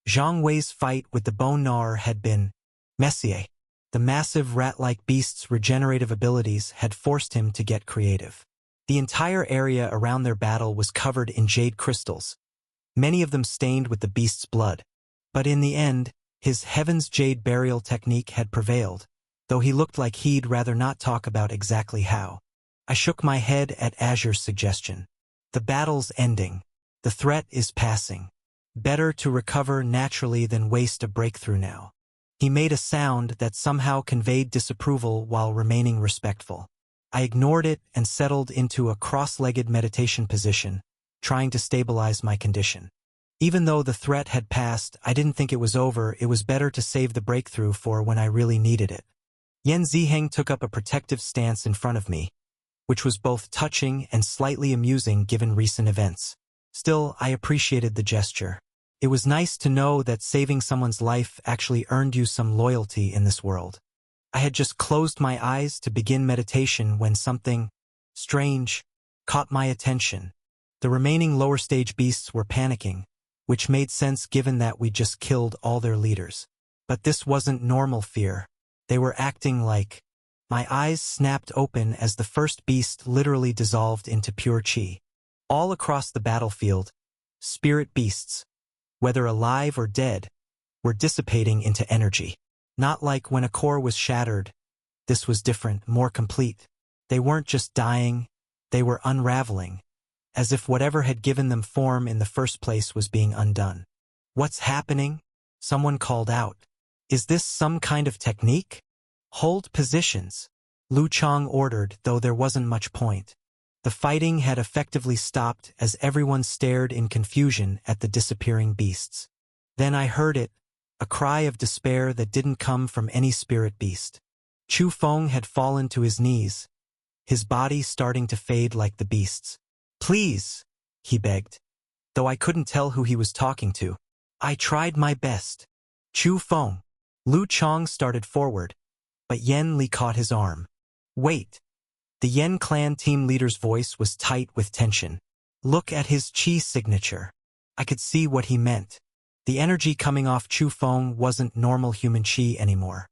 Zhang Wei's fight with the bone gnawer had been messier. The massive rat-like beast's regenerative abilities had forced him to get creative. The entire area around their battle was covered in jade crystals, many of them stained with the beast's blood. But in the end, his Heaven's Jade burial technique had prevailed, though he looked like he'd rather not talk about exactly how. I shook my head at Azure's suggestion. The battle's ending. The threat is passing. Better to recover naturally than waste a breakthrough now. He made a sound that somehow conveyed disapproval while remaining respectful. I ignored it and settled into a cross-legged meditation position, trying to stabilize my condition. Even though the threat had passed, I didn't think it was over. It was better to save the breakthrough for when I really needed it. Yan Ziheng took up a protective stance in front of me, which was both touching and slightly amusing given recent events. Still, I appreciated the gesture. It was nice to know that saving someone's life actually earned you some loyalty in this world. I had just closed my eyes to begin meditation when something strange caught my attention. The remaining lower stage beasts were panicking, which made sense given that we just killed all their leaders. But this wasn't normal fear. They were acting like... My eyes snapped open as the first beast literally dissolved into pure chi. All across the battlefield, spirit beasts, whether alive or dead, were dissipating into energy. Not like when a core was shattered. This was different, more complete. They weren't just dying, they were unraveling, as if whatever had given them form in the first place was being undone. "What's happening?" Someone called out. "Is this some kind of technique?" "Hold positions," Lu Chang ordered, though there wasn't much point. The fighting had effectively stopped as everyone stared in confusion at the disappearing beasts. Then I heard it, a cry of despair that didn't come from any spirit beast. Chu Feng had fallen to his knees, his body starting to fade like the beasts. "Please," he begged, though I couldn't tell who he was talking to. "I tried my best." "Chu Feng." Lu Chang started forward, but Yan Li caught his arm. "Wait." The Yen clan team leader's voice was tight with tension. "Look at his chi signature." I could see what he meant. The energy coming off Chu Feng wasn't normal human chi anymore.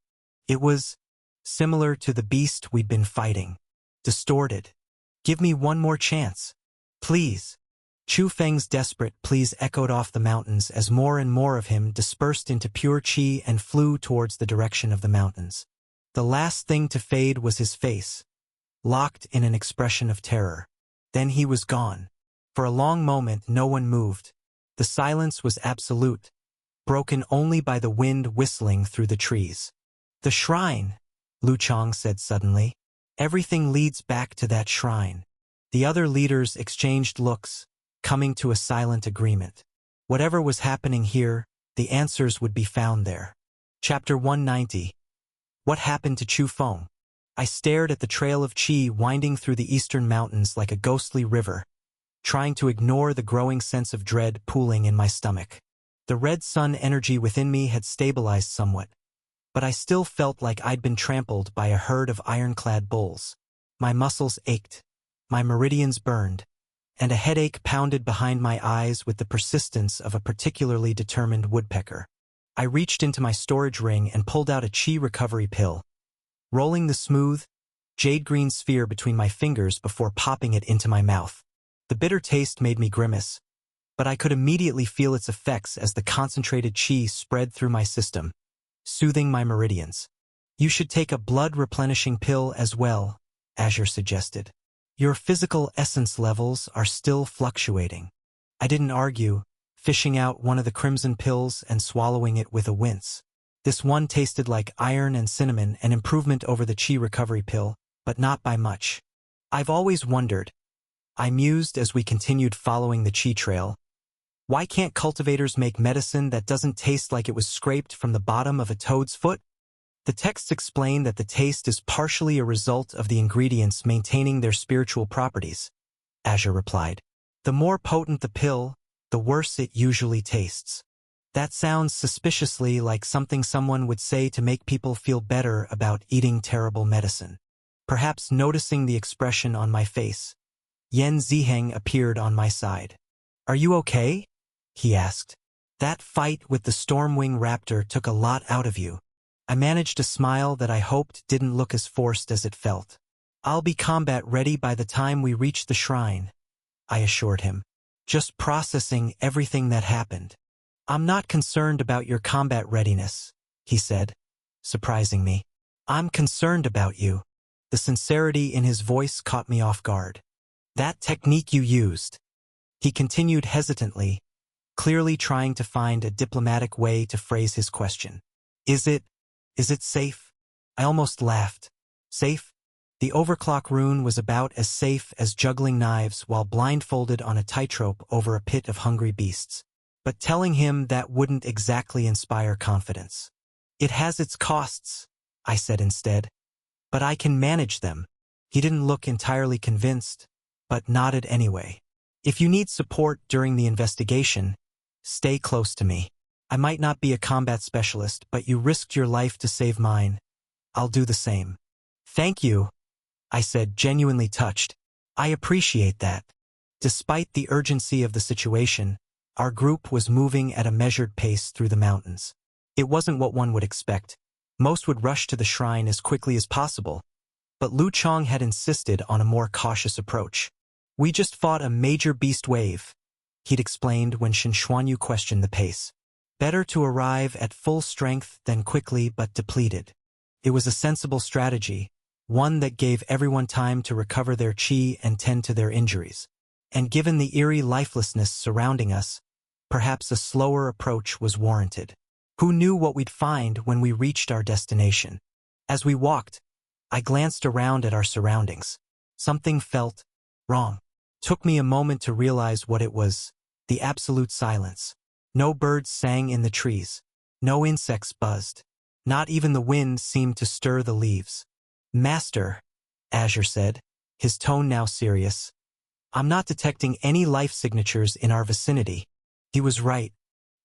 It was similar to the beast we'd been fighting. Distorted. "Give me one more chance. Please." Chu Feng's desperate pleas echoed off the mountains as more and more of him dispersed into pure chi and flew towards the direction of the mountains. The last thing to fade was his face, locked in an expression of terror. Then he was gone. For a long moment no one moved. The silence was absolute, broken only by the wind whistling through the trees. "The shrine," Lu Chang said suddenly. "Everything leads back to that shrine." The other leaders exchanged looks, coming to a silent agreement. Whatever was happening here, the answers would be found there. Chapter 190. What happened to Chu Feng? I stared at the trail of chi winding through the eastern mountains like a ghostly river, trying to ignore the growing sense of dread pooling in my stomach. The red sun energy within me had stabilized somewhat, but I still felt like I'd been trampled by a herd of ironclad bulls. My muscles ached, my meridians burned, and a headache pounded behind my eyes with the persistence of a particularly determined woodpecker. I reached into my storage ring and pulled out a chi recovery pill, rolling the smooth, jade-green sphere between my fingers before popping it into my mouth. The bitter taste made me grimace, but I could immediately feel its effects as the concentrated chi spread through my system, soothing my meridians. "You should take a blood-replenishing pill as well," Azure suggested. "Your physical essence levels are still fluctuating." I didn't argue, fishing out one of the crimson pills and swallowing it with a wince. This one tasted like iron and cinnamon, an improvement over the chi recovery pill, but not by much. "I've always wondered," I mused as we continued following the chi trail, "why can't cultivators make medicine that doesn't taste like it was scraped from the bottom of a toad's foot?" The texts explain that the taste is partially a result of the ingredients maintaining their spiritual properties, Azure replied. "The more potent the pill, the worse it usually tastes." That sounds suspiciously like something someone would say to make people feel better about eating terrible medicine. Perhaps noticing the expression on my face, Yan Ziheng appeared on my side. "Are you okay?" he asked. "That fight with the Stormwing Raptor took a lot out of you." I managed a smile that I hoped didn't look as forced as it felt. "I'll be combat ready by the time we reach the shrine," I assured him, just processing everything that happened. "I'm not concerned about your combat readiness," he said, surprising me. "I'm concerned about you." The sincerity in his voice caught me off guard. "That technique you used," he continued hesitantly, clearly trying to find a diplomatic way to phrase his question. Is it safe?" I almost laughed. "Safe?" The overclock rune was about as safe as juggling knives while blindfolded on a tightrope over a pit of hungry beasts. But telling him that wouldn't exactly inspire confidence. It has its costs, I said instead. But I can manage them. He didn't look entirely convinced, but nodded anyway. If you need support during the investigation, stay close to me. I might not be a combat specialist, but you risked your life to save mine. I'll do the same. Thank you, I said, genuinely touched. I appreciate that. Despite the urgency of the situation, our group was moving at a measured pace through the mountains. It wasn't what one would expect. Most would rush to the shrine as quickly as possible, but Lu Chang had insisted on a more cautious approach. We just fought a major beast wave, he'd explained when Shen Xuanyu questioned the pace. Better to arrive at full strength than quickly but depleted. It was a sensible strategy, one that gave everyone time to recover their qi and tend to their injuries. And given the eerie lifelessness surrounding us, perhaps a slower approach was warranted. Who knew what we'd find when we reached our destination? As we walked, I glanced around at our surroundings. Something felt wrong. Took me a moment to realize what it was. The absolute silence. No birds sang in the trees. No insects buzzed. Not even the wind seemed to stir the leaves. Master, Azure said, his tone now serious. I'm not detecting any life signatures in our vicinity. He was right.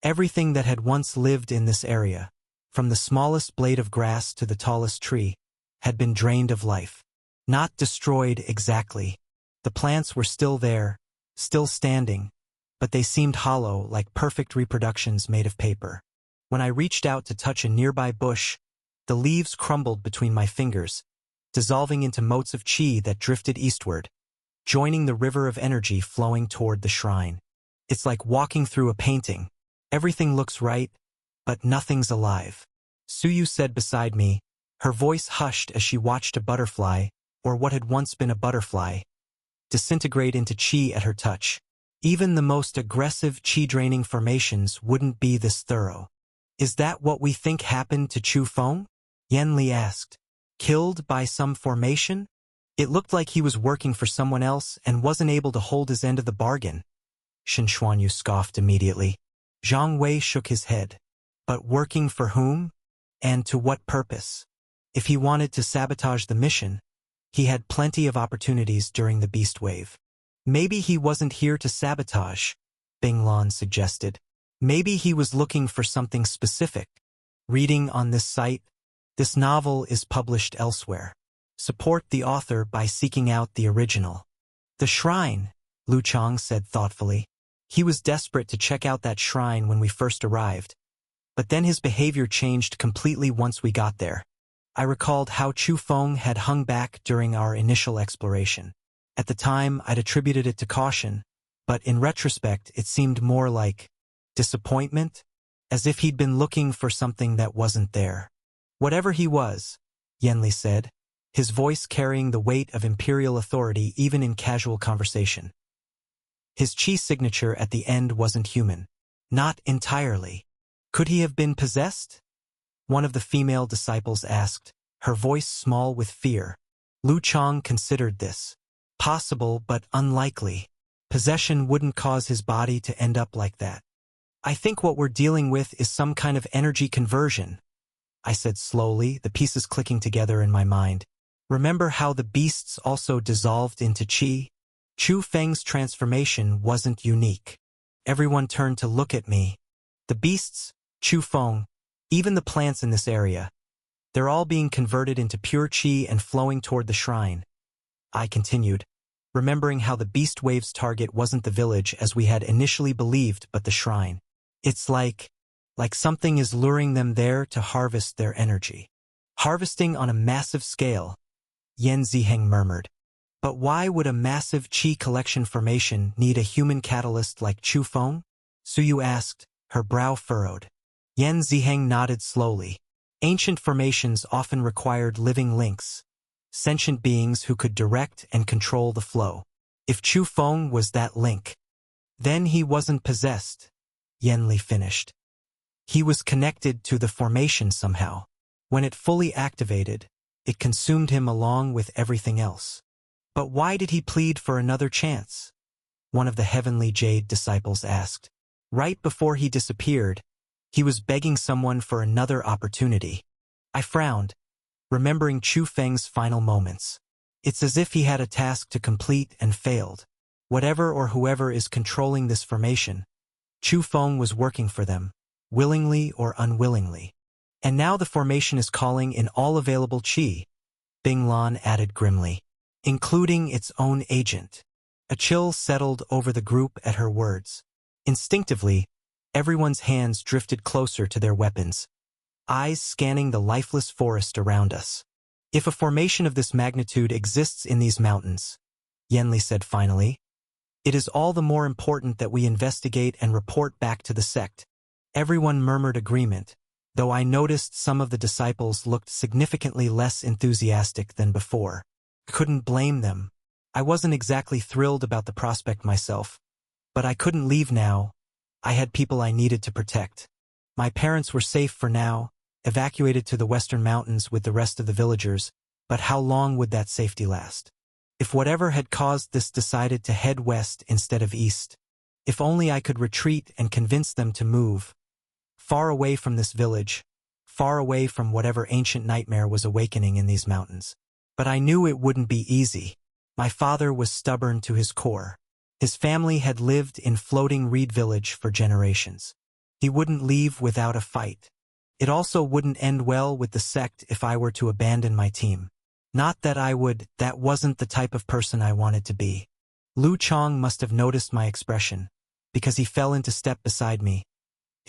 Everything that had once lived in this area, from the smallest blade of grass to the tallest tree, had been drained of life. Not destroyed exactly. The plants were still there, still standing, but they seemed hollow like perfect reproductions made of paper. When I reached out to touch a nearby bush, the leaves crumbled between my fingers, dissolving into motes of qi that drifted eastward, joining the river of energy flowing toward the shrine. It's like walking through a painting. Everything looks right, but nothing's alive. Suyu said beside me, her voice hushed as she watched a butterfly, or what had once been a butterfly, disintegrate into qi at her touch. Even the most aggressive qi-draining formations wouldn't be this thorough. Is that what we think happened to Chu Feng? Yan Li asked. Killed by some formation? It looked like he was working for someone else and wasn't able to hold his end of the bargain. Shen Xuanyu scoffed immediately. Zhang Wei shook his head. But working for whom? And to what purpose? If he wanted to sabotage the mission, he had plenty of opportunities during the beast wave. Maybe he wasn't here to sabotage, Bing Lan suggested. Maybe he was looking for something specific. Reading on this site, this novel is published elsewhere. Support the author by seeking out the original. The shrine, Lu Chang said thoughtfully. He was desperate to check out that shrine when we first arrived, but then his behavior changed completely once we got there. I recalled how Chu Feng had hung back during our initial exploration. At the time, I'd attributed it to caution, but in retrospect, it seemed more like disappointment, as if he'd been looking for something that wasn't there. Whatever he was, Yan said, his voice carrying the weight of imperial authority even in casual conversation. His qi signature at the end wasn't human. Not entirely. Could he have been possessed? One of the female disciples asked, her voice small with fear. Lu Chang considered this. Possible but unlikely. Possession wouldn't cause his body to end up like that. I think what we're dealing with is some kind of energy conversion, I said slowly, the pieces clicking together in my mind. Remember how the beasts also dissolved into qi? Chu Feng's transformation wasn't unique. Everyone turned to look at me. The beasts, Chu Feng, even the plants in this area, they're all being converted into pure qi and flowing toward the shrine. I continued, remembering how the beast wave's target wasn't the village as we had initially believed, but the shrine. It's like something is luring them there to harvest their energy. Harvesting on a massive scale, Yan Ziheng murmured. But why would a massive qi collection formation need a human catalyst like Chu Feng? Suyu asked, her brow furrowed. Yan Ziheng nodded slowly. Ancient formations often required living links, sentient beings who could direct and control the flow. If Chu Feng was that link, then he wasn't possessed, Yan Li finished. He was connected to the formation somehow. When it fully activated, It consumed him along with everything else. But why did he plead for another chance? One of the heavenly jade disciples asked. Right before he disappeared, he was begging someone for another opportunity. I frowned, remembering Chu Feng's final moments. It's as if he had a task to complete and failed. Whatever or whoever is controlling this formation, Chu Feng was working for them, willingly or unwillingly. And now the formation is calling in all available qi, Bing Lan added grimly, including its own agent. A chill settled over the group at her words. Instinctively, everyone's hands drifted closer to their weapons, eyes scanning the lifeless forest around us. If a formation of this magnitude exists in these mountains, Yenli said finally, it is all the more important that we investigate and report back to the sect. Everyone murmured agreement, though I noticed some of the disciples looked significantly less enthusiastic than before. Couldn't blame them. I wasn't exactly thrilled about the prospect myself, but I couldn't leave now. I had people I needed to protect. My parents were safe for now, evacuated to the western mountains with the rest of the villagers, but how long would that safety last? If whatever had caused this decided to head west instead of east, if only I could retreat and convince them to move, far away from this village, far away from whatever ancient nightmare was awakening in these mountains. But I knew it wouldn't be easy. My father was stubborn to his core. His family had lived in floating reed village for generations. He wouldn't leave without a fight. It also wouldn't end well with the sect if I were to abandon my team. Not that I would, that wasn't the type of person I wanted to be. Lu Chong must have noticed my expression, because he fell into step beside me.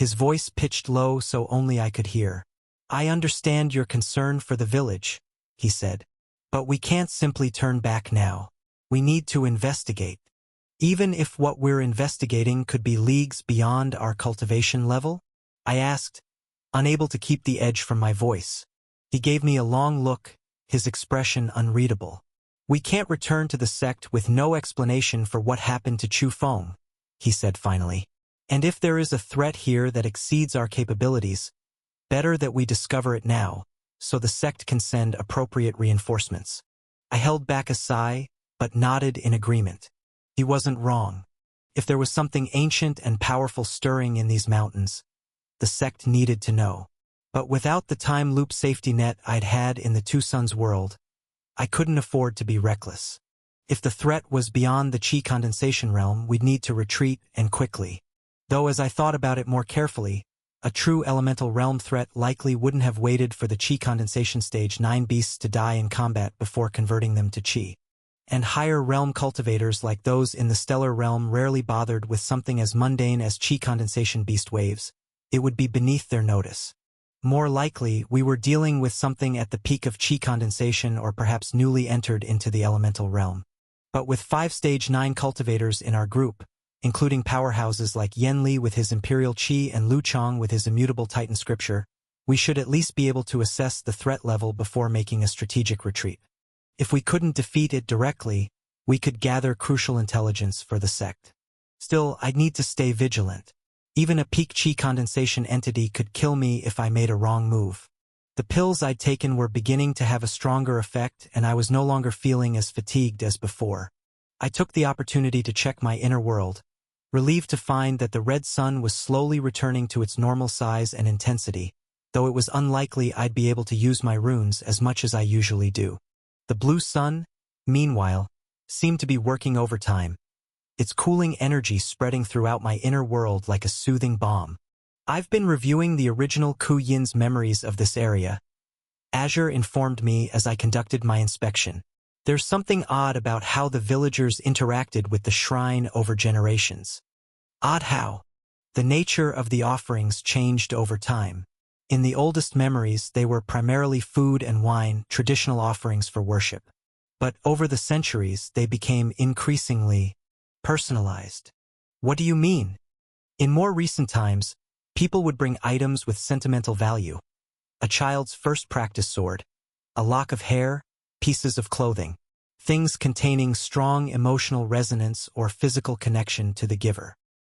His voice pitched low so only I could hear. I understand your concern for the village, he said. But we can't simply turn back now. We need to investigate. Even if what we're investigating could be leagues beyond our cultivation level? I asked, unable to keep the edge from my voice. He gave me a long look, his expression unreadable. We can't return to the sect with no explanation for what happened to Chu Feng, he said finally. And if there is a threat here that exceeds our capabilities, better that we discover it now, so the sect can send appropriate reinforcements. I held back a sigh, but nodded in agreement. He wasn't wrong. If there was something ancient and powerful stirring in these mountains, the sect needed to know. But without the time loop safety net I'd had in the Two Suns world, I couldn't afford to be reckless. If the threat was beyond the Qi condensation realm, we'd need to retreat, and quickly. Though as I thought about it more carefully, a true elemental realm threat likely wouldn't have waited for the Qi condensation stage 9 beasts to die in combat before converting them to Qi. And higher realm cultivators like those in the stellar realm rarely bothered with something as mundane as Qi condensation beast waves. It would be beneath their notice. More likely, we were dealing with something at the peak of Qi condensation or perhaps newly entered into the elemental realm. But with 5 stage 9 cultivators in our group, including powerhouses like Yen Li with his Imperial Qi and Lu Chong with his immutable Titan Scripture, we should at least be able to assess the threat level before making a strategic retreat. If we couldn't defeat it directly, we could gather crucial intelligence for the sect. Still, I'd need to stay vigilant. Even a peak Qi condensation entity could kill me if I made a wrong move. The pills I'd taken were beginning to have a stronger effect, and I was no longer feeling as fatigued as before. I took the opportunity to check my inner world, relieved to find that the red sun was slowly returning to its normal size and intensity, though it was unlikely I'd be able to use my runes as much as I usually do. The blue sun, meanwhile, seemed to be working overtime, its cooling energy spreading throughout my inner world like a soothing balm. I've been reviewing the original Ku Yin's memories of this area, Azure informed me as I conducted my inspection. There's something odd about how the villagers interacted with the shrine over generations. Odd how? The nature of the offerings changed over time. In the oldest memories, they were primarily food and wine, traditional offerings for worship. But over the centuries, they became increasingly personalized. What do you mean? In more recent times, people would bring items with sentimental value. A child's first practice sword, a lock of hair, pieces of clothing, things containing strong emotional resonance or physical connection to the giver.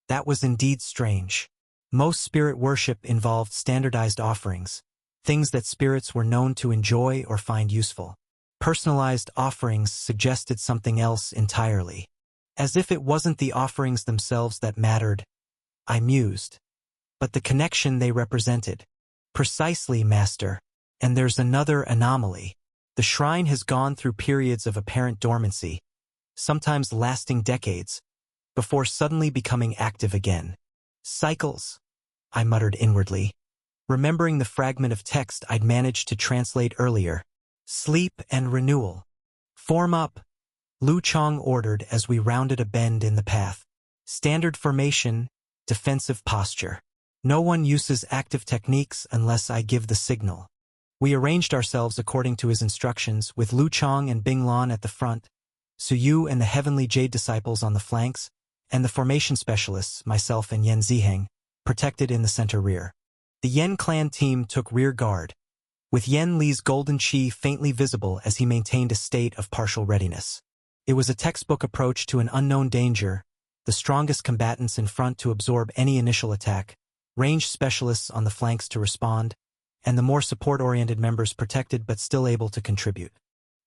That was indeed strange. Most spirit worship involved standardized offerings, things that spirits were known to enjoy or find useful. Personalized offerings suggested something else entirely. As if it wasn't the offerings themselves that mattered, I mused. But the connection they represented. Precisely, Master. And there's another anomaly. The shrine has gone through periods of apparent dormancy, sometimes lasting decades, before suddenly becoming active again. Cycles, I muttered inwardly, remembering the fragment of text I'd managed to translate earlier. Sleep and renewal. Form up, Lu Chang ordered as we rounded a bend in the path. Standard formation, defensive posture. No one uses active techniques unless I give the signal. We arranged ourselves according to his instructions, with Lu Chang and Bing Lan at the front, Su Yu and the Heavenly Jade disciples on the flanks, and the formation specialists, myself and Yan Ziheng, protected in the center rear. The Yen clan team took rear guard, with Yen Li's golden chi faintly visible as he maintained a state of partial readiness. It was a textbook approach to an unknown danger, the strongest combatants in front to absorb any initial attack, ranged specialists on the flanks to respond, and the more support-oriented members protected but still able to contribute.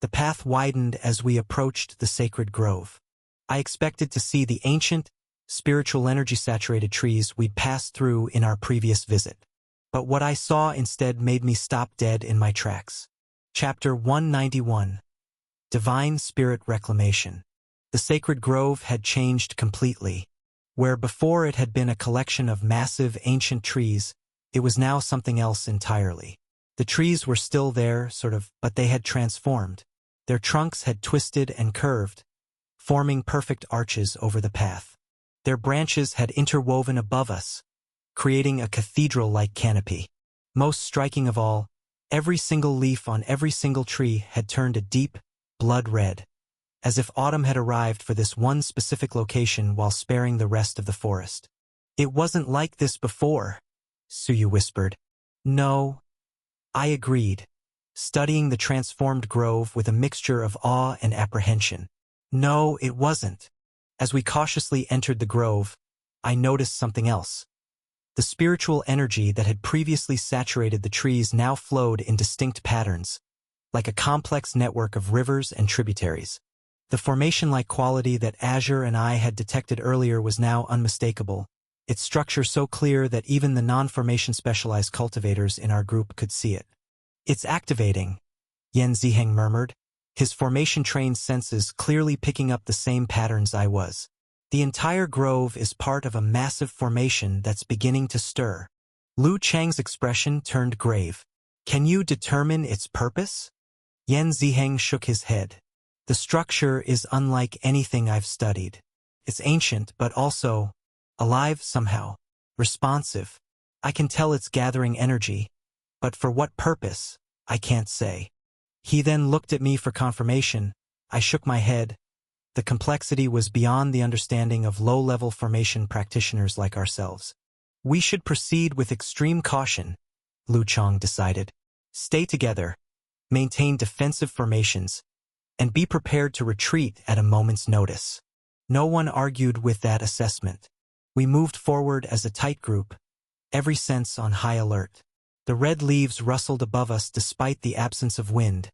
The path widened as we approached the sacred grove. I expected to see the ancient, spiritual energy-saturated trees we'd passed through in our previous visit. But what I saw instead made me stop dead in my tracks. Chapter 191. Divine Spirit Reclamation. The sacred grove had changed completely. Where before it had been a collection of massive ancient trees, it was now something else entirely. The trees were still there, but they had transformed. Their trunks had twisted and curved, forming perfect arches over the path. Their branches had interwoven above us, creating a cathedral-like canopy. Most striking of all, every single leaf on every single tree had turned a deep, blood red, as if autumn had arrived for this one specific location while sparing the rest of the forest. It wasn't like this before, Su Yu whispered. No, I agreed, studying the transformed grove with a mixture of awe and apprehension. No, it wasn't. As we cautiously entered the grove, I noticed something else. The spiritual energy that had previously saturated the trees now flowed in distinct patterns, like a complex network of rivers and tributaries. The formation-like quality that Azure and I had detected earlier was now unmistakable, its structure so clear that even the non-formation specialized cultivators in our group could see it. It's activating, Yan Ziheng murmured, his formation-trained senses clearly picking up the same patterns I was. The entire grove is part of a massive formation that's beginning to stir. Lu Chang's expression turned grave. Can you determine its purpose? Yan Ziheng shook his head. The structure is unlike anything I've studied. It's ancient, but also alive somehow, responsive. I can tell it's gathering energy, but for what purpose, I can't say. He then looked at me for confirmation. I shook my head. The complexity was beyond the understanding of low-level formation practitioners like ourselves. We should proceed with extreme caution, Lu Chang decided. Stay together, maintain defensive formations, and be prepared to retreat at a moment's notice. No one argued with that assessment. We moved forward as a tight group, every sense on high alert. The red leaves rustled above us despite the absence of wind,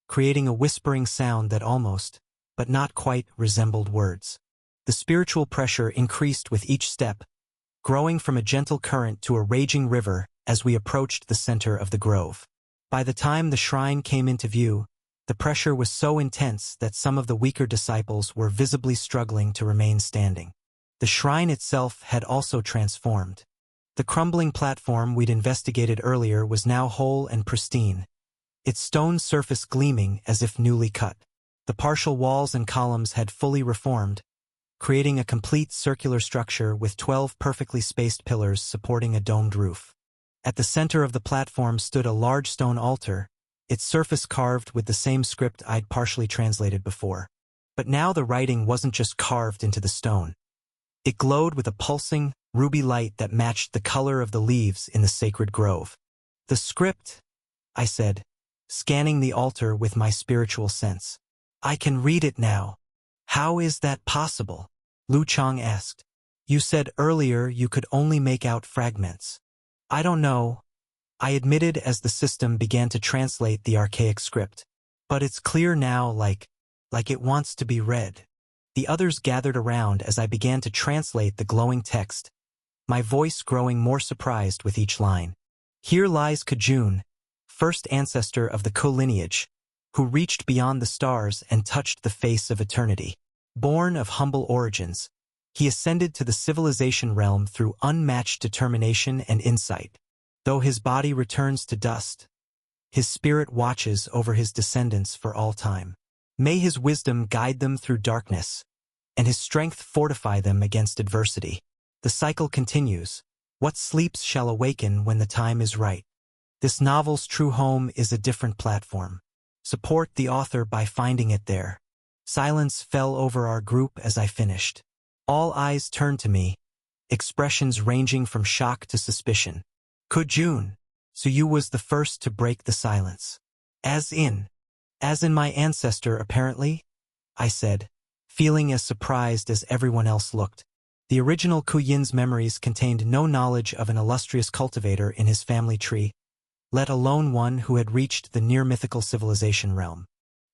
creating a whispering sound that almost, but not quite, resembled words. The spiritual pressure increased with each step, growing from a gentle current to a raging river as we approached the center of the grove. By the time the shrine came into view, the pressure was so intense that some of the weaker disciples were visibly struggling to remain standing. The shrine itself had also transformed. The crumbling platform we'd investigated earlier was now whole and pristine, its stone surface gleaming as if newly cut. The partial walls and columns had fully reformed, creating a complete circular structure with 12 perfectly spaced pillars supporting a domed roof. At the center of the platform stood a large stone altar, its surface carved with the same script I'd partially translated before. But now the writing wasn't just carved into the stone. It glowed with a pulsing, ruby light that matched the color of the leaves in the sacred grove. The script, I said, scanning the altar with my spiritual sense. I can read it now. How is that possible? Lu Chang asked. You said earlier you could only make out fragments. I don't know. I admitted as the system began to translate the archaic script. But it's clear now, like it wants to be read. The others gathered around as I began to translate the glowing text, my voice growing more surprised with each line. Here lies Kujun, first ancestor of the Ko lineage, who reached beyond the stars and touched the face of eternity. Born of humble origins, he ascended to the civilization realm through unmatched determination and insight. Though his body returns to dust, his spirit watches over his descendants for all time. May his wisdom guide them through darkness, and his strength fortify them against adversity. The cycle continues. What sleeps shall awaken when the time is right. This novel's true home is a different platform. Support the author by finding it there. Silence fell over our group as I finished. All eyes turned to me, expressions ranging from shock to suspicion. Kujun, so you was the first to break the silence. As in my ancestor, apparently, I said, feeling as surprised as everyone else looked. The original Kuyin's memories contained no knowledge of an illustrious cultivator in his family tree, let alone one who had reached the near-mythical civilization realm.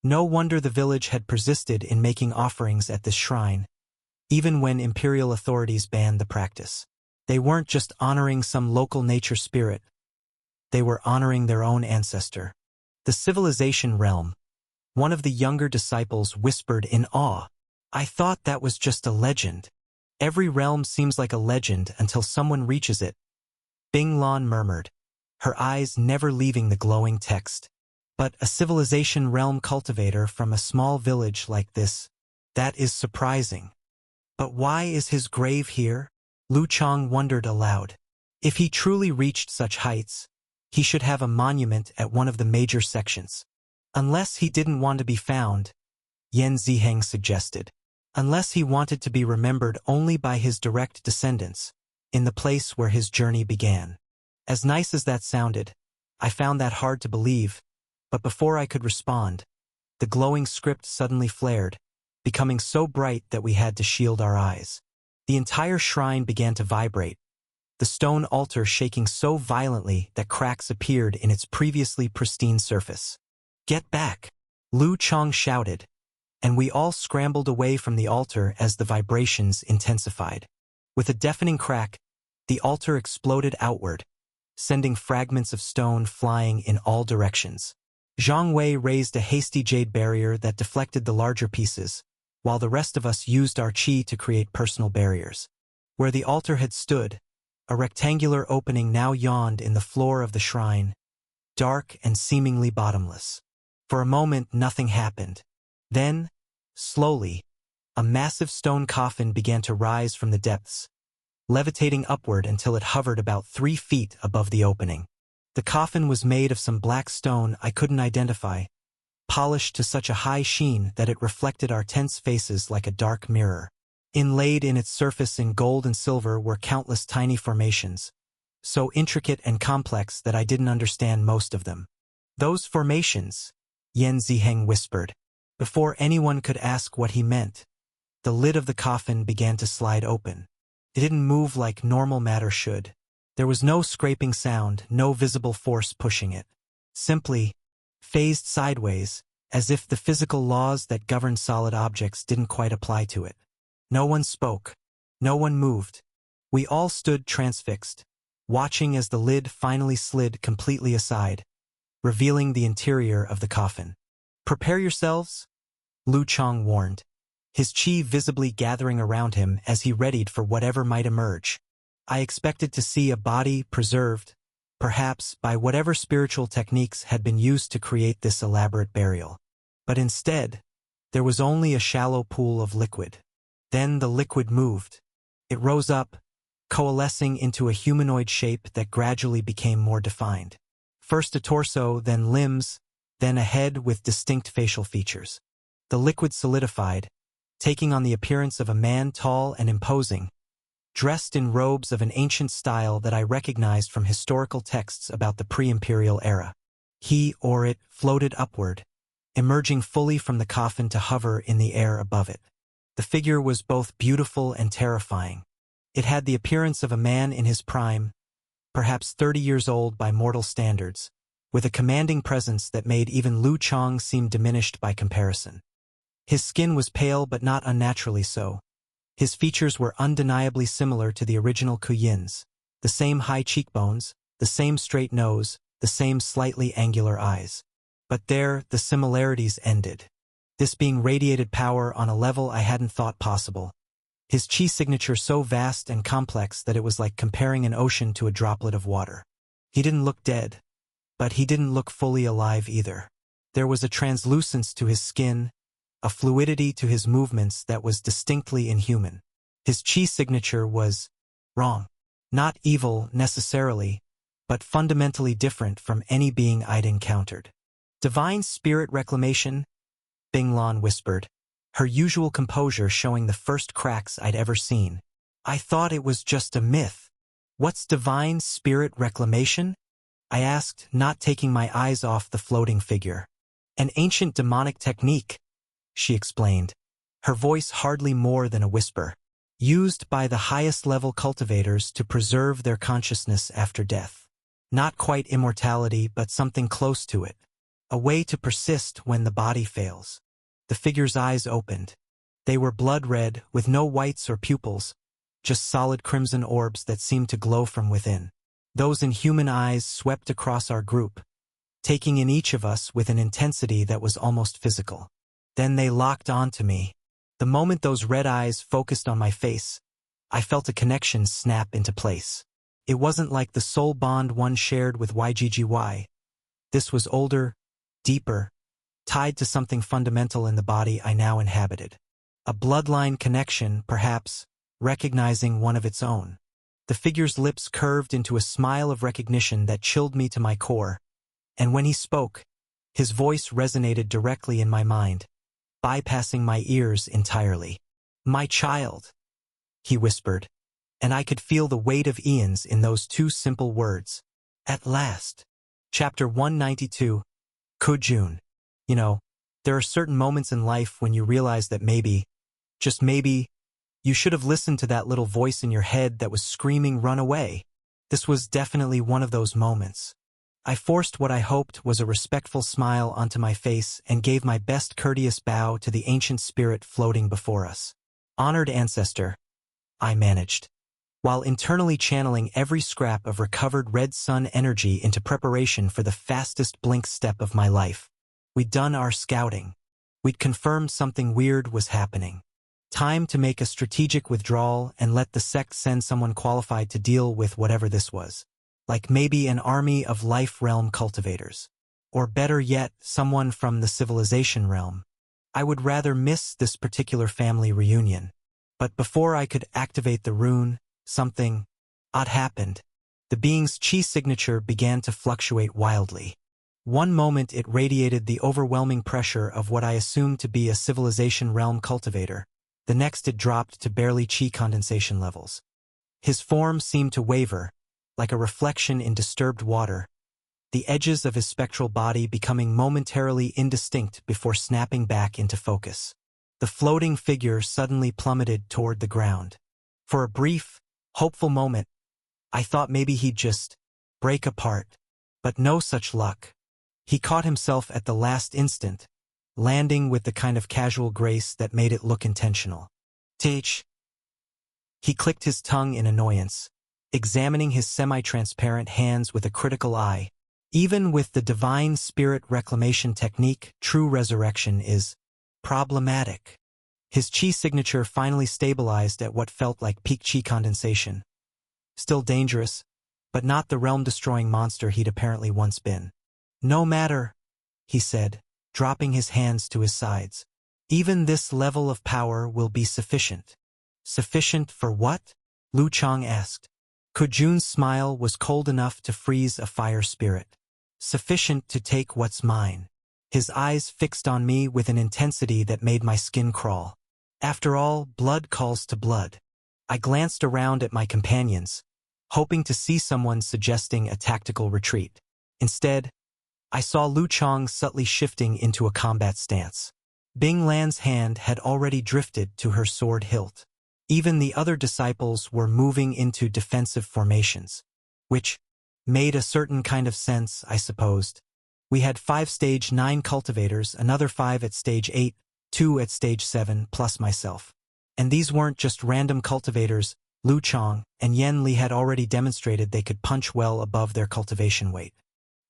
No wonder the village had persisted in making offerings at this shrine, even when imperial authorities banned the practice. They weren't just honoring some local nature spirit, they were honoring their own ancestor. The civilization realm, one of the younger disciples whispered in awe. I thought that was just a legend. Every realm seems like a legend until someone reaches it. Bing Lan murmured, her eyes never leaving the glowing text. But a civilization realm cultivator from a small village like this, that is surprising. But why is his grave here? Lu Chang wondered aloud. If he truly reached such heights, he should have a monument at one of the major sections. Unless he didn't want to be found, Yan Ziheng suggested. Unless he wanted to be remembered only by his direct descendants, in the place where his journey began. As nice as that sounded, I found that hard to believe, but before I could respond, the glowing script suddenly flared, becoming so bright that we had to shield our eyes. The entire shrine began to vibrate, the stone altar shaking so violently that cracks appeared in its previously pristine surface. Get back! Lu Chang shouted, and we all scrambled away from the altar as the vibrations intensified. With a deafening crack, the altar exploded outward, sending fragments of stone flying in all directions. Zhang Wei raised a hasty jade barrier that deflected the larger pieces, while the rest of us used our qi to create personal barriers. Where the altar had stood, a rectangular opening now yawned in the floor of the shrine, dark and seemingly bottomless. For a moment, nothing happened. Then, slowly, a massive stone coffin began to rise from the depths, levitating upward until it hovered about 3 feet above the opening. The coffin was made of some black stone I couldn't identify, polished to such a high sheen that it reflected our tense faces like a dark mirror. Inlaid in its surface in gold and silver were countless tiny formations, so intricate and complex that I didn't understand most of them. Those formations, Yan Ziheng whispered. Before anyone could ask what he meant, the lid of the coffin began to slide open. It didn't move like normal matter should. There was no scraping sound, no visible force pushing it. Simply, phased sideways, as if the physical laws that govern solid objects didn't quite apply to it. No one spoke. No one moved. We all stood transfixed, watching as the lid finally slid completely aside, revealing the interior of the coffin. Prepare yourselves, Lu Chang warned, his qi visibly gathering around him as he readied for whatever might emerge. I expected to see a body preserved, perhaps by whatever spiritual techniques had been used to create this elaborate burial. But instead, there was only a shallow pool of liquid. Then the liquid moved. It rose up, coalescing into a humanoid shape that gradually became more defined. First a torso, then limbs, then a head with distinct facial features. The liquid solidified, taking on the appearance of a man tall and imposing, dressed in robes of an ancient style that I recognized from historical texts about the pre-imperial era. He or it floated upward, emerging fully from the coffin to hover in the air above it. The figure was both beautiful and terrifying. It had the appearance of a man in his prime, perhaps 30 years old by mortal standards, with a commanding presence that made even Lu Chang seem diminished by comparison. His skin was pale but not unnaturally so. His features were undeniably similar to the original Ku Yin's, the same high cheekbones, the same straight nose, the same slightly angular eyes. But there, the similarities ended. This being radiated power on a level I hadn't thought possible. His chi signature so vast and complex that it was like comparing an ocean to a droplet of water. He didn't look dead, but he didn't look fully alive either. There was a translucence to his skin, a fluidity to his movements that was distinctly inhuman. His chi signature was wrong. Not evil, necessarily, but fundamentally different from any being I'd encountered. Divine spirit reclamation? Bing Lan whispered, her usual composure showing the first cracks I'd ever seen. I thought it was just a myth. What's divine spirit reclamation? I asked, not taking my eyes off the floating figure. An ancient demonic technique, she explained, her voice hardly more than a whisper, used by the highest-level cultivators to preserve their consciousness after death. Not quite immortality, but something close to it. A way to persist when the body fails. The figure's eyes opened. They were blood-red, with no whites or pupils, just solid crimson orbs that seemed to glow from within. Those inhuman eyes swept across our group, taking in each of us with an intensity that was almost physical. Then they locked onto me. The moment those red eyes focused on my face, I felt a connection snap into place. It wasn't like the soul bond one shared with YGGY. This was older, deeper, tied to something fundamental in the body I now inhabited. A bloodline connection, perhaps, recognizing one of its own. The figure's lips curved into a smile of recognition that chilled me to my core, and when he spoke, his voice resonated directly in my mind, bypassing my ears entirely. My child, he whispered, and I could feel the weight of eons in those two simple words. At last. Chapter 192, Ku Jun. You know, there are certain moments in life when you realize that maybe, just maybe, you should have listened to that little voice in your head that was screaming, "Run away." This was definitely one of those moments. I forced what I hoped was a respectful smile onto my face and gave my best courteous bow to the ancient spirit floating before us. Honored ancestor, I managed, while internally channeling every scrap of recovered red sun energy into preparation for the fastest blink step of my life. We'd done our scouting. We'd confirmed something weird was happening. Time to make a strategic withdrawal and let the sect send someone qualified to deal with whatever this was. Like maybe an army of life realm cultivators. Or better yet, someone from the civilization realm. I would rather miss this particular family reunion. But before I could activate the rune, something odd happened. The being's chi signature began to fluctuate wildly. One moment it radiated the overwhelming pressure of what I assumed to be a civilization realm cultivator. The next it dropped to barely chi condensation levels. His form seemed to waver, like a reflection in disturbed water, the edges of his spectral body becoming momentarily indistinct before snapping back into focus. The floating figure suddenly plummeted toward the ground. For a brief, hopeful moment, I thought maybe he'd just break apart, but no such luck. He caught himself at the last instant, landing with the kind of casual grace that made it look intentional. Teach. He clicked his tongue in annoyance, examining his semi-transparent hands with a critical eye. Even with the divine spirit reclamation technique, true resurrection is problematic. His chi signature finally stabilized at what felt like peak chi condensation. Still dangerous, but not the realm-destroying monster he'd apparently once been. No matter, he said, dropping his hands to his sides. Even this level of power will be sufficient. Sufficient for what? Lu Chang asked. Ku Jun's smile was cold enough to freeze a fire spirit. Sufficient to take what's mine. His eyes fixed on me with an intensity that made my skin crawl. After all, blood calls to blood. I glanced around at my companions, hoping to see someone suggesting a tactical retreat. Instead, I saw Lu Chang subtly shifting into a combat stance. Bing Lan's hand had already drifted to her sword hilt. Even the other disciples were moving into defensive formations, which, Made a certain kind of sense, I supposed. We had 5 stage 9 cultivators, another 5 at stage 8, 2 at stage 7, plus myself. And these weren't just random cultivators. Lu Chang and Yen Li had already demonstrated they could punch well above their cultivation weight.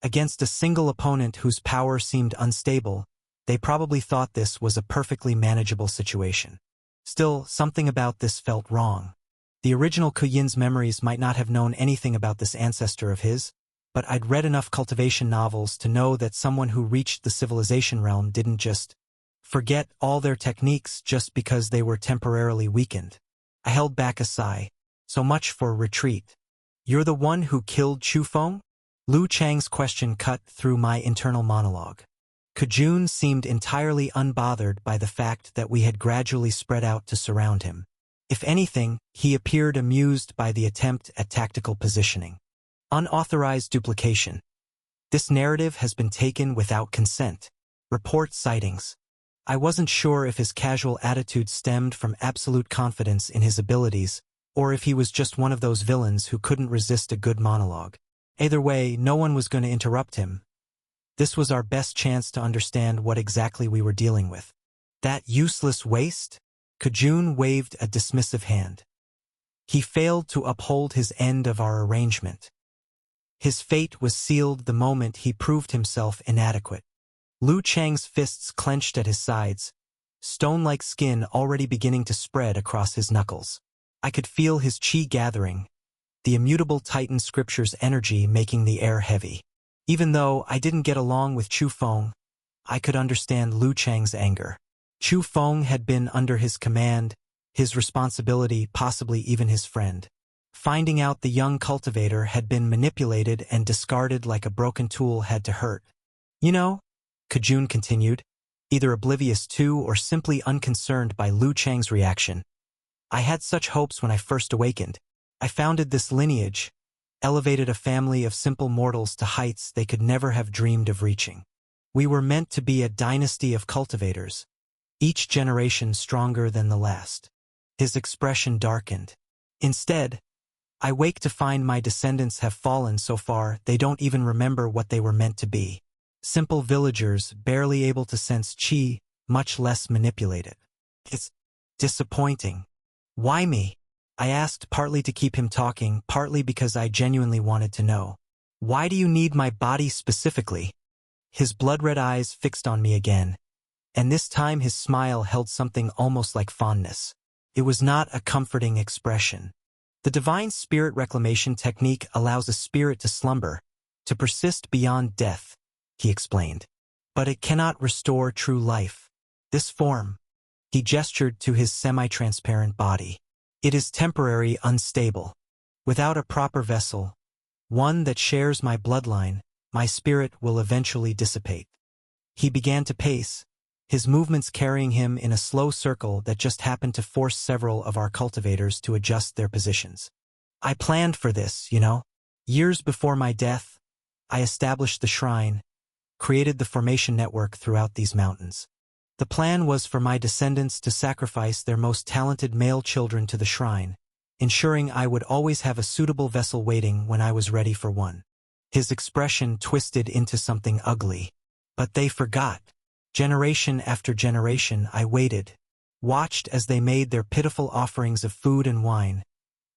Against a single opponent whose power seemed unstable, they probably thought this was a perfectly manageable situation. Still, something about this felt wrong. The original Ke Yin's memories might not have known anything about this ancestor of his, but I'd read enough cultivation novels to know that someone who reached the civilization realm didn't just forget all their techniques just because they were temporarily weakened. I held back a sigh. So much for retreat. You're the one who killed Chu Feng? Lu Chang's question cut through my internal monologue. Kejun seemed entirely unbothered by the fact that we had gradually spread out to surround him. If anything, he appeared amused by the attempt at tactical positioning. Unauthorized duplication. This narrative has been taken without consent. Report sightings. I wasn't sure if his casual attitude stemmed from absolute confidence in his abilities, or if he was just one of those villains who couldn't resist a good monologue. Either way, no one was going to interrupt him. This was our best chance to understand what exactly we were dealing with. That useless waste? Kejun waved a dismissive hand. He failed to uphold his end of our arrangement. His fate was sealed the moment he proved himself inadequate. Lu Chang's fists clenched at his sides, stone-like skin already beginning to spread across his knuckles. I could feel his qi gathering, the immutable Titan scripture's energy making the air heavy. Even though I didn't get along with Chu Feng, I could understand Lu Chang's anger. Chu Feng had been under his command, his responsibility, possibly even his friend. Finding out the young cultivator had been manipulated and discarded like a broken tool had to hurt. You know, Kejun continued, either oblivious to or simply unconcerned by Lu Chang's reaction. I had such hopes when I first awakened. I founded this lineage, elevated a family of simple mortals to heights they could never have dreamed of reaching. We were meant to be a dynasty of cultivators, each generation stronger than the last. His expression darkened. Instead, I wake to find my descendants have fallen so far they don't even remember what they were meant to be. Simple villagers barely able to sense qi, much less manipulate it. It's disappointing. Why me? I asked, partly to keep him talking, partly because I genuinely wanted to know. Why do you need my body specifically? His blood-red eyes fixed on me again, and this time his smile held something almost like fondness. It was not a comforting expression. The divine spirit reclamation technique allows a spirit to slumber, to persist beyond death, he explained. But it cannot restore true life. This form, he gestured to his semi-transparent body. It is temporary, unstable. Without a proper vessel, one that shares my bloodline, my spirit will eventually dissipate. He began to pace, his movements carrying him in a slow circle that just happened to force several of our cultivators to adjust their positions. I planned for this, you know. Years before my death, I established the shrine, created the formation network throughout these mountains. The plan was for my descendants to sacrifice their most talented male children to the shrine, ensuring I would always have a suitable vessel waiting when I was ready for one. His expression twisted into something ugly. But they forgot. Generation after generation I waited, watched as they made their pitiful offerings of food and wine,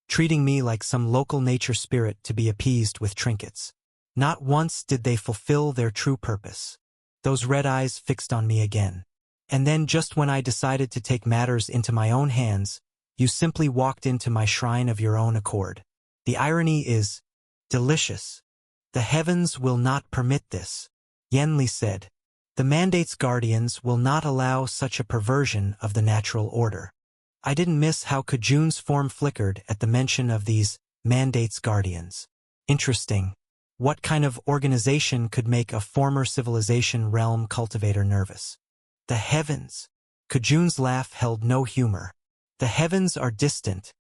treating me like some local nature spirit to be appeased with trinkets. Not once did they fulfill their true purpose. Those red eyes fixed on me again. And then just when I decided to take matters into my own hands, you simply walked into my shrine of your own accord. The irony is delicious. The heavens will not permit this, Yen Li said. The mandate's guardians will not allow such a perversion of the natural order. I didn't miss how Kejun's form flickered at the mention of these mandate's guardians. Interesting. What kind of organization could make a former civilization realm cultivator nervous? The heavens. Kejun's laugh held no humor. The heavens are distant,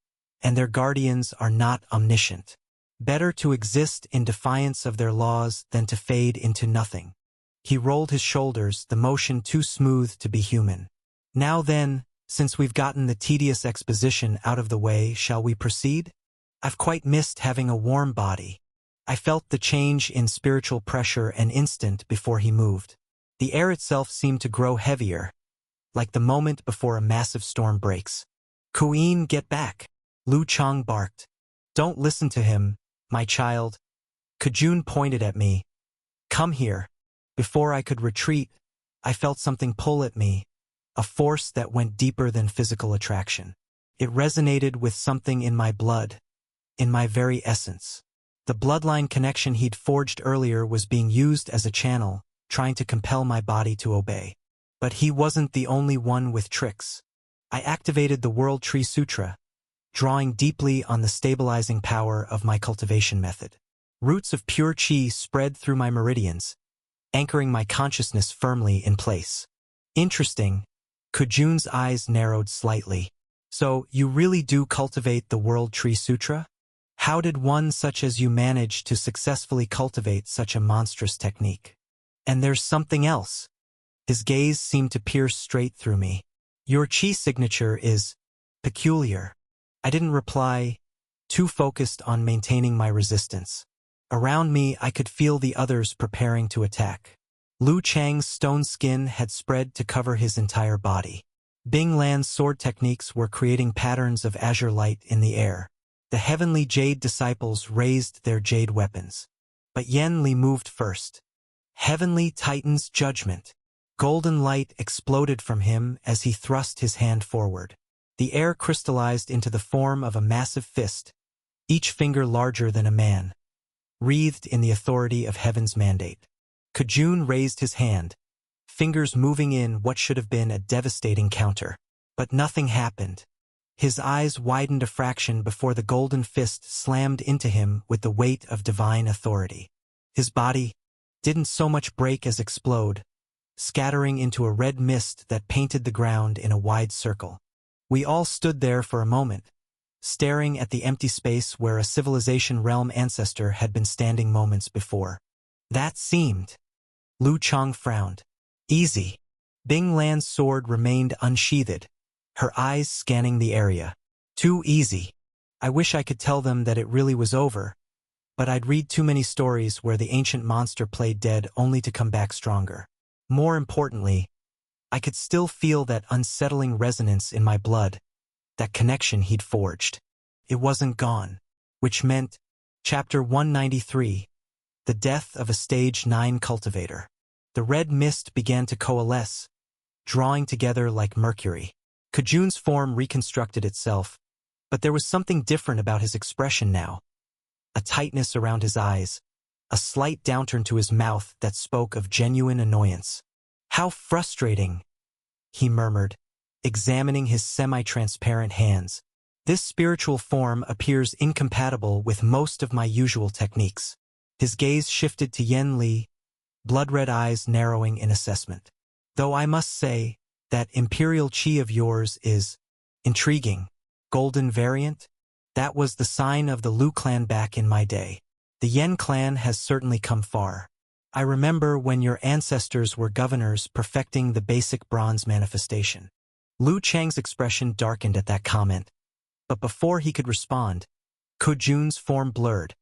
and their guardians are not omniscient. Better to exist in defiance of their laws than to fade into nothing. He rolled his shoulders, the motion too smooth to be human. Now then, since we've gotten the tedious exposition out of the way, shall we proceed? I've quite missed having a warm body. I felt the change in spiritual pressure an instant before he moved. The air itself seemed to grow heavier, like the moment before a massive storm breaks. Queen, get back! Lu Chang barked. Don't listen to him, my child. Kejun pointed at me. Come here. Before I could retreat, I felt something pull at me, a force that went deeper than physical attraction. It resonated with something in my blood, in my very essence. The bloodline connection he'd forged earlier was being used as a channel, trying to compel my body to obey. But he wasn't the only one with tricks. I activated the World Tree Sutra, drawing deeply on the stabilizing power of my cultivation method. Roots of pure qi spread through my meridians, anchoring my consciousness firmly in place. Interesting. Kejun's eyes narrowed slightly. So, you really do cultivate the World Tree Sutra? How did one such as you manage to successfully cultivate such a monstrous technique? And there's something else. His gaze seemed to pierce straight through me. Your qi signature is peculiar. I didn't reply, too focused on maintaining my resistance. Around me, I could feel the others preparing to attack. Lu Chang's stone skin had spread to cover his entire body. Bing Lan's sword techniques were creating patterns of azure light in the air. The heavenly jade disciples raised their jade weapons. But Yen Li moved first. Heavenly Titan's judgment. Golden light exploded from him as he thrust his hand forward. The air crystallized into the form of a massive fist, each finger larger than a man, wreathed in the authority of heaven's mandate. Kejun raised his hand, fingers moving in what should have been a devastating counter. But nothing happened. His eyes widened a fraction before the golden fist slammed into him with the weight of divine authority. His body didn't so much break as explode, scattering into a red mist that painted the ground in a wide circle. We all stood there for a moment, staring at the empty space where a civilization realm ancestor had been standing moments before. That seemed. Lu Chang frowned. Easy. Bing Lan's sword remained unsheathed, her eyes scanning the area. Too easy. I wish I could tell them that it really was over, but I'd read too many stories where the ancient monster played dead only to come back stronger. More importantly, I could still feel that unsettling resonance in my blood, that connection he'd forged. It wasn't gone, which meant, Chapter 193, the death of a Stage 9 cultivator. The red mist began to coalesce, drawing together like mercury. Kejun's form reconstructed itself, but there was something different about his expression now. A tightness around his eyes, a slight downturn to his mouth that spoke of genuine annoyance. How frustrating, he murmured, examining his semi-transparent hands. This spiritual form appears incompatible with most of my usual techniques. His gaze shifted to Yen Li, blood-red eyes narrowing in assessment. Though I must say, that imperial qi of yours is intriguing. Golden variant? That was the sign of the Lu clan back in my day. The Yen clan has certainly come far. I remember when your ancestors were governors perfecting the basic bronze manifestation. Lu Chang's expression darkened at that comment. But before he could respond, Kejun's form blurred,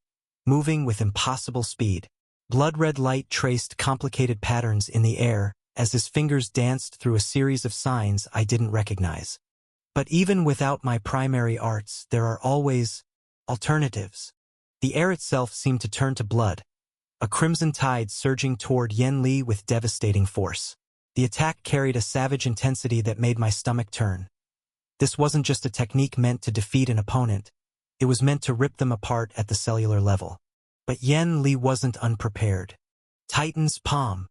moving with impossible speed. Blood-red light traced complicated patterns in the air as his fingers danced through a series of signs I didn't recognize. But even without my primary arts, there are always alternatives. The air itself seemed to turn to blood, a crimson tide surging toward Yen Li with devastating force. The attack carried a savage intensity that made my stomach turn. This wasn't just a technique meant to defeat an opponent, it was meant to rip them apart at the cellular level. But Yen Li wasn't unprepared. Titan's palm.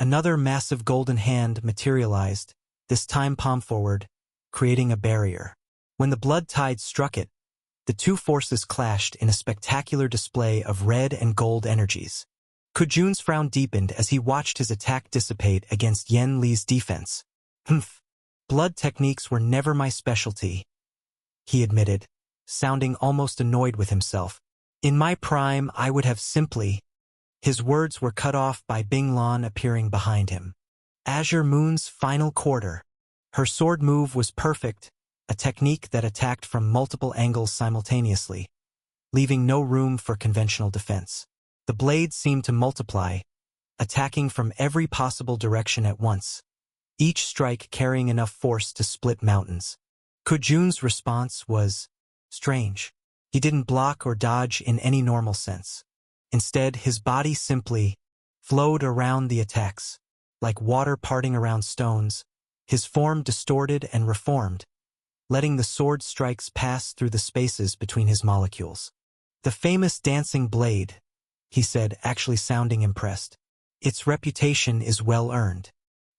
Another massive golden hand materialized, this time palm forward, creating a barrier. When the blood tide struck it, the two forces clashed in a spectacular display of red and gold energies. Kejun's frown deepened as he watched his attack dissipate against Yen Li's defense. Blood techniques were never my specialty, he admitted, sounding almost annoyed with himself. In my prime, I would have simply... His words were cut off by Bing Lan appearing behind him. Azure Moon's final quarter. Her sword move was perfect, a technique that attacked from multiple angles simultaneously, leaving no room for conventional defense. The blades seemed to multiply, attacking from every possible direction at once, each strike carrying enough force to split mountains. Kujun's response was strange. He didn't block or dodge in any normal sense. Instead, his body simply flowed around the attacks, like water parting around stones, his form distorted and reformed, letting the sword strikes pass through the spaces between his molecules. The famous dancing blade, he said, actually sounding impressed. Its reputation is well earned.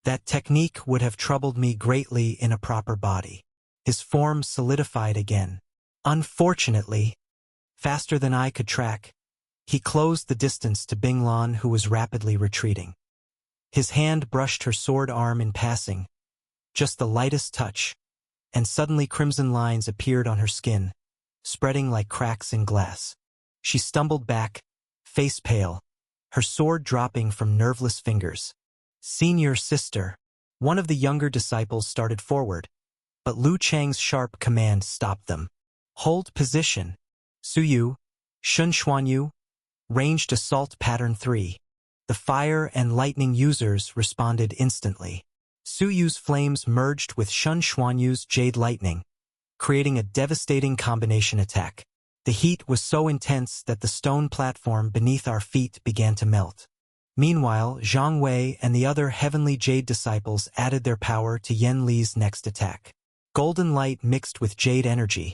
That technique would have troubled me greatly in a proper body. His form solidified again. Unfortunately, faster than I could track, he closed the distance to Binglan, who was rapidly retreating. His hand brushed her sword arm in passing, just the lightest touch, and suddenly crimson lines appeared on her skin, spreading like cracks in glass. She stumbled back, face pale, her sword dropping from nerveless fingers. Senior sister, one of the younger disciples started forward, but Lu Chang's sharp command stopped them. Hold position. Suyu, Shun Xuanyu, ranged assault pattern 3. The fire and lightning users responded instantly. Suyu's flames merged with Shun Xuanyu's jade lightning, creating a devastating combination attack. The heat was so intense that the stone platform beneath our feet began to melt. Meanwhile, Zhang Wei and the other heavenly jade disciples added their power to Yen Li's next attack. Golden light mixed with jade energy,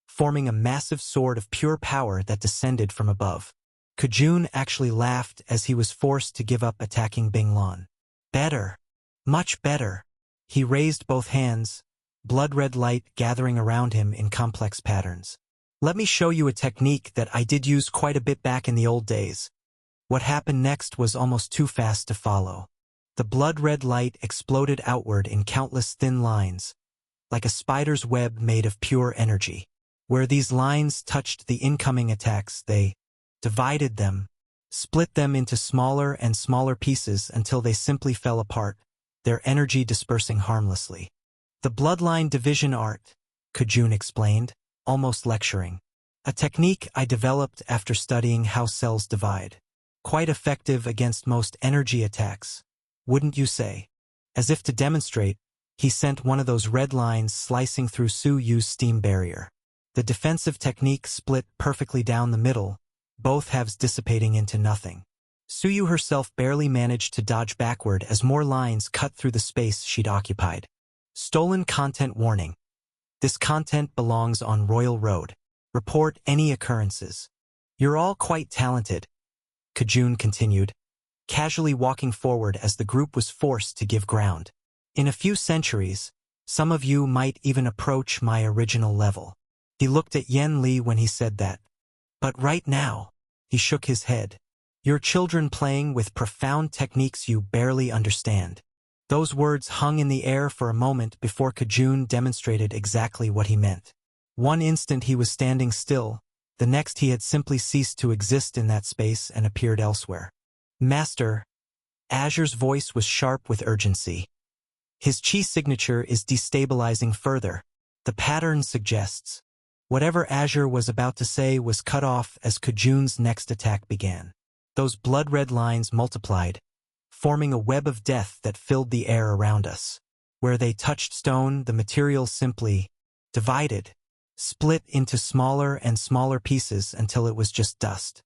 forming a massive sword of pure power that descended from above. Kujun actually laughed as he was forced to give up attacking Binglan. Better. Much better. He raised both hands, blood-red light gathering around him in complex patterns. Let me show you a technique that I did use quite a bit back in the old days. What happened next was almost too fast to follow. The blood-red light exploded outward in countless thin lines, like a spider's web made of pure energy. Where these lines touched the incoming attacks, they divided them, split them into smaller and smaller pieces until they simply fell apart, their energy dispersing harmlessly. The bloodline division art, Kujun explained, almost lecturing. A technique I developed after studying how cells divide. Quite effective against most energy attacks, wouldn't you say? As if to demonstrate, he sent one of those red lines slicing through Su Yu's steam barrier. The defensive technique split perfectly down the middle, both halves dissipating into nothing. Su Yu herself barely managed to dodge backward as more lines cut through the space she'd occupied. Stolen content warning. This content belongs on Royal Road. Report any occurrences. You're all quite talented, Kujun continued, casually walking forward as the group was forced to give ground. In a few centuries, some of you might even approach my original level. He looked at Yen Li when he said that. But right now, he shook his head. You're children playing with profound techniques you barely understand. Those words hung in the air for a moment before Kujun demonstrated exactly what he meant. One instant he was standing still, the next he had simply ceased to exist in that space and appeared elsewhere. Master, Azure's voice was sharp with urgency. His chi signature is destabilizing further. The pattern suggests. Whatever Azure was about to say was cut off as Kujun's next attack began. Those blood-red lines multiplied, forming a web of death that filled the air around us. Where they touched stone, the material simply divided, split into smaller and smaller pieces until it was just dust.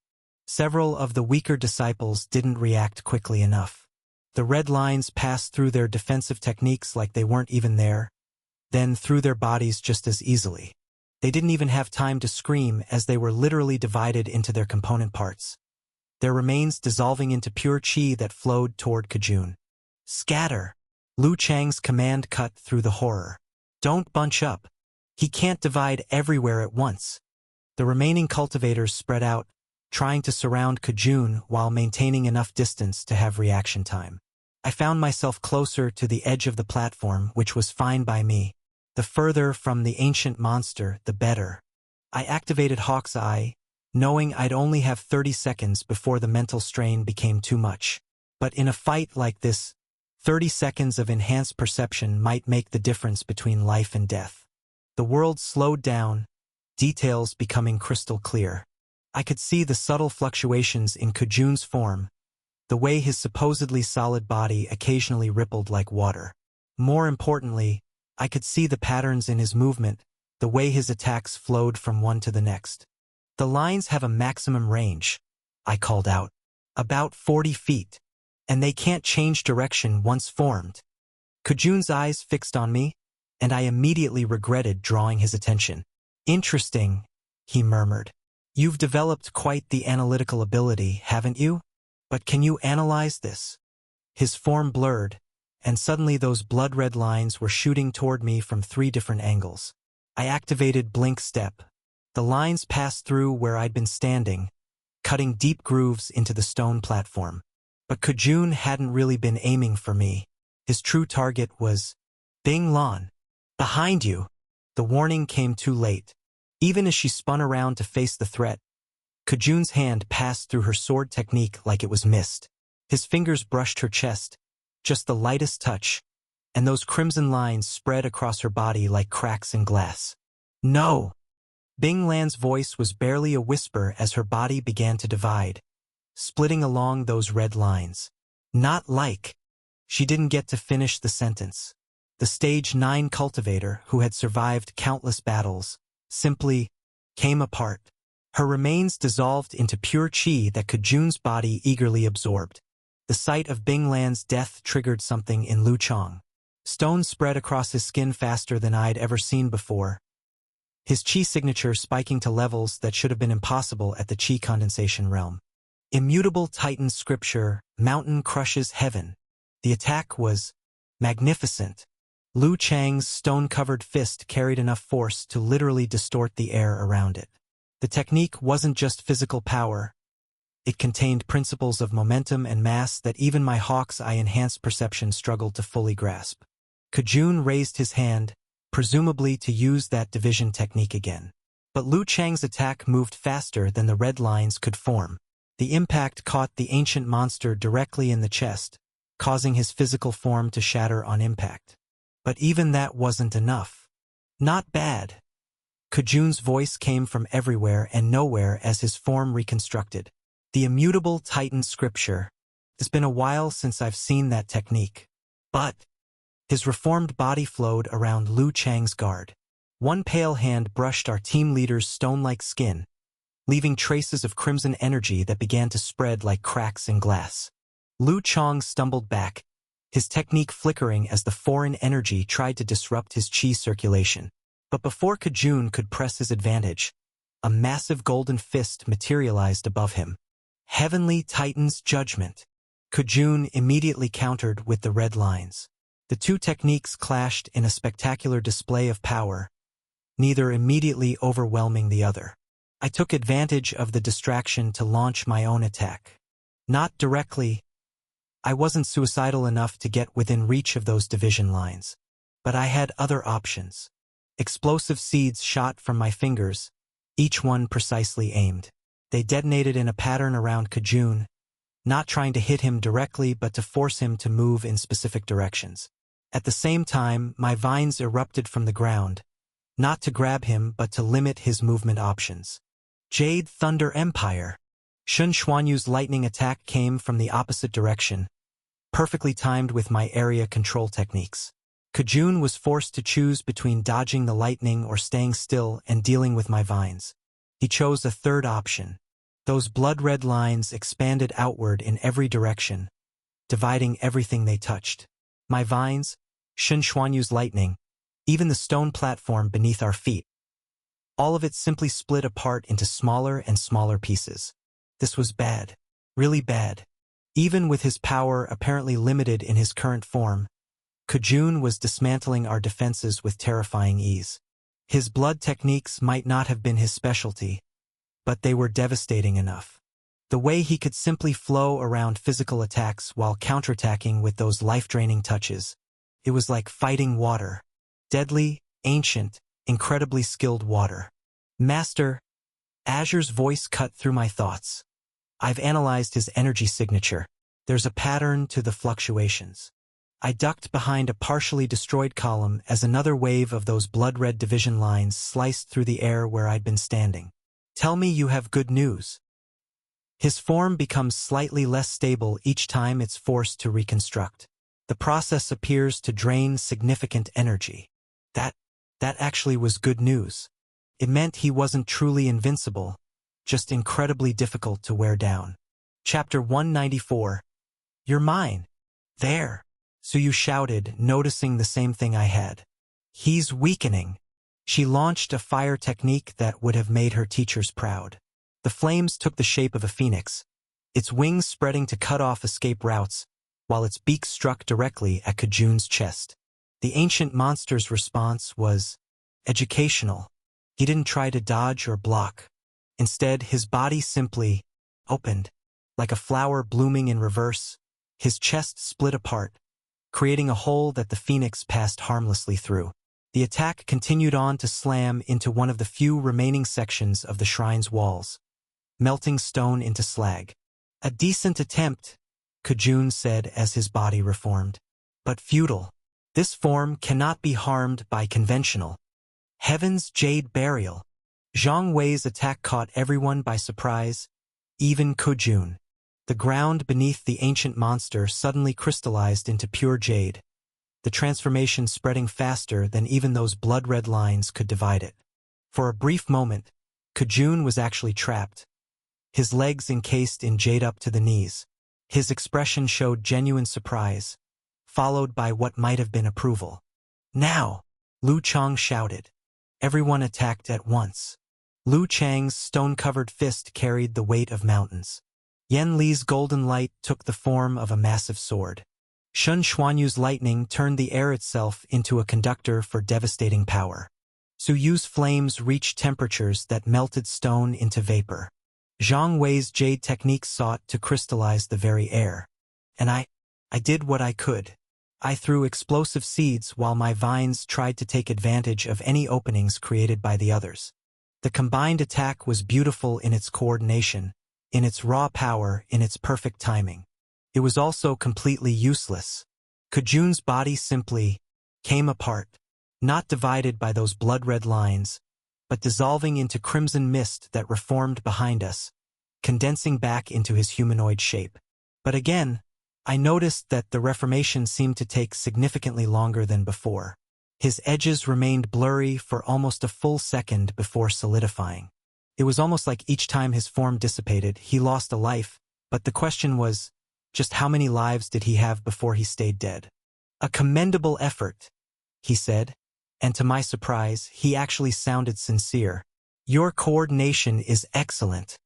Several of the weaker disciples didn't react quickly enough. The red lines passed through their defensive techniques like they weren't even there, then through their bodies just as easily. They didn't even have time to scream as they were literally divided into their component parts, their remains dissolving into pure chi that flowed toward Kujun. Scatter! Lu Chang's command cut through the horror. Don't bunch up. He can't divide everywhere at once. The remaining cultivators spread out, trying to surround Kujun while maintaining enough distance to have reaction time. I found myself closer to the edge of the platform, which was fine by me. The further from the ancient monster, the better. I activated Hawk's Eye, knowing I'd only have 30 seconds before the mental strain became too much. But in a fight like this, 30 seconds of enhanced perception might make the difference between life and death. The world slowed down, details becoming crystal clear. I could see the subtle fluctuations in Kujun's form, the way his supposedly solid body occasionally rippled like water. More importantly, I could see the patterns in his movement, the way his attacks flowed from one to the next. The lines have a maximum range, I called out. About 40 feet. And they can't change direction once formed. Kujun's eyes fixed on me, and I immediately regretted drawing his attention. Interesting, he murmured. You've developed quite the analytical ability, haven't you? But can you analyze this? His form blurred, and suddenly those blood-red lines were shooting toward me from 3 different angles. I activated Blink Step. The lines passed through where I'd been standing, cutting deep grooves into the stone platform. But Kujun hadn't really been aiming for me. His true target was Bing Lan. Behind you. The warning came too late. Even as she spun around to face the threat, Kujun's hand passed through her sword technique like it was mist. His fingers brushed her chest, just the lightest touch, and those crimson lines spread across her body like cracks in glass. No! Bing Lan's voice was barely a whisper as her body began to divide, splitting along those red lines. Not like. She didn't get to finish the sentence. The Stage 9 cultivator, who had survived countless battles, simply came apart. Her remains dissolved into pure chi that Kujun's body eagerly absorbed. The sight of Bing Lan's death triggered something in Lu Chong. Stone spread across his skin faster than I'd ever seen before, his chi signature spiking to levels that should have been impossible at the chi condensation realm. Immutable Titan scripture, mountain crushes heaven. The attack was magnificent. Lu Chang's stone-covered fist carried enough force to literally distort the air around it. The technique wasn't just physical power. It contained principles of momentum and mass that even my hawk's eye-enhanced perception struggled to fully grasp. Kujun raised his hand, presumably to use that division technique again. But Lu Chang's attack moved faster than the red lines could form. The impact caught the ancient monster directly in the chest, causing his physical form to shatter on impact. But even that wasn't enough. Not bad. Kujun's voice came from everywhere and nowhere as his form reconstructed. The immutable Titan scripture. It's been a while since I've seen that technique. But his reformed body flowed around Lu Chang's guard. One pale hand brushed our team leader's stone-like skin, leaving traces of crimson energy that began to spread like cracks in glass. Lu Chang stumbled back, his technique flickering as the foreign energy tried to disrupt his chi circulation. But before Kujun could press his advantage, a massive golden fist materialized above him. Heavenly Titan's judgment. Kujun immediately countered with the red lines. The two techniques clashed in a spectacular display of power, neither immediately overwhelming the other. I took advantage of the distraction to launch my own attack. Not directly. I wasn't suicidal enough to get within reach of those division lines. But I had other options. Explosive seeds shot from my fingers, each one precisely aimed. They detonated in a pattern around Kujun, not trying to hit him directly but to force him to move in specific directions. At the same time, my vines erupted from the ground, not to grab him but to limit his movement options. Jade Thunder Empire. Shun Xuanyu's lightning attack came from the opposite direction, perfectly timed with my area control techniques. Kujun was forced to choose between dodging the lightning or staying still and dealing with my vines. He chose a third option. Those blood-red lines expanded outward in every direction, dividing everything they touched. My vines, Shun Xuanyu's lightning, even the stone platform beneath our feet. All of it simply split apart into smaller and smaller pieces. This was bad. Really bad. Even with his power apparently limited in his current form, Kujun was dismantling our defenses with terrifying ease. His blood techniques might not have been his specialty, but they were devastating enough. The way he could simply flow around physical attacks while counterattacking with those life-draining touches. It was like fighting water. Deadly, ancient, incredibly skilled water. Master, Azure's voice cut through my thoughts. I've analyzed his energy signature. There's a pattern to the fluctuations. I ducked behind a partially destroyed column as another wave of those blood-red division lines sliced through the air where I'd been standing. Tell me you have good news. His form becomes slightly less stable each time it's forced to reconstruct. The process appears to drain significant energy. That actually was good news. It meant he wasn't truly invincible, just incredibly difficult to wear down. Chapter 194. You're mine. There. Suyu shouted, noticing the same thing I had. He's weakening. She launched a fire technique that would have made her teachers proud. The flames took the shape of a phoenix, its wings spreading to cut off escape routes, while its beak struck directly at Kejun's chest. The ancient monster's response was educational. He didn't try to dodge or block. Instead, his body simply opened, like a flower blooming in reverse. His chest split apart, creating a hole that the phoenix passed harmlessly through. The attack continued on to slam into one of the few remaining sections of the shrine's walls, melting stone into slag. A decent attempt, Kejun said as his body reformed. But futile. This form cannot be harmed by conventional. Heaven's Jade Burial. Zhang Wei's attack caught everyone by surprise, even Kejun. The ground beneath the ancient monster suddenly crystallized into pure jade, the transformation spreading faster than even those blood-red lines could divide it. For a brief moment, Kejun was actually trapped, his legs encased in jade up to the knees. His expression showed genuine surprise, followed by what might have been approval. Now! Lu Chang shouted. Everyone attacked at once. Lu Chang's stone-covered fist carried the weight of mountains. Yan Li's golden light took the form of a massive sword. Shun Xuanyu's lightning turned the air itself into a conductor for devastating power. Su Yu's flames reached temperatures that melted stone into vapor. Zhang Wei's jade technique sought to crystallize the very air. And I did what I could. I threw explosive seeds while my vines tried to take advantage of any openings created by the others. The combined attack was beautiful in its coordination, in its raw power, in its perfect timing. It was also completely useless. Kejun's body simply came apart, not divided by those blood-red lines, but dissolving into crimson mist that reformed behind us, condensing back into his humanoid shape. But again, I noticed that the reformation seemed to take significantly longer than before. His edges remained blurry for almost a full second before solidifying. It was almost like each time his form dissipated, he lost a life, but the question was, just how many lives did he have before he stayed dead? A commendable effort, he said, and to my surprise, he actually sounded sincere. Your coordination is excellent.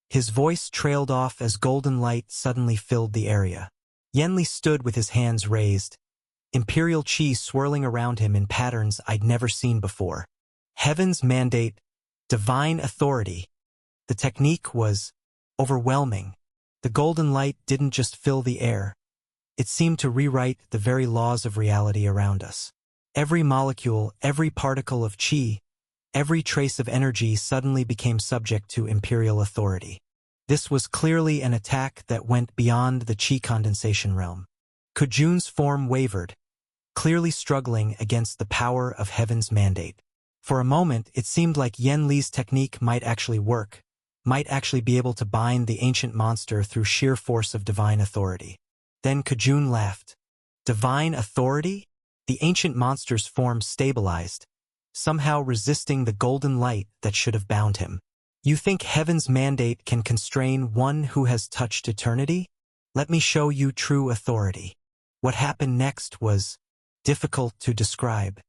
His voice trailed off as golden light suddenly filled the area. Yanli stood with his hands raised, imperial qi swirling around him in patterns I'd never seen before. Heaven's mandate, divine authority. The technique was overwhelming. The golden light didn't just fill the air. It seemed to rewrite the very laws of reality around us. Every molecule, every particle of qi, every trace of energy suddenly became subject to imperial authority. This was clearly an attack that went beyond the qi condensation realm. Kejun's form wavered, clearly struggling against the power of heaven's mandate. For a moment, it seemed like Yan Li's technique might actually work, might actually be able to bind the ancient monster through sheer force of divine authority. Then Kejun laughed. Divine authority? The ancient monster's form stabilized, somehow resisting the golden light that should have bound him. You think heaven's mandate can constrain one who has touched eternity? Let me show you true authority. What happened next was difficult to describe.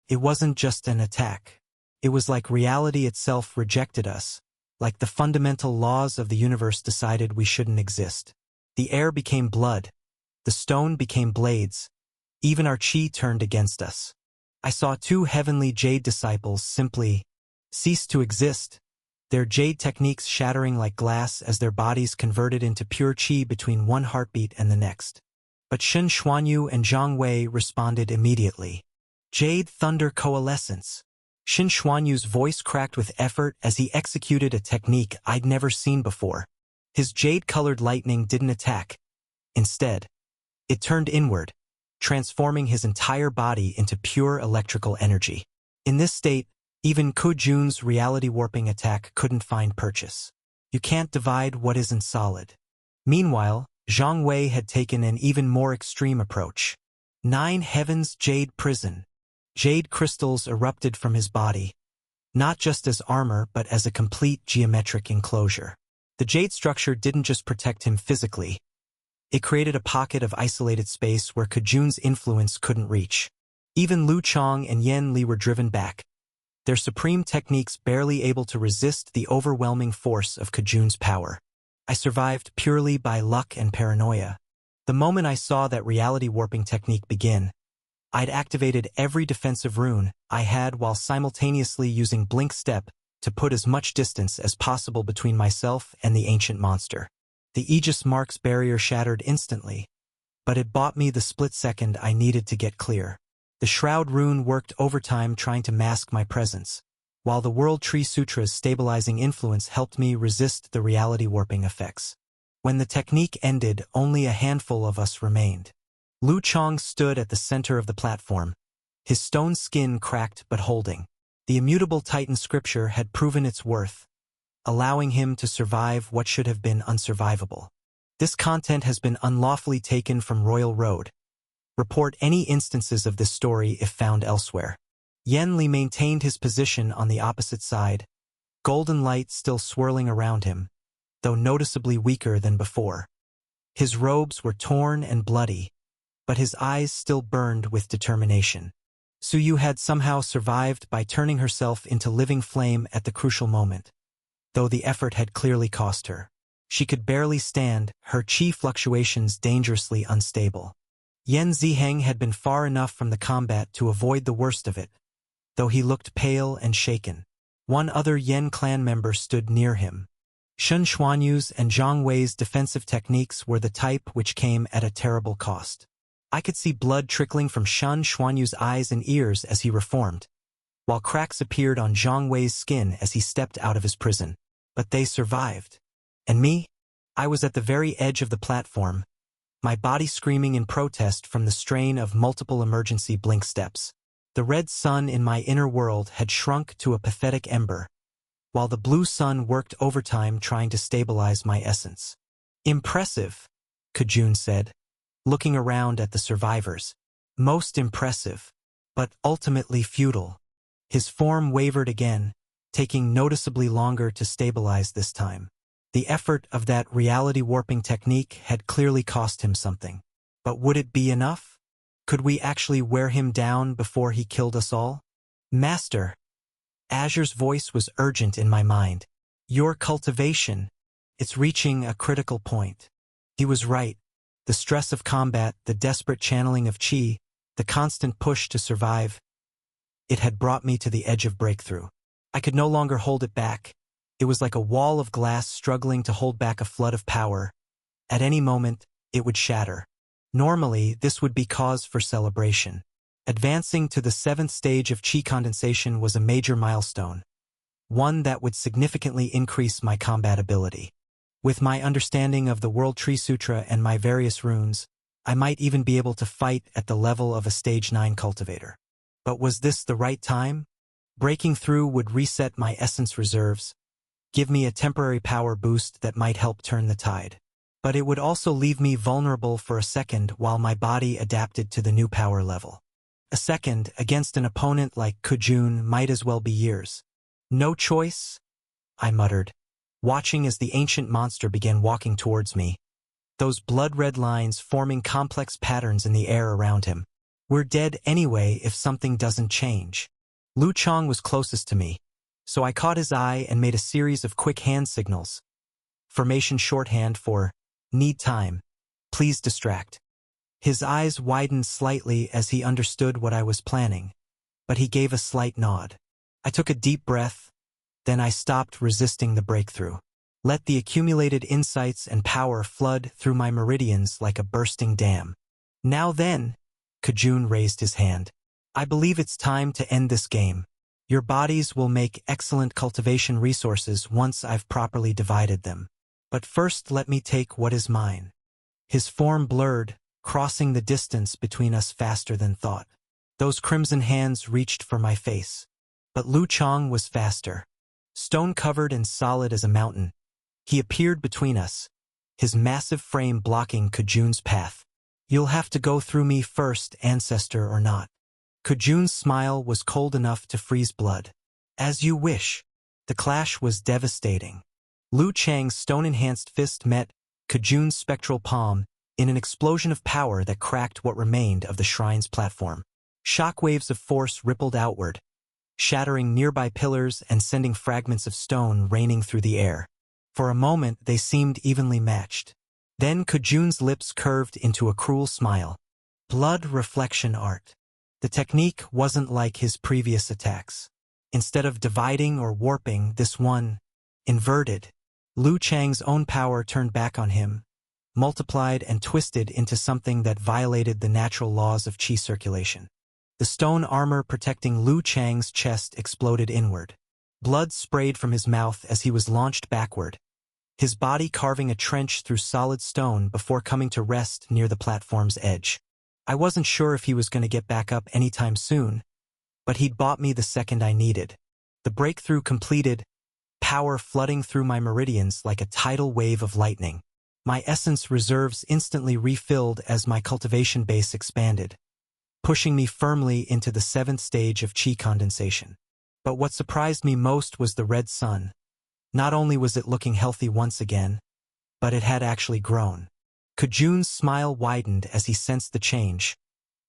It wasn't just an attack. It was like reality itself rejected us, like the fundamental laws of the universe decided we shouldn't exist. The air became blood. The stone became blades. Even our qi turned against us. I saw two heavenly jade disciples simply cease to exist, their jade techniques shattering like glass as their bodies converted into pure qi between one heartbeat and the next. But Shun Xuanyu and Zhang Wei responded immediately. Jade Thunder Coalescence. Shun Xuanyu's voice cracked with effort as he executed a technique I'd never seen before. His jade-colored lightning didn't attack. Instead, it turned inward, transforming his entire body into pure electrical energy. In this state, Even Kujun's reality warping attack couldn't find purchase. You can't divide what isn't solid. Meanwhile, Zhang Wei had taken an even more extreme approach. 9 Heavens Jade Prison. Jade crystals erupted from his body, not just as armor but as a complete geometric enclosure. The jade structure didn't just protect him physically. It created a pocket of isolated space where Kujun's influence couldn't reach. Even Lu Chong and Yen Li were driven back, their supreme techniques barely able to resist the overwhelming force of Kujun's power. I survived purely by luck and paranoia. The moment I saw that reality warping technique begin, I'd activated every defensive rune I had while simultaneously using Blink Step to put as much distance as possible between myself and the ancient monster. The Aegis Mark's barrier shattered instantly, but it bought me the split second I needed to get clear. The Shroud rune worked overtime trying to mask my presence, while the World Tree Sutra's stabilizing influence helped me resist the reality warping effects. When the technique ended, only a handful of us remained. Lu Chong stood at the center of the platform, his stone skin cracked but holding. The immutable Titan scripture had proven its worth, allowing him to survive what should have been unsurvivable. This content has been unlawfully taken from Royal Road. Report any instances of this story if found elsewhere. Yen Li maintained his position on the opposite side, golden light still swirling around him, though noticeably weaker than before. His robes were torn and bloody, but his eyes still burned with determination. Su Yu had somehow survived by turning herself into living flame at the crucial moment, though the effort had clearly cost her. She could barely stand, her chi fluctuations dangerously unstable. Yan Ziheng had been far enough from the combat to avoid the worst of it, though he looked pale and shaken. One other Yan clan member stood near him. Shun Xuanyu's and Zhang Wei's defensive techniques were the type which came at a terrible cost. I could see blood trickling from Shun Xuanyu's eyes and ears as he reformed, while cracks appeared on Zhang Wei's skin as he stepped out of his prison. But they survived. And me? I was at the very edge of the platform, my body screaming in protest from the strain of multiple emergency blink steps. The red sun in my inner world had shrunk to a pathetic ember, while the blue sun worked overtime trying to stabilize my essence. Impressive, Kujun said, looking around at the survivors. Most impressive, but ultimately futile. His form wavered again, taking noticeably longer to stabilize this time. The effort of that reality warping technique had clearly cost him something. But would it be enough? Could we actually wear him down before he killed us all? Master, Azure's voice was urgent in my mind. Your cultivation, it's reaching a critical point. He was right. The stress of combat, the desperate channeling of chi, the constant push to survive, it had brought me to the edge of breakthrough. I could no longer hold it back. It was like a wall of glass struggling to hold back a flood of power. At any moment, it would shatter. Normally, this would be cause for celebration. Advancing to the 7th stage of chi condensation was a major milestone, one that would significantly increase my combat ability. With my understanding of the World Tree Sutra and my various runes, I might even be able to fight at the level of a Stage 9 cultivator. But was this the right time? Breaking through would reset my essence reserves, give me a temporary power boost that might help turn the tide. But it would also leave me vulnerable for a second while my body adapted to the new power level. A second against an opponent like Kujun might as well be years. No choice? I muttered, watching as the ancient monster began walking towards me, those blood-red lines forming complex patterns in the air around him. We're dead anyway if something doesn't change. Lu Chong was closest to me, so I caught his eye and made a series of quick hand signals. Formation shorthand for, need time, please distract. His eyes widened slightly as he understood what I was planning, but he gave a slight nod. I took a deep breath, then I stopped resisting the breakthrough. Let the accumulated insights and power flood through my meridians like a bursting dam. Now then, Kujun raised his hand. I believe it's time to end this game. Your bodies will make excellent cultivation resources once I've properly divided them. But first let me take what is mine. His form blurred, crossing the distance between us faster than thought. Those crimson hands reached for my face. But Lu Chang was faster. Stone-covered and solid as a mountain, he appeared between us, his massive frame blocking Kejun's path. "You'll have to go through me first, ancestor or not." Kejun's smile was cold enough to freeze blood. "As you wish." The clash was devastating. Lu Chang's stone-enhanced fist met Kejun's spectral palm in an explosion of power that cracked what remained of the shrine's platform. Shockwaves of force rippled outward, shattering nearby pillars and sending fragments of stone raining through the air. For a moment, they seemed evenly matched. Then Kejun's lips curved into a cruel smile. Blood reflection art. The technique wasn't like his previous attacks. Instead of dividing or warping, this one inverted. Lu Chang's own power turned back on him, multiplied and twisted into something that violated the natural laws of qi circulation. The stone armor protecting Lu Chang's chest exploded inward. Blood sprayed from his mouth as he was launched backward, his body carving a trench through solid stone before coming to rest near the platform's edge. I wasn't sure if he was going to get back up anytime soon, but he'd bought me the second I needed. The breakthrough completed, power flooding through my meridians like a tidal wave of lightning. My essence reserves instantly refilled as my cultivation base expanded, pushing me firmly into the 7th stage of qi condensation. But what surprised me most was the red sun. Not only was it looking healthy once again, but it had actually grown. Kejun's smile widened as he sensed the change,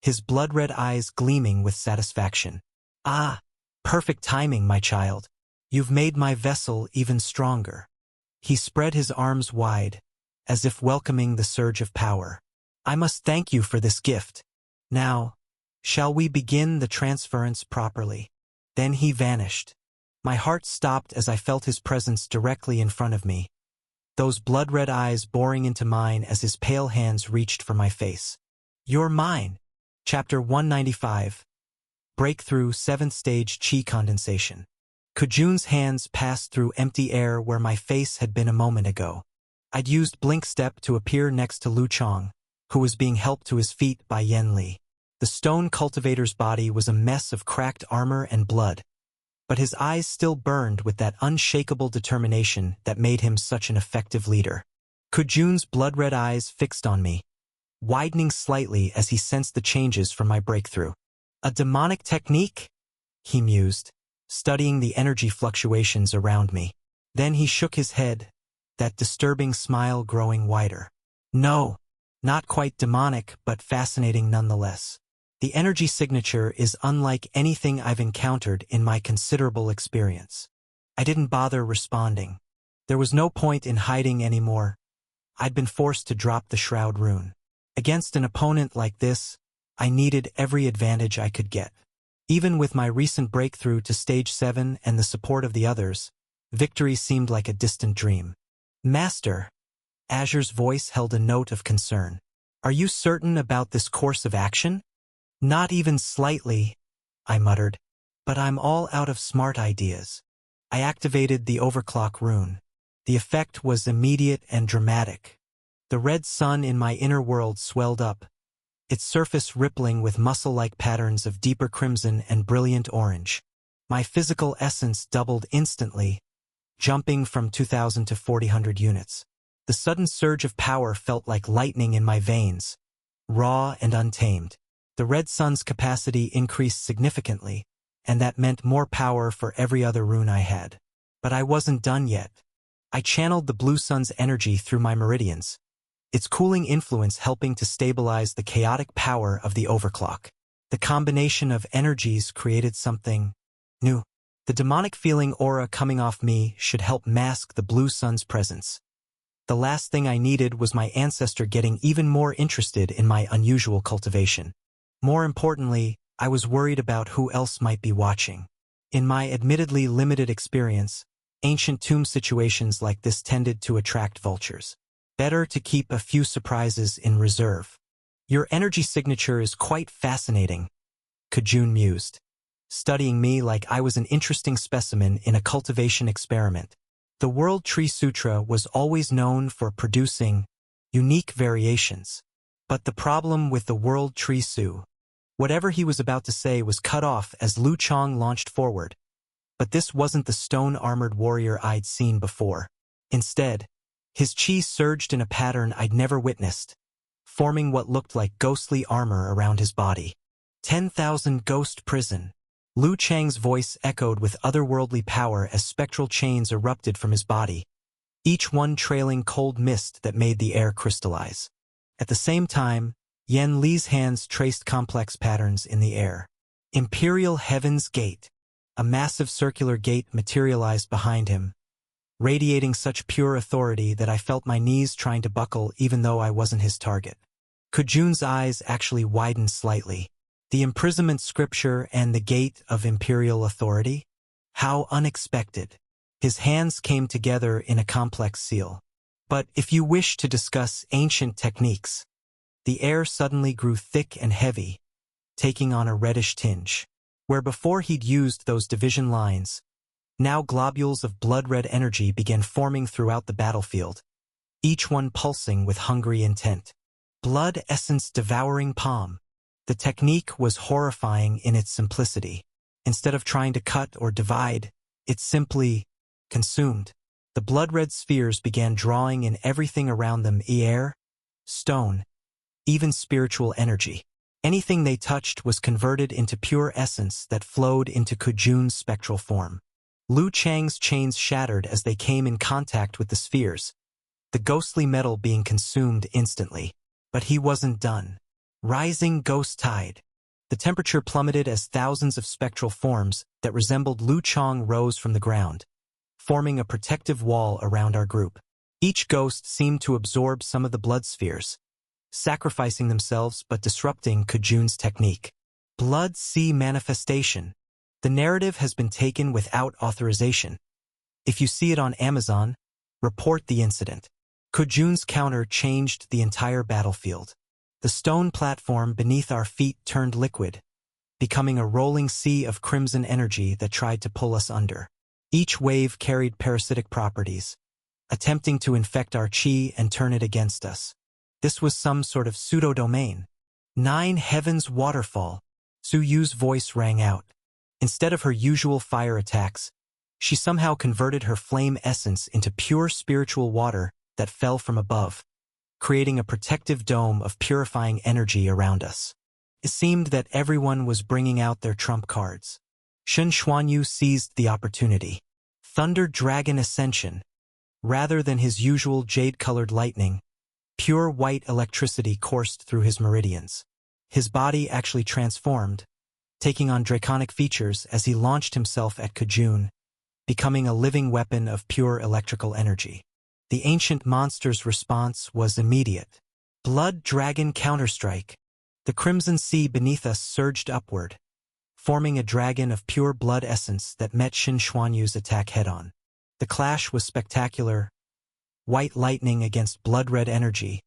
his blood-red eyes gleaming with satisfaction. "Ah, perfect timing, my child. You've made my vessel even stronger." He spread his arms wide, as if welcoming the surge of power. "I must thank you for this gift. Now, shall we begin the transference properly?" Then he vanished. My heart stopped as I felt his presence directly in front of me, those blood-red eyes boring into mine as his pale hands reached for my face. "You're mine." Chapter 195. Breakthrough 7th Stage Qi Condensation. Kejun's hands passed through empty air where my face had been a moment ago. I'd used Blink Step to appear next to Lu Chang, who was being helped to his feet by Yen Li. The stone cultivator's body was a mess of cracked armor and blood, but his eyes still burned with that unshakable determination that made him such an effective leader. Kejun's blood-red eyes fixed on me, widening slightly as he sensed the changes from my breakthrough. "A demonic technique?" he mused, studying the energy fluctuations around me. Then he shook his head, that disturbing smile growing wider. "No, not quite demonic, but fascinating nonetheless. The energy signature is unlike anything I've encountered in my considerable experience." I didn't bother responding. There was no point in hiding anymore. I'd been forced to drop the Shroud Rune. Against an opponent like this, I needed every advantage I could get. Even with my recent breakthrough to Stage 7 and the support of the others, victory seemed like a distant dream. "Master," Azure's voice held a note of concern. "Are you certain about this course of action?" "Not even slightly," I muttered, "but I'm all out of smart ideas." I activated the Overclock rune. The effect was immediate and dramatic. The red sun in my inner world swelled up, its surface rippling with muscle-like patterns of deeper crimson and brilliant orange. My physical essence doubled instantly, jumping from 2,000 to 4,000 units. The sudden surge of power felt like lightning in my veins, raw and untamed. The red sun's capacity increased significantly, and that meant more power for every other rune I had. But I wasn't done yet. I channeled the blue sun's energy through my meridians, its cooling influence helping to stabilize the chaotic power of the overclock. The combination of energies created something new. The demonic feeling aura coming off me should help mask the blue sun's presence. The last thing I needed was my ancestor getting even more interested in my unusual cultivation. More importantly, I was worried about who else might be watching. In my admittedly limited experience, ancient tomb situations like this tended to attract vultures. Better to keep a few surprises in reserve. "Your energy signature is quite fascinating," Kejun mused, studying me like I was an interesting specimen in a cultivation experiment. The World Tree Sutra was always known for producing unique variations. But the problem with the World Tree Su, whatever he was about to say was cut off as Lu Chang launched forward, But this wasn't the stone-armored warrior I'd seen before. Instead, his chi surged in a pattern I'd never witnessed, forming what looked like ghostly armor around his body. 10,000 Ghost Prison. Lu Chang's voice echoed with otherworldly power as spectral chains erupted from his body, each one trailing cold mist that made the air crystallize. At the same time, Yan Li's hands traced complex patterns in the air. Imperial Heaven's Gate. A massive circular gate materialized behind him, radiating such pure authority that I felt my knees trying to buckle even though I wasn't his target. Kujun's eyes actually widened slightly. The imprisonment scripture and the gate of imperial authority? How unexpected. His hands came together in a complex seal. But if you wish to discuss ancient techniques, the air suddenly grew thick and heavy, taking on a reddish tinge. Where before he'd used those division lines, now globules of blood-red energy began forming throughout the battlefield, each one pulsing with hungry intent. Blood essence devouring palm. The technique was horrifying in its simplicity. Instead of trying to cut or divide, it simply consumed. The blood-red spheres began drawing in everything around them: air, stone, even spiritual energy. Anything they touched was converted into pure essence that flowed into Kujun's spectral form. Lu Chang's chains shattered as they came in contact with the spheres, the ghostly metal being consumed instantly. But he wasn't done. Rising ghost tide. The temperature plummeted as thousands of spectral forms that resembled Lu Chang rose from the ground, forming a protective wall around our group. Each ghost seemed to absorb some of the blood spheres, sacrificing themselves but disrupting Kujun's technique. Blood Sea Manifestation. The narrative has been taken without authorization. If you see it on Amazon, report the incident. Kujun's counter changed the entire battlefield. The stone platform beneath our feet turned liquid, becoming a rolling sea of crimson energy that tried to pull us under. Each wave carried parasitic properties, attempting to infect our chi and turn it against us. This was some sort of pseudo-domain. 9 Heavens Waterfall. Su Yu's voice rang out. Instead of her usual fire attacks, she somehow converted her flame essence into pure spiritual water that fell from above, creating a protective dome of purifying energy around us. It seemed that everyone was bringing out their trump cards. Shen Xuanyu seized the opportunity. Thunder Dragon Ascension. Rather than his usual jade-colored lightning, pure white electricity coursed through his meridians. His body actually transformed, taking on draconic features as he launched himself at Kujun, becoming a living weapon of pure electrical energy. The ancient monster's response was immediate. Blood Dragon Counterstrike. The crimson sea beneath us surged upward, forming a dragon of pure blood essence that met Shen Xuanyu's attack head-on. The clash was spectacular, white lightning against blood-red energy,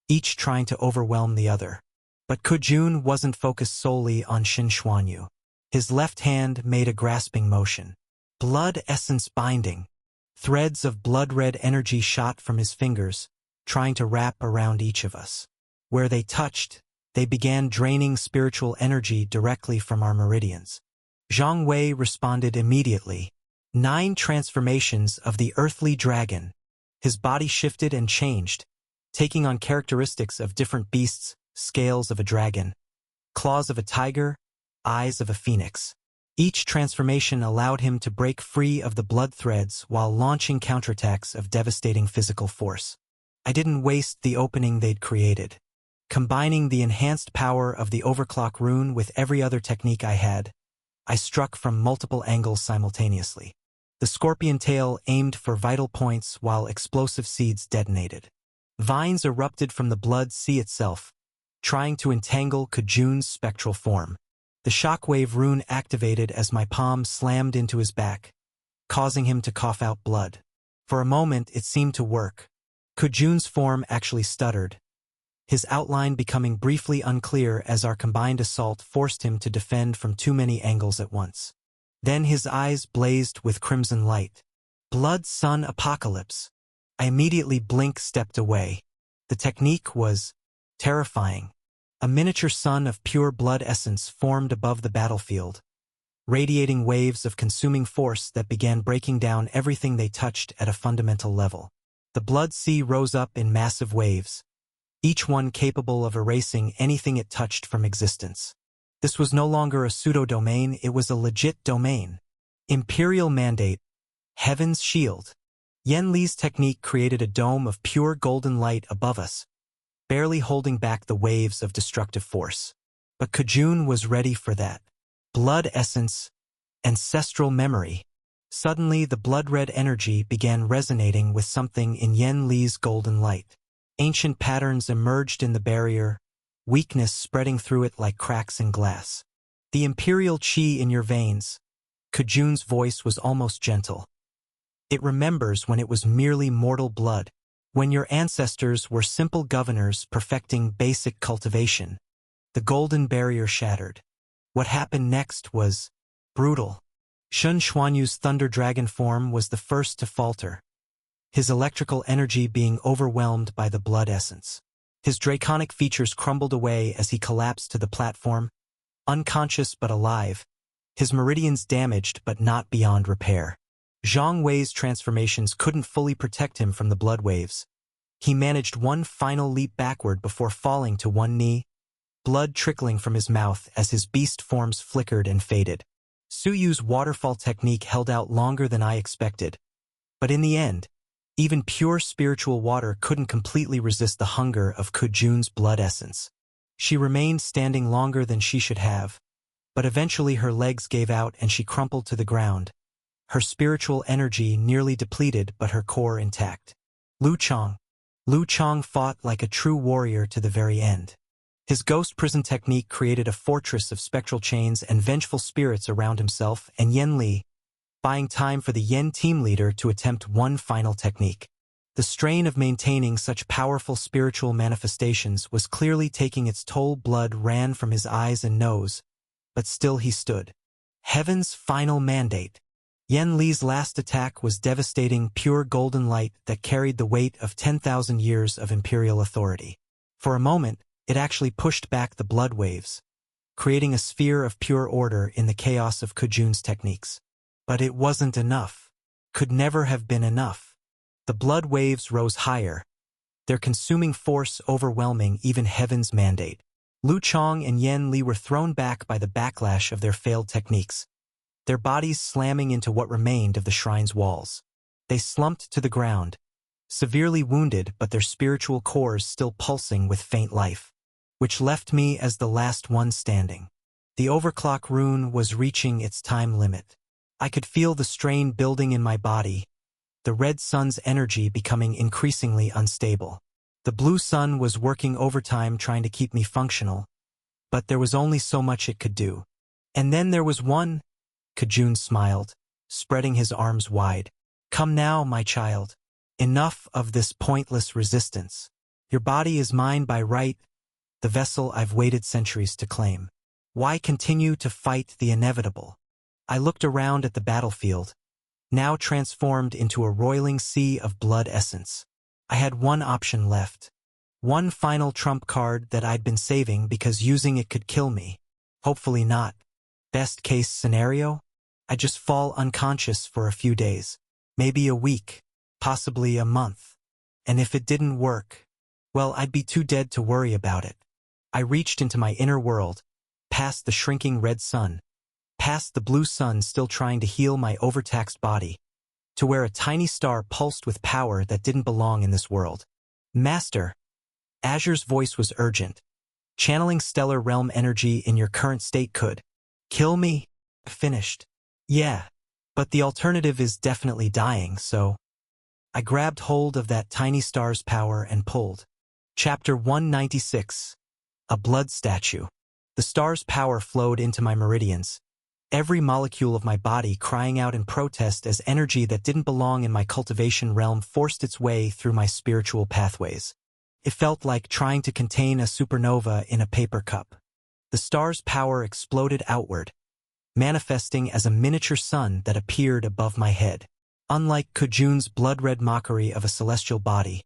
each trying to overwhelm the other. But Kujun wasn't focused solely on Shen Xuanyu. His left hand made a grasping motion. Blood essence binding. Threads of blood-red energy shot from his fingers, trying to wrap around each of us. Where they touched, they began draining spiritual energy directly from our meridians. Zhang Wei responded immediately. 9 transformations of the earthly dragon. His body shifted and changed, taking on characteristics of different beasts: scales of a dragon, claws of a tiger, eyes of a phoenix. Each transformation allowed him to break free of the blood threads while launching counterattacks of devastating physical force. I didn't waste the opening they'd created. Combining the enhanced power of the overclock rune with every other technique I had, I struck from multiple angles simultaneously. The scorpion tail aimed for vital points while explosive seeds detonated. Vines erupted from the blood sea itself, trying to entangle Kujun's spectral form. The shockwave rune activated as my palm slammed into his back, causing him to cough out blood. For a moment, it seemed to work. Kujun's form actually stuttered, his outline becoming briefly unclear as our combined assault forced him to defend from too many angles at once. Then his eyes blazed with crimson light. Blood Sun Apocalypse. I immediately stepped away. The technique was terrifying. A miniature sun of pure blood essence formed above the battlefield, radiating waves of consuming force that began breaking down everything they touched at a fundamental level. The blood sea rose up in massive waves, each one capable of erasing anything it touched from existence. This was no longer a pseudo-domain, it was a legit domain. Imperial Mandate, Heaven's Shield. Yen Li's technique created a dome of pure golden light above us, barely holding back the waves of destructive force. But Kejun was ready for that. Blood essence, ancestral memory. Suddenly, the blood-red energy began resonating with something in Yen Li's golden light. Ancient patterns emerged in the barrier, weakness spreading through it like cracks in glass. The imperial qi in your veins. Kejun's voice was almost gentle. It remembers when it was merely mortal blood, when your ancestors were simple governors perfecting basic cultivation. The golden barrier shattered. What happened next was brutal. Shun Xuanyu's thunder dragon form was the first to falter, his electrical energy being overwhelmed by the blood essence. His draconic features crumbled away as he collapsed to the platform, unconscious but alive, his meridians damaged but not beyond repair. Zhang Wei's transformations couldn't fully protect him from the blood waves. He managed one final leap backward before falling to one knee, blood trickling from his mouth as his beast forms flickered and faded. Su Yu's waterfall technique held out longer than I expected. But in the end, even pure spiritual water couldn't completely resist the hunger of Kejun's blood essence. She remained standing longer than she should have, but eventually her legs gave out and she crumpled to the ground, her spiritual energy nearly depleted but her core intact. Lu Chang fought like a true warrior to the very end. His ghost prison technique created a fortress of spectral chains and vengeful spirits around himself and Yen Li, buying time for the Yen team leader to attempt one final technique. The strain of maintaining such powerful spiritual manifestations was clearly taking its toll. Blood ran from his eyes and nose, but still he stood. Heaven's final mandate. Yen Li's last attack was devastating, pure golden light that carried the weight of 10,000 years of imperial authority. For a moment, it actually pushed back the blood waves, creating a sphere of pure order in the chaos of Kejun's techniques. But it wasn't enough. Could never have been enough. The blood waves rose higher, their consuming force overwhelming even Heaven's mandate. Lu Chang and Yen Li were thrown back by the backlash of their failed techniques, their bodies slamming into what remained of the shrine's walls. They slumped to the ground, severely wounded but their spiritual cores still pulsing with faint life, which left me as the last one standing. The overclock rune was reaching its time limit. I could feel the strain building in my body, the red sun's energy becoming increasingly unstable. The blue sun was working overtime trying to keep me functional, but there was only so much it could do. And then there was one. Kejun smiled, spreading his arms wide. Come now, my child. Enough of this pointless resistance. Your body is mine by right, the vessel I've waited centuries to claim. Why continue to fight the inevitable? I looked around at the battlefield, now transformed into a roiling sea of blood essence. I had one option left. One final trump card that I'd been saving because using it could kill me. Hopefully not. Best case scenario? I just fall unconscious for a few days. Maybe a week. Possibly a month. And if it didn't work, well, I'd be too dead to worry about it. I reached into my inner world, past the shrinking red sun, past the blue sun still trying to heal my overtaxed body, to where a tiny star pulsed with power that didn't belong in this world. Master, Azure's voice was urgent. Channeling stellar realm energy in your current state could kill me? Finished. Yeah, but the alternative is definitely dying, so I grabbed hold of that tiny star's power and pulled. Chapter 196. A Blood Statue. The star's power flowed into my meridians, every molecule of my body crying out in protest as energy that didn't belong in my cultivation realm forced its way through my spiritual pathways. It felt like trying to contain a supernova in a paper cup. The star's power exploded outward, manifesting as a miniature sun that appeared above my head. Unlike Kejun's blood-red mockery of a celestial body,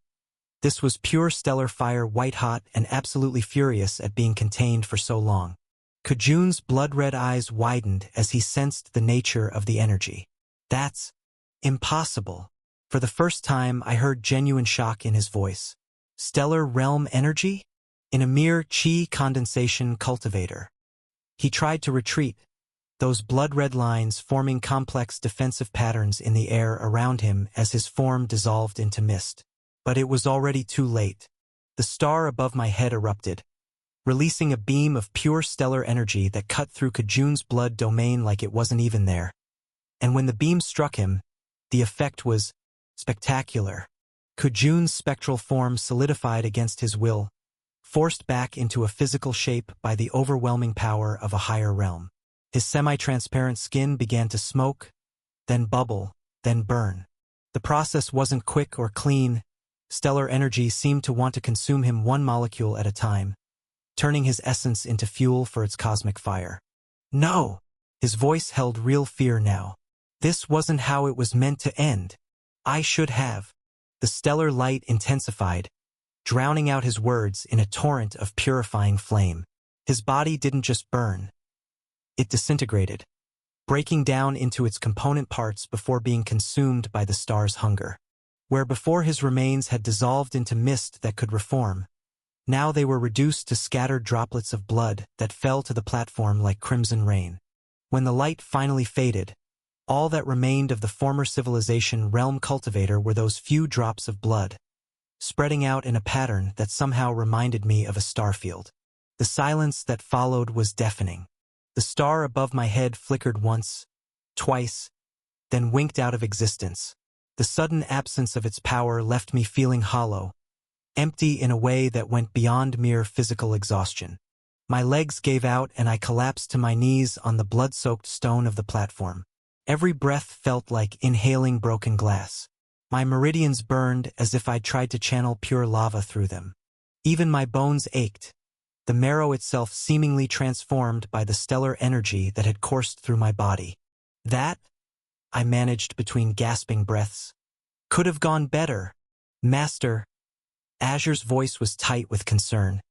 this was pure stellar fire, white-hot and absolutely furious at being contained for so long. Kajun's blood-red eyes widened as he sensed the nature of the energy. That's impossible. For the first time, I heard genuine shock in his voice. Stellar realm energy? In a mere chi condensation cultivator. He tried to retreat, those blood-red lines forming complex defensive patterns in the air around him as his form dissolved into mist. But it was already too late. The star above my head erupted, releasing a beam of pure stellar energy that cut through Kajun's blood domain like it wasn't even there. And when the beam struck him, the effect was spectacular. Kajun's spectral form solidified against his will, forced back into a physical shape by the overwhelming power of a higher realm. His semi-transparent skin began to smoke, then bubble, then burn. The process wasn't quick or clean. Stellar energy seemed to want to consume him one molecule at a time, turning his essence into fuel for its cosmic fire. No! His voice held real fear now. This wasn't how it was meant to end. I should have. The stellar light intensified, drowning out his words in a torrent of purifying flame. His body didn't just burn. It disintegrated, breaking down into its component parts before being consumed by the star's hunger. Where before his remains had dissolved into mist that could reform, now they were reduced to scattered droplets of blood that fell to the platform like crimson rain. When the light finally faded, all that remained of the former civilization realm cultivator were those few drops of blood, spreading out in a pattern that somehow reminded me of a starfield. The silence that followed was deafening. The star above my head flickered once, twice, then winked out of existence. The sudden absence of its power left me feeling hollow, empty in a way that went beyond mere physical exhaustion. My legs gave out and I collapsed to my knees on the blood-soaked stone of the platform. Every breath felt like inhaling broken glass. My meridians burned as if I'd tried to channel pure lava through them. Even my bones ached, the marrow itself seemingly transformed by the stellar energy that had coursed through my body. That, I managed between gasping breaths, could have gone better. Master, Azure's voice was tight with concern.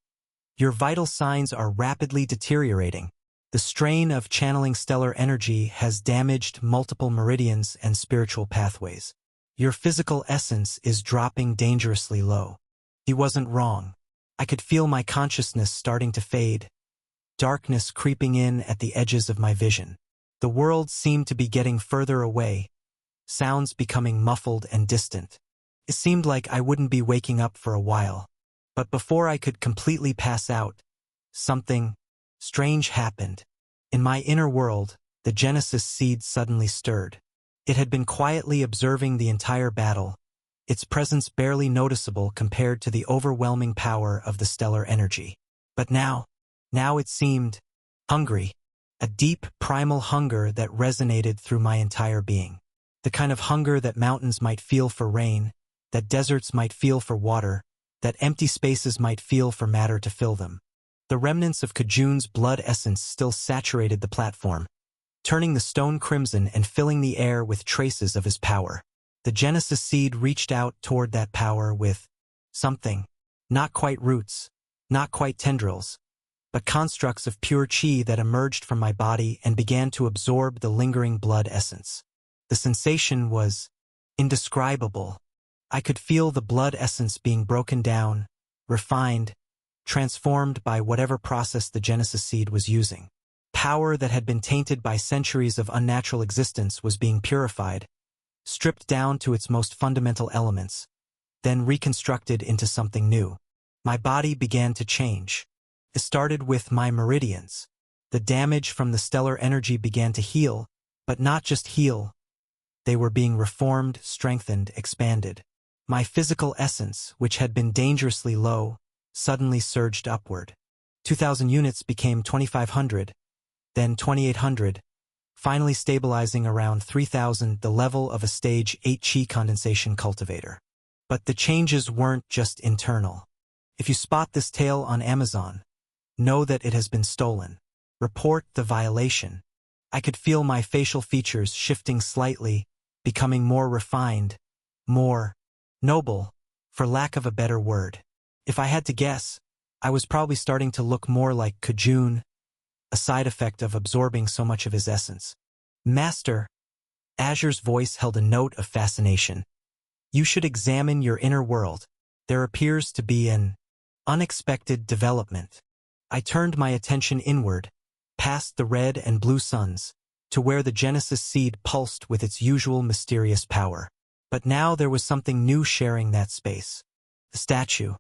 Your vital signs are rapidly deteriorating. The strain of channeling stellar energy has damaged multiple meridians and spiritual pathways. Your physical essence is dropping dangerously low. He wasn't wrong. I could feel my consciousness starting to fade, darkness creeping in at the edges of my vision. The world seemed to be getting further away, sounds becoming muffled and distant. It seemed like I wouldn't be waking up for a while. But before I could completely pass out, something strange happened. In my inner world, the Genesis seed suddenly stirred. It had been quietly observing the entire battle, its presence barely noticeable compared to the overwhelming power of the stellar energy. But now it seemed hungry, a deep, primal hunger that resonated through my entire being. The kind of hunger that mountains might feel for rain, that deserts might feel for water, that empty spaces might feel for matter to fill them. The remnants of Kajun's blood essence still saturated the platform, turning the stone crimson and filling the air with traces of his power. The Genesis seed reached out toward that power with something, not quite roots, not quite tendrils, but constructs of pure chi that emerged from my body and began to absorb the lingering blood essence. The sensation was indescribable. I could feel the blood essence being broken down, refined, transformed by whatever process the Genesis seed was using. Power that had been tainted by centuries of unnatural existence was being purified, stripped down to its most fundamental elements, then reconstructed into something new. My body began to change. It started with my meridians. The damage from the stellar energy began to heal, but not just heal. They were being reformed, strengthened, expanded. My physical essence, which had been dangerously low, suddenly surged upward. 2,000 units became 2,500, then 2,800, finally stabilizing around 3,000, the level of a stage 8 chi condensation cultivator. But the changes weren't just internal. If you spot this tail on Amazon, know that it has been stolen. Report the violation. I could feel my facial features shifting slightly, becoming more refined, more noble, for lack of a better word. If I had to guess, I was probably starting to look more like Kajun, a side effect of absorbing so much of his essence. Master, Azure's voice held a note of fascination. You should examine your inner world. There appears to be an unexpected development. I turned my attention inward, past the red and blue suns, to where the Genesis seed pulsed with its usual mysterious power. But now there was something new sharing that space. The statue.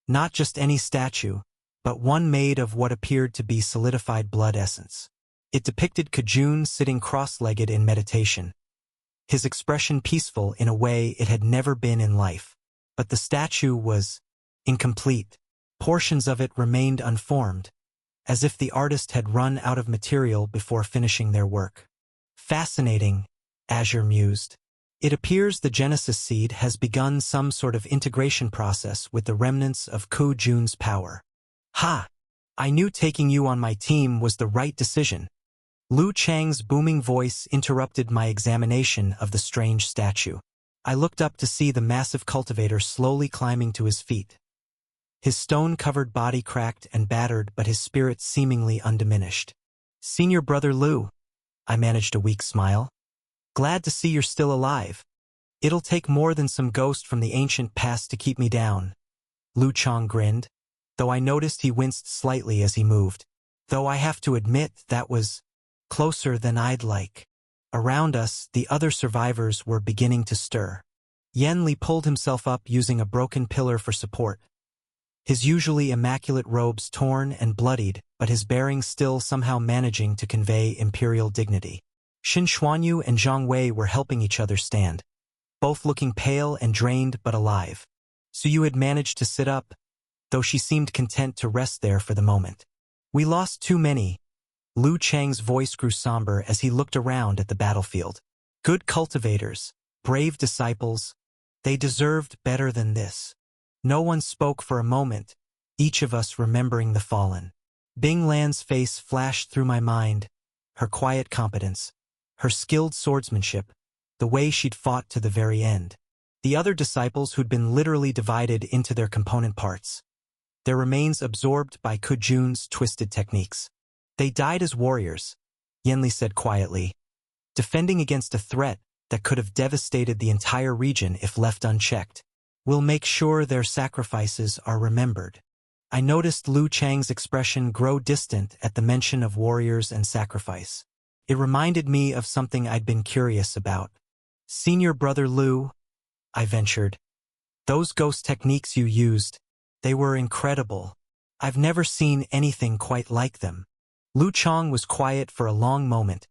Not just any statue, but one made of what appeared to be solidified blood essence. It depicted Kejun sitting cross-legged in meditation, his expression peaceful in a way it had never been in life. But the statue was incomplete. Portions of it remained unformed, as if the artist had run out of material before finishing their work. Fascinating, Azure mused. It appears the Genesis seed has begun some sort of integration process with the remnants of Kejun's power. Ha! I knew taking you on my team was the right decision. Lu Chang's booming voice interrupted my examination of the strange statue. I looked up to see the massive cultivator slowly climbing to his feet. His stone-covered body cracked and battered, but his spirit seemingly undiminished. Senior Brother Lu, I managed a weak smile. Glad to see you're still alive. It'll take more than some ghost from the ancient past to keep me down. Lu Chang grinned, though I noticed he winced slightly as he moved. Though I have to admit that was closer than I'd like. Around us, the other survivors were beginning to stir. Yen Li pulled himself up using a broken pillar for support. His usually immaculate robes torn and bloodied, but his bearing still somehow managing to convey imperial dignity. Xin Xuanyu and Zhang Wei were helping each other stand, both looking pale and drained but alive. Suyu had managed to sit up, though she seemed content to rest there for the moment. We lost too many. Lu Chang's voice grew somber as he looked around at the battlefield. Good cultivators, brave disciples, they deserved better than this. No one spoke for a moment, each of us remembering the fallen. Bing Lan's face flashed through my mind, her quiet competence, her skilled swordsmanship, the way she'd fought to the very end. The other disciples who'd been literally divided into their component parts, their remains absorbed by Kejun's twisted techniques. They died as warriors, Yenli said quietly, defending against a threat that could have devastated the entire region if left unchecked. We'll make sure their sacrifices are remembered. I noticed Lu Chang's expression grow distant at the mention of warriors and sacrifice. It reminded me of something I'd been curious about. Senior Brother Lu, I ventured. Those ghost techniques you used, they were incredible. I've never seen anything quite like them. Lu Chang was quiet for a long moment,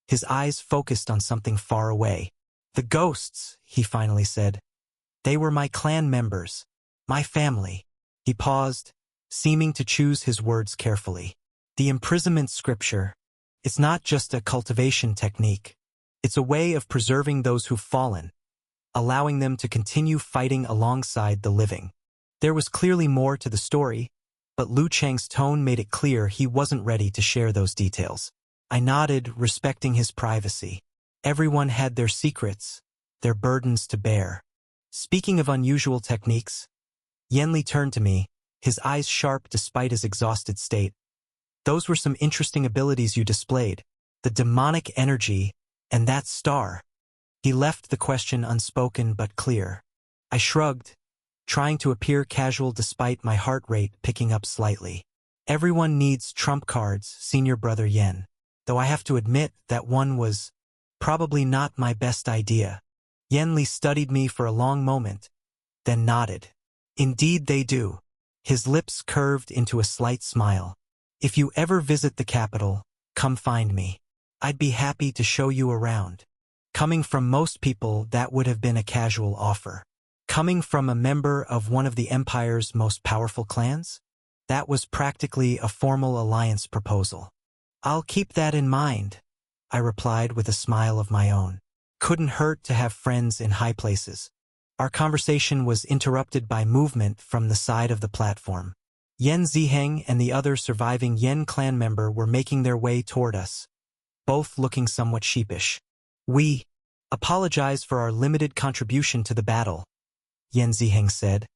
his eyes focused on something far away. The ghosts, he finally said. They were my clan members, my family. He paused, seeming to choose his words carefully. The imprisonment scripture, it's not just a cultivation technique. It's a way of preserving those who've fallen, allowing them to continue fighting alongside the living. There was clearly more to the story, but Lu Chang's tone made it clear he wasn't ready to share those details. I nodded, respecting his privacy. Everyone had their secrets, their burdens to bear. Speaking of unusual techniques, Yenli turned to me, his eyes sharp despite his exhausted state. Those were some interesting abilities you displayed. The demonic energy, and that star. He left the question unspoken but clear. I shrugged, trying to appear casual despite my heart rate picking up slightly. Everyone needs trump cards, Senior Brother Yen. Though I have to admit that one was probably not my best idea. Yen Li studied me for a long moment, then nodded. Indeed they do. His lips curved into a slight smile. If you ever visit the capital, come find me. I'd be happy to show you around. Coming from most people, that would have been a casual offer. Coming from a member of one of the Empire's most powerful clans? That was practically a formal alliance proposal. I'll keep that in mind, I replied with a smile of my own. Couldn't hurt to have friends in high places. Our conversation was interrupted by movement from the side of the platform. Yen Ziheng and the other surviving Yen clan member were making their way toward us, both looking somewhat sheepish. We apologize for our limited contribution to the battle, Yen Ziheng said,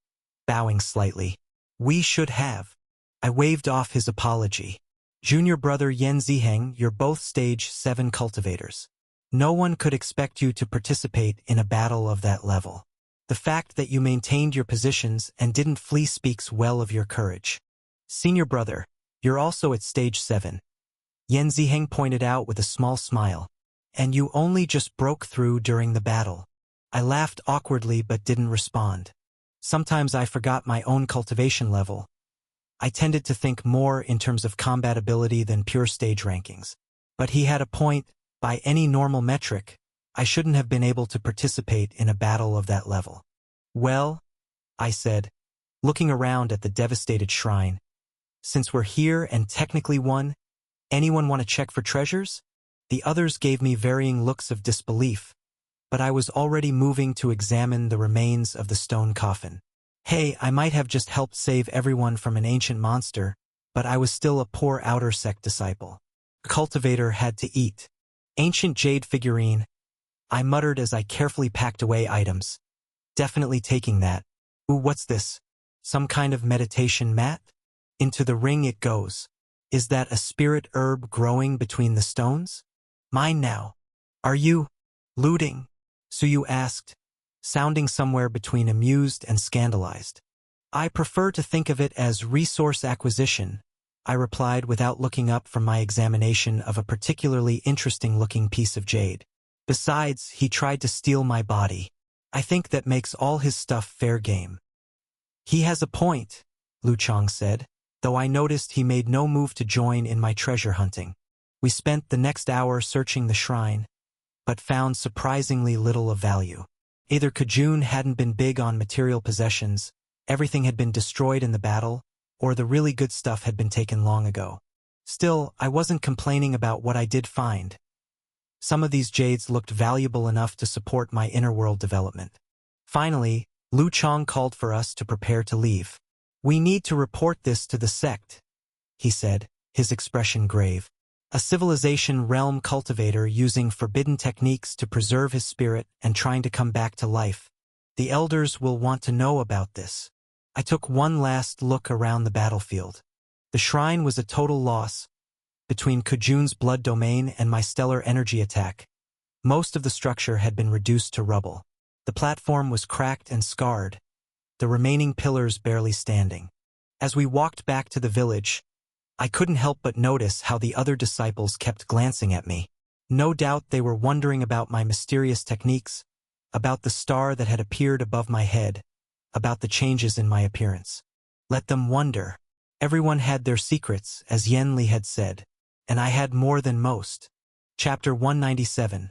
bowing slightly. We should have. I waved off his apology. Junior brother Yan Ziheng, you're both stage 7 cultivators. No one could expect you to participate in a battle of that level. The fact that you maintained your positions and didn't flee speaks well of your courage. Senior brother, you're also at stage 7. Yan Ziheng pointed out with a small smile. And you only just broke through during the battle. I laughed awkwardly but didn't respond. Sometimes I forgot my own cultivation level. I tended to think more in terms of combat ability than pure stage rankings. But he had a point. By any normal metric, I shouldn't have been able to participate in a battle of that level. Well, I said, looking around at the devastated shrine. Since we're here and technically won, anyone want to check for treasures? The others gave me varying looks of disbelief, but I was already moving to examine the remains of the stone coffin. Hey, I might have just helped save everyone from an ancient monster, but I was still a poor outer sect disciple. A cultivator had to eat. Ancient jade figurine, I muttered as I carefully packed away items. Definitely taking that. Ooh, what's this? Some kind of meditation mat? Into the ring it goes. Is that a spirit herb growing between the stones? Mine now. Are you looting? Suyu asked, sounding somewhere between amused and scandalized. I prefer to think of it as resource acquisition, I replied without looking up from my examination of a particularly interesting-looking piece of jade. Besides, he tried to steal my body. I think that makes all his stuff fair game. He has a point, Lu Chang said, though I noticed he made no move to join in my treasure hunting. We spent the next hour searching the shrine, but found surprisingly little of value. Either Kejun hadn't been big on material possessions, everything had been destroyed in the battle, or the really good stuff had been taken long ago. Still, I wasn't complaining about what I did find. Some of these jades looked valuable enough to support my inner world development. Finally, Lu Chang called for us to prepare to leave. We need to report this to the sect, he said, his expression grave. A civilization realm cultivator using forbidden techniques to preserve his spirit and trying to come back to life. The elders will want to know about this. I took one last look around the battlefield. The shrine was a total loss. Between Kejun's blood domain and my stellar energy attack, most of the structure had been reduced to rubble. The platform was cracked and scarred, the remaining pillars barely standing. As we walked back to the village, I couldn't help but notice how the other disciples kept glancing at me. No doubt they were wondering about my mysterious techniques, about the star that had appeared above my head, about the changes in my appearance. Let them wonder. Everyone had their secrets, as Yen Li had said, and I had more than most. Chapter 197.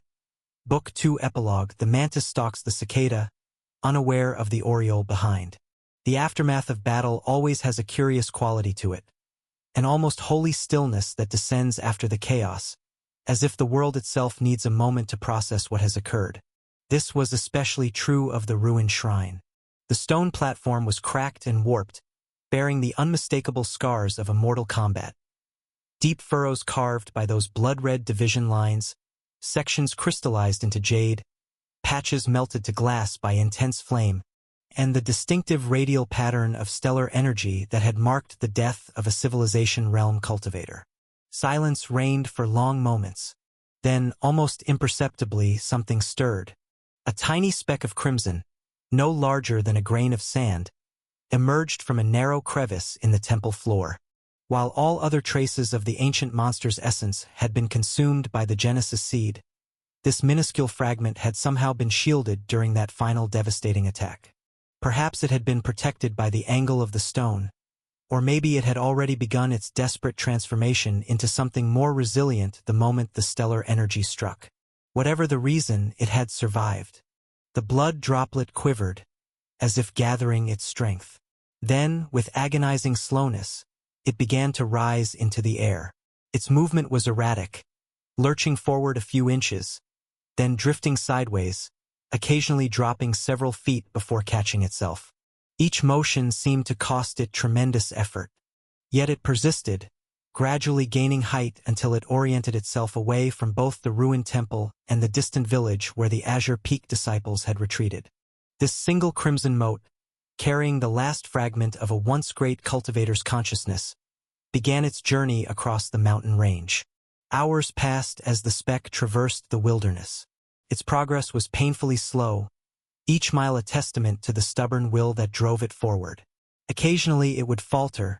Book 2 Epilogue. The mantis stalks the cicada, unaware of the oriole behind. The aftermath of battle always has a curious quality to it, an almost holy stillness that descends after the chaos, as if the world itself needs a moment to process what has occurred. This was especially true of the ruined shrine. The stone platform was cracked and warped, bearing the unmistakable scars of a mortal combat. Deep furrows carved by those blood-red division lines, sections crystallized into jade, patches melted to glass by intense flame, and the distinctive radial pattern of stellar energy that had marked the death of a civilization realm cultivator. Silence reigned for long moments. Then, almost imperceptibly, something stirred. A tiny speck of crimson, no larger than a grain of sand, emerged from a narrow crevice in the temple floor. While all other traces of the ancient monster's essence had been consumed by the Genesis seed, this minuscule fragment had somehow been shielded during that final devastating attack. Perhaps it had been protected by the angle of the stone, or maybe it had already begun its desperate transformation into something more resilient the moment the stellar energy struck. Whatever the reason, it had survived. The blood droplet quivered, as if gathering its strength. Then, with agonizing slowness, it began to rise into the air. Its movement was erratic, lurching forward a few inches, then drifting sideways, occasionally dropping several feet before catching itself. Each motion seemed to cost it tremendous effort. Yet it persisted, gradually gaining height until it oriented itself away from both the ruined temple and the distant village where the Azure Peak disciples had retreated. This single crimson mote, carrying the last fragment of a once great cultivator's consciousness, began its journey across the mountain range. Hours passed as the speck traversed the wilderness. Its progress was painfully slow, each mile a testament to the stubborn will that drove it forward. Occasionally it would falter,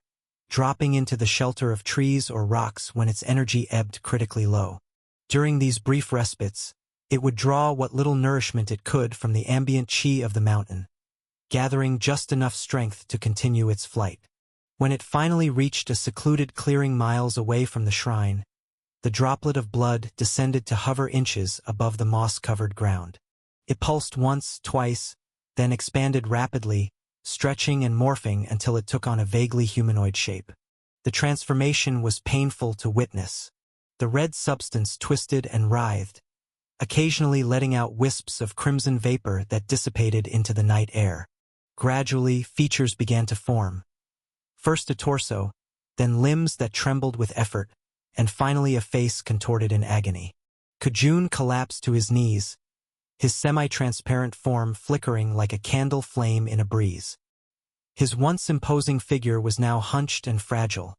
dropping into the shelter of trees or rocks when its energy ebbed critically low. During these brief respites, it would draw what little nourishment it could from the ambient chi of the mountain, gathering just enough strength to continue its flight. When it finally reached a secluded clearing miles away from the shrine, the droplet of blood descended to hover inches above the moss-covered ground. It pulsed once, twice, then expanded rapidly, stretching and morphing until it took on a vaguely humanoid shape. The transformation was painful to witness. The red substance twisted and writhed, occasionally letting out wisps of crimson vapor that dissipated into the night air. Gradually, features began to form. First a torso, then limbs that trembled with effort, and finally a face contorted in agony. Kejun collapsed to his knees, his semi-transparent form flickering like a candle flame in a breeze. His once imposing figure was now hunched and fragile,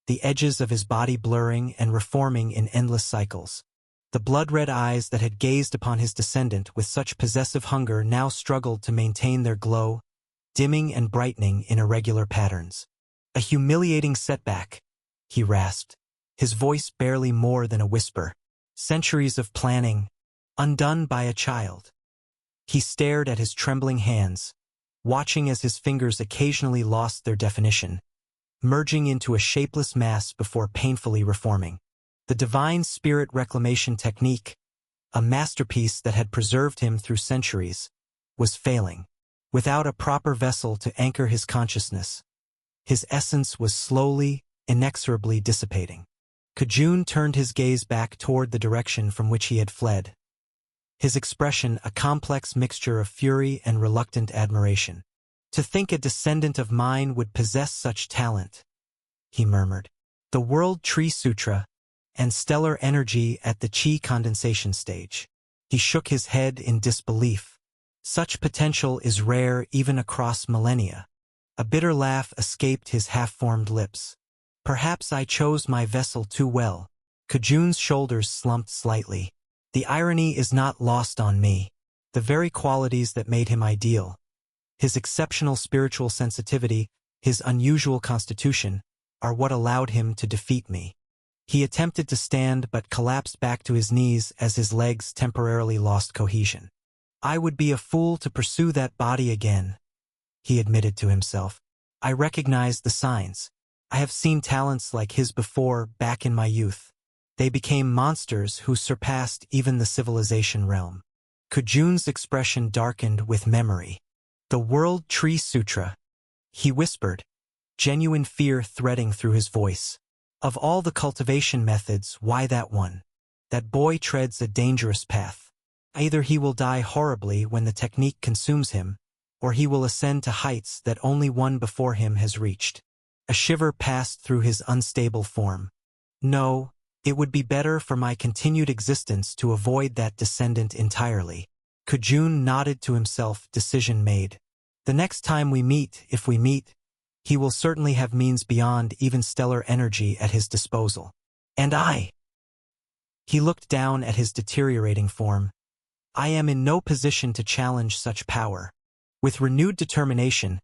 the edges of his body blurring and reforming in endless cycles. The blood-red eyes that had gazed upon his descendant with such possessive hunger now struggled to maintain their glow, dimming and brightening in irregular patterns. "A humiliating setback," he rasped, his voice barely more than a whisper. "Centuries of planning, undone by a child." He stared at his trembling hands, watching as his fingers occasionally lost their definition, merging into a shapeless mass before painfully reforming. The divine spirit reclamation technique, a masterpiece that had preserved him through centuries, was failing. Without a proper vessel to anchor his consciousness, his essence was slowly, inexorably dissipating. Kejun turned his gaze back toward the direction from which he had fled, his expression a complex mixture of fury and reluctant admiration. "To think a descendant of mine would possess such talent," he murmured. "The World Tree Sutra, and stellar energy at the chi condensation stage." He shook his head in disbelief. "Such potential is rare even across millennia." A bitter laugh escaped his half-formed lips. "Perhaps I chose my vessel too well." Kejun's shoulders slumped slightly. "The irony is not lost on me. The very qualities that made him ideal, his exceptional spiritual sensitivity, his unusual constitution, are what allowed him to defeat me." He attempted to stand but collapsed back to his knees as his legs temporarily lost cohesion. "I would be a fool to pursue that body again," he admitted to himself. "I recognize the signs. I have seen talents like his before, back in my youth. They became monsters who surpassed even the civilization realm." Kejun's expression darkened with memory. "The World Tree Sutra," he whispered, genuine fear threading through his voice. "Of all the cultivation methods, why that one? That boy treads a dangerous path. Either he will die horribly when the technique consumes him, or he will ascend to heights that only one before him has reached." A shiver passed through his unstable form. "No, it would be better for my continued existence to avoid that descendant entirely." Kejun nodded to himself, decision made. "The next time we meet, if we meet, he will certainly have means beyond even stellar energy at his disposal. And I?" He looked down at his deteriorating form. "I am in no position to challenge such power." With renewed determination,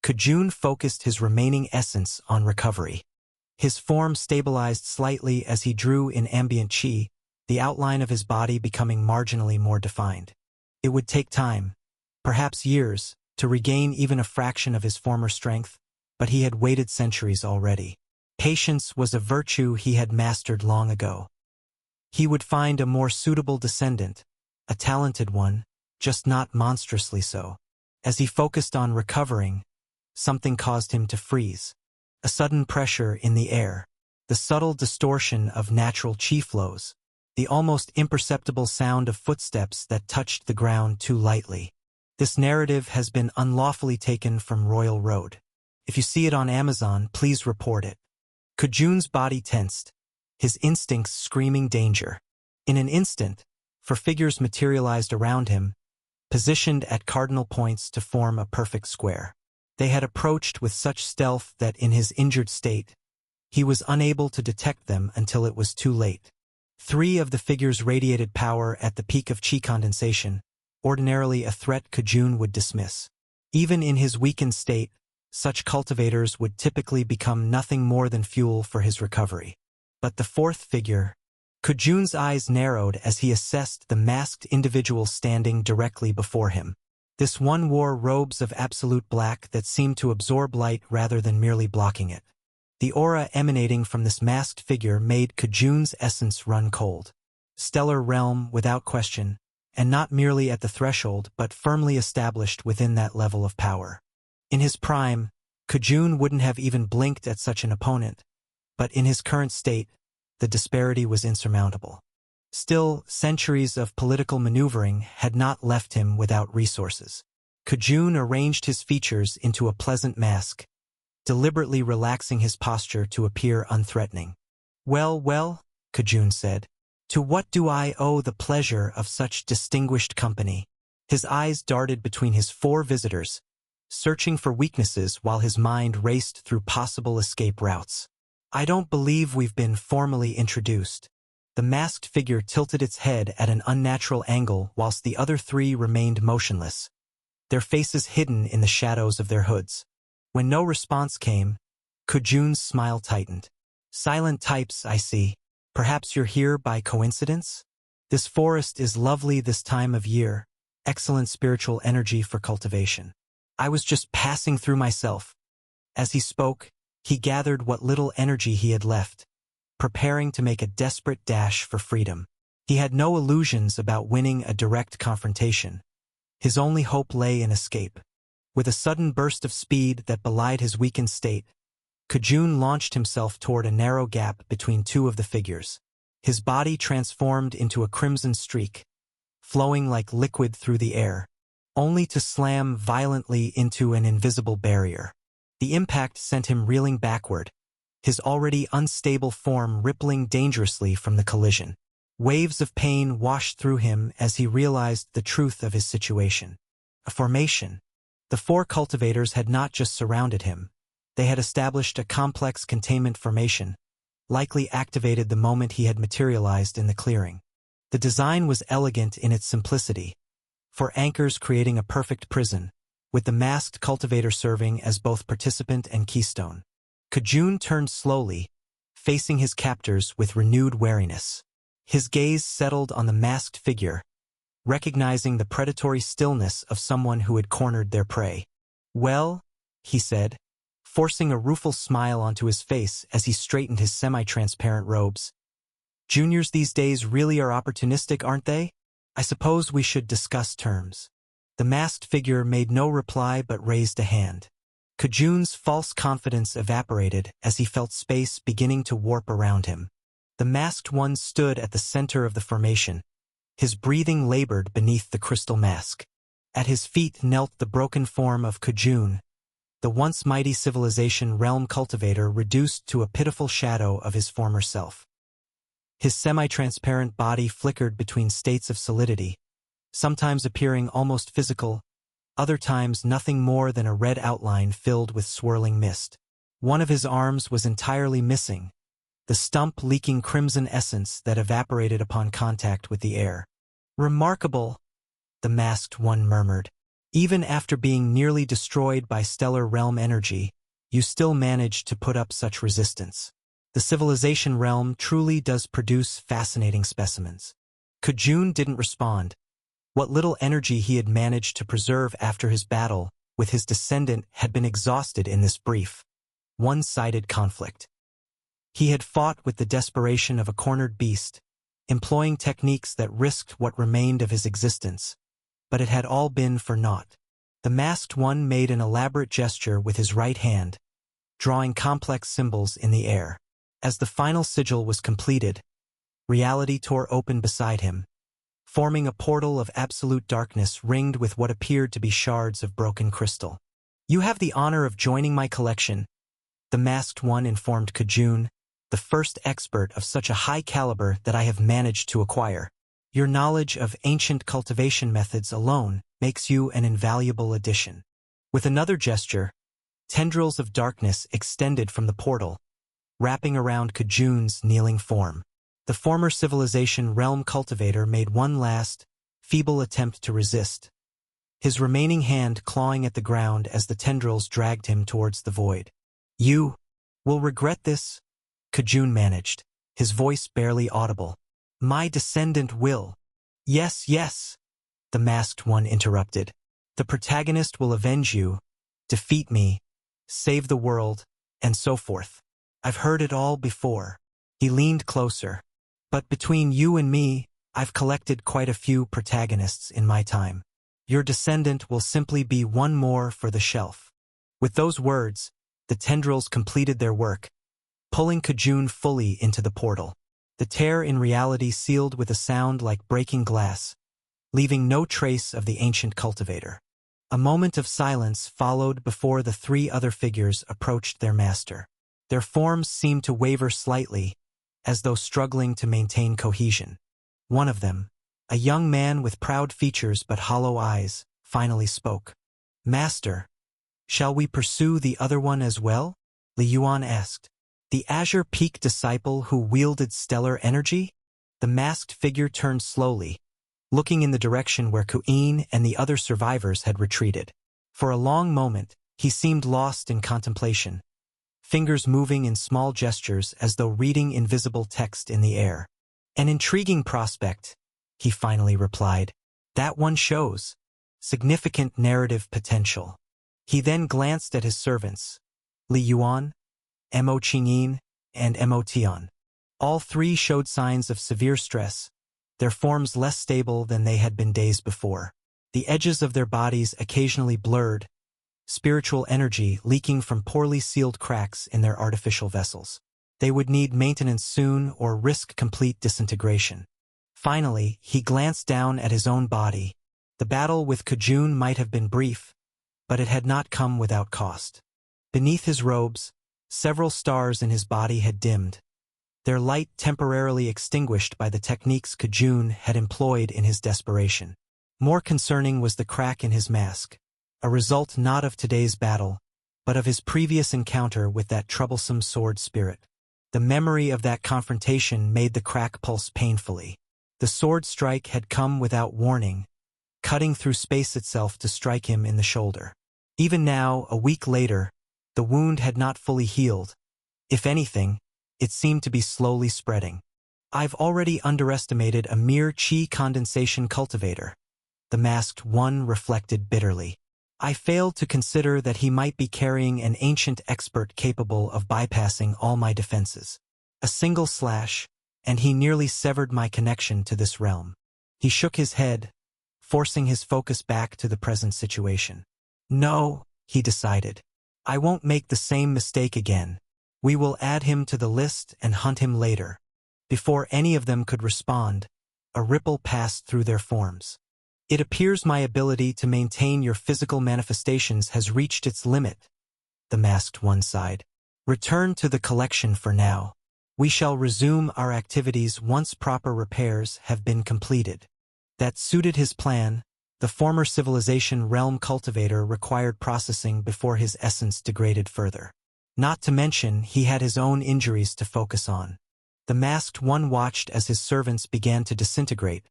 Kejun focused his remaining essence on recovery. His form stabilized slightly as he drew in ambient chi, the outline of his body becoming marginally more defined. It would take time, perhaps years, to regain even a fraction of his former strength, but he had waited centuries already. Patience was a virtue he had mastered long ago. He would find a more suitable descendant, a talented one, just not monstrously so. As he focused on recovering, something caused him to freeze. A sudden pressure in the air, the subtle distortion of natural chi flows, the almost imperceptible sound of footsteps that touched the ground too lightly. "This narrative has been unlawfully taken from Royal Road. If you see it on Amazon, please report it." Kejun's body tensed, his instincts screaming danger. In an instant, four figures materialized around him, positioned at cardinal points to form a perfect square. They had approached with such stealth that in his injured state, He was unable to detect them until it was too late. 3 of the figures radiated power at the peak of chi condensation, ordinarily a threat Kejun would dismiss. Even in his weakened state, such cultivators would typically become nothing more than fuel for his recovery. But the 4th figure, Kejun's eyes narrowed as he assessed the masked individual standing directly before him. This one wore robes of absolute black that seemed to absorb light rather than merely blocking it. The aura emanating from this masked figure made Kejun's essence run cold. Stellar realm, without question, and not merely at the threshold but firmly established within that level of power. In his prime, Kejun wouldn't have even blinked at such an opponent, but in his current state, the disparity was insurmountable. Still, centuries of political maneuvering had not left him without resources. Kejun arranged his features into a pleasant mask, deliberately relaxing his posture to appear unthreatening. "Well, well," Kejun said, "to what do I owe the pleasure of such distinguished company?" His eyes darted between his 4 visitors, searching for weaknesses while his mind raced through possible escape routes. "I don't believe we've been formally introduced." The masked figure tilted its head at an unnatural angle whilst the other 3 remained motionless, their faces hidden in the shadows of their hoods. When no response came, Kejun's smile tightened. "Silent types, I see. Perhaps you're here by coincidence? This forest is lovely this time of year, excellent spiritual energy for cultivation. I was just passing through myself." As he spoke, he gathered what little energy he had left, preparing to make a desperate dash for freedom. He had no illusions about winning a direct confrontation. His only hope lay in escape. With a sudden burst of speed that belied his weakened state, Kejun launched himself toward a narrow gap between 2 of the figures. His body transformed into a crimson streak, flowing like liquid through the air, only to slam violently into an invisible barrier. The impact sent him reeling backward, his already unstable form rippling dangerously from the collision. Waves of pain washed through him as he realized the truth of his situation. A formation. The 4 cultivators had not just surrounded him. They had established a complex containment formation, likely activated the moment he had materialized in the clearing. The design was elegant in its simplicity, 4 anchors creating a perfect prison, with the masked cultivator serving as both participant and keystone. Kejun turned slowly, facing his captors with renewed wariness. His gaze settled on the masked figure, recognizing the predatory stillness of someone who had cornered their prey. "Well," he said, forcing a rueful smile onto his face as he straightened his semi-transparent robes. "Juniors these days really are opportunistic, aren't they? I suppose we should discuss terms." The masked figure made no reply but raised a hand. Kejun's false confidence evaporated as he felt space beginning to warp around him. The masked one stood at the center of the formation, his breathing labored beneath the crystal mask. At his feet knelt the broken form of Kejun, the once mighty civilization realm cultivator reduced to a pitiful shadow of his former self. His semi-transparent body flickered between states of solidity, sometimes appearing almost physical, other times nothing more than a red outline filled with swirling mist. One of his arms was entirely missing, the stump leaking crimson essence that evaporated upon contact with the air. "Remarkable," the masked one murmured. "Even after being nearly destroyed by stellar realm energy, you still managed to put up such resistance. The civilization realm truly does produce fascinating specimens." Kejun didn't respond. What little energy he had managed to preserve after his battle with his descendant had been exhausted in this brief, one-sided conflict. He had fought with the desperation of a cornered beast, employing techniques that risked what remained of his existence, but it had all been for naught. The masked one made an elaborate gesture with his right hand, drawing complex symbols in the air. As the final sigil was completed, reality tore open beside him, forming a portal of absolute darkness ringed with what appeared to be shards of broken crystal. "You have the honor of joining my collection," the masked one informed Kejun, "the first expert of such a high caliber that I have managed to acquire. Your knowledge of ancient cultivation methods alone makes you an invaluable addition." With another gesture, tendrils of darkness extended from the portal, wrapping around Kejun's kneeling form. The former civilization realm cultivator made one last, feeble attempt to resist, his remaining hand clawing at the ground as the tendrils dragged him towards the void. "You will regret this," Kejun managed, his voice barely audible. "My descendant will." "Yes, yes," the masked one interrupted. "The protagonist will avenge you, defeat me, save the world, and so forth. I've heard it all before." He leaned closer. "But between you and me, I've collected quite a few protagonists in my time. Your descendant will simply be one more for the shelf." With those words, the tendrils completed their work, pulling Kejun fully into the portal. The tear in reality sealed with a sound like breaking glass, leaving no trace of the ancient cultivator. A moment of silence followed before the three other figures approached their master. Their forms seemed to waver slightly, as though struggling to maintain cohesion. One of them, a young man with proud features but hollow eyes, finally spoke. "Master, shall we pursue the other one as well?" Li Yuan asked. "The Azure Peak disciple who wielded stellar energy?" The masked figure turned slowly, looking in the direction where Ku'in and the other survivors had retreated. For a long moment, he seemed lost in contemplation, fingers moving in small gestures as though reading invisible text in the air. "An intriguing prospect," he finally replied. "That one shows significant narrative potential." He then glanced at his servants, Li Yuan, Mo Qingyin, and Mo Tian. All three showed signs of severe stress, their forms less stable than they had been days before. The edges of their bodies occasionally blurred, spiritual energy leaking from poorly sealed cracks in their artificial vessels. They would need maintenance soon or risk complete disintegration. Finally, he glanced down at his own body. The battle with Kejun might have been brief, but it had not come without cost. Beneath his robes, several stars in his body had dimmed, their light temporarily extinguished by the techniques Kejun had employed in his desperation. More concerning was the crack in his mask, a result not of today's battle, but of his previous encounter with that troublesome sword spirit. The memory of that confrontation made the crack pulse painfully. The sword strike had come without warning, cutting through space itself to strike him in the shoulder. Even now, a week later, the wound had not fully healed. If anything, it seemed to be slowly spreading. "I've already underestimated a mere chi condensation cultivator," the masked one reflected bitterly. "I failed to consider that he might be carrying an ancient expert capable of bypassing all my defenses. A single slash, and he nearly severed my connection to this realm." He shook his head, forcing his focus back to the present situation. "No," he decided. "I won't make the same mistake again. We will add him to the list and hunt him later." Before any of them could respond, a ripple passed through their forms. "It appears my ability to maintain your physical manifestations has reached its limit," the masked one sighed. "Return to the collection for now. We shall resume our activities once proper repairs have been completed." That suited his plan. The former civilization realm cultivator required processing before his essence degraded further. Not to mention, he had his own injuries to focus on. The masked one watched as his servants began to disintegrate,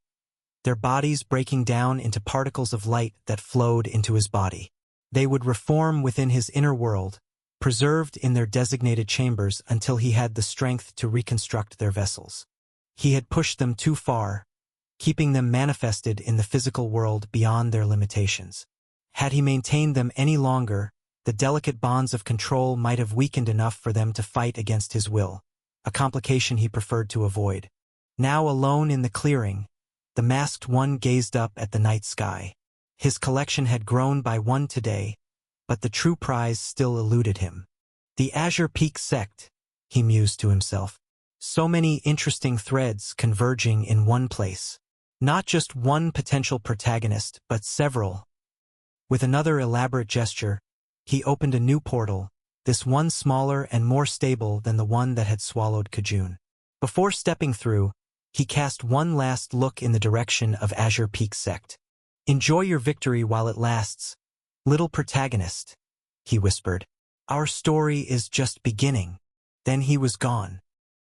their bodies breaking down into particles of light that flowed into his body. They would reform within his inner world, preserved in their designated chambers until he had the strength to reconstruct their vessels. He had pushed them too far, keeping them manifested in the physical world beyond their limitations. Had he maintained them any longer, the delicate bonds of control might have weakened enough for them to fight against his will, a complication he preferred to avoid. Now alone in the clearing, the masked one gazed up at the night sky. His collection had grown by one today, but the true prize still eluded him. The Azure Peak sect, he mused to himself. So many interesting threads converging in one place. Not just one potential protagonist, but several. With another elaborate gesture, he opened a new portal, this one smaller and more stable than the one that had swallowed Kejun. Before stepping through, he cast one last look in the direction of Azure Peak sect. "Enjoy your victory while it lasts, little protagonist," he whispered. "Our story is just beginning." Then he was gone,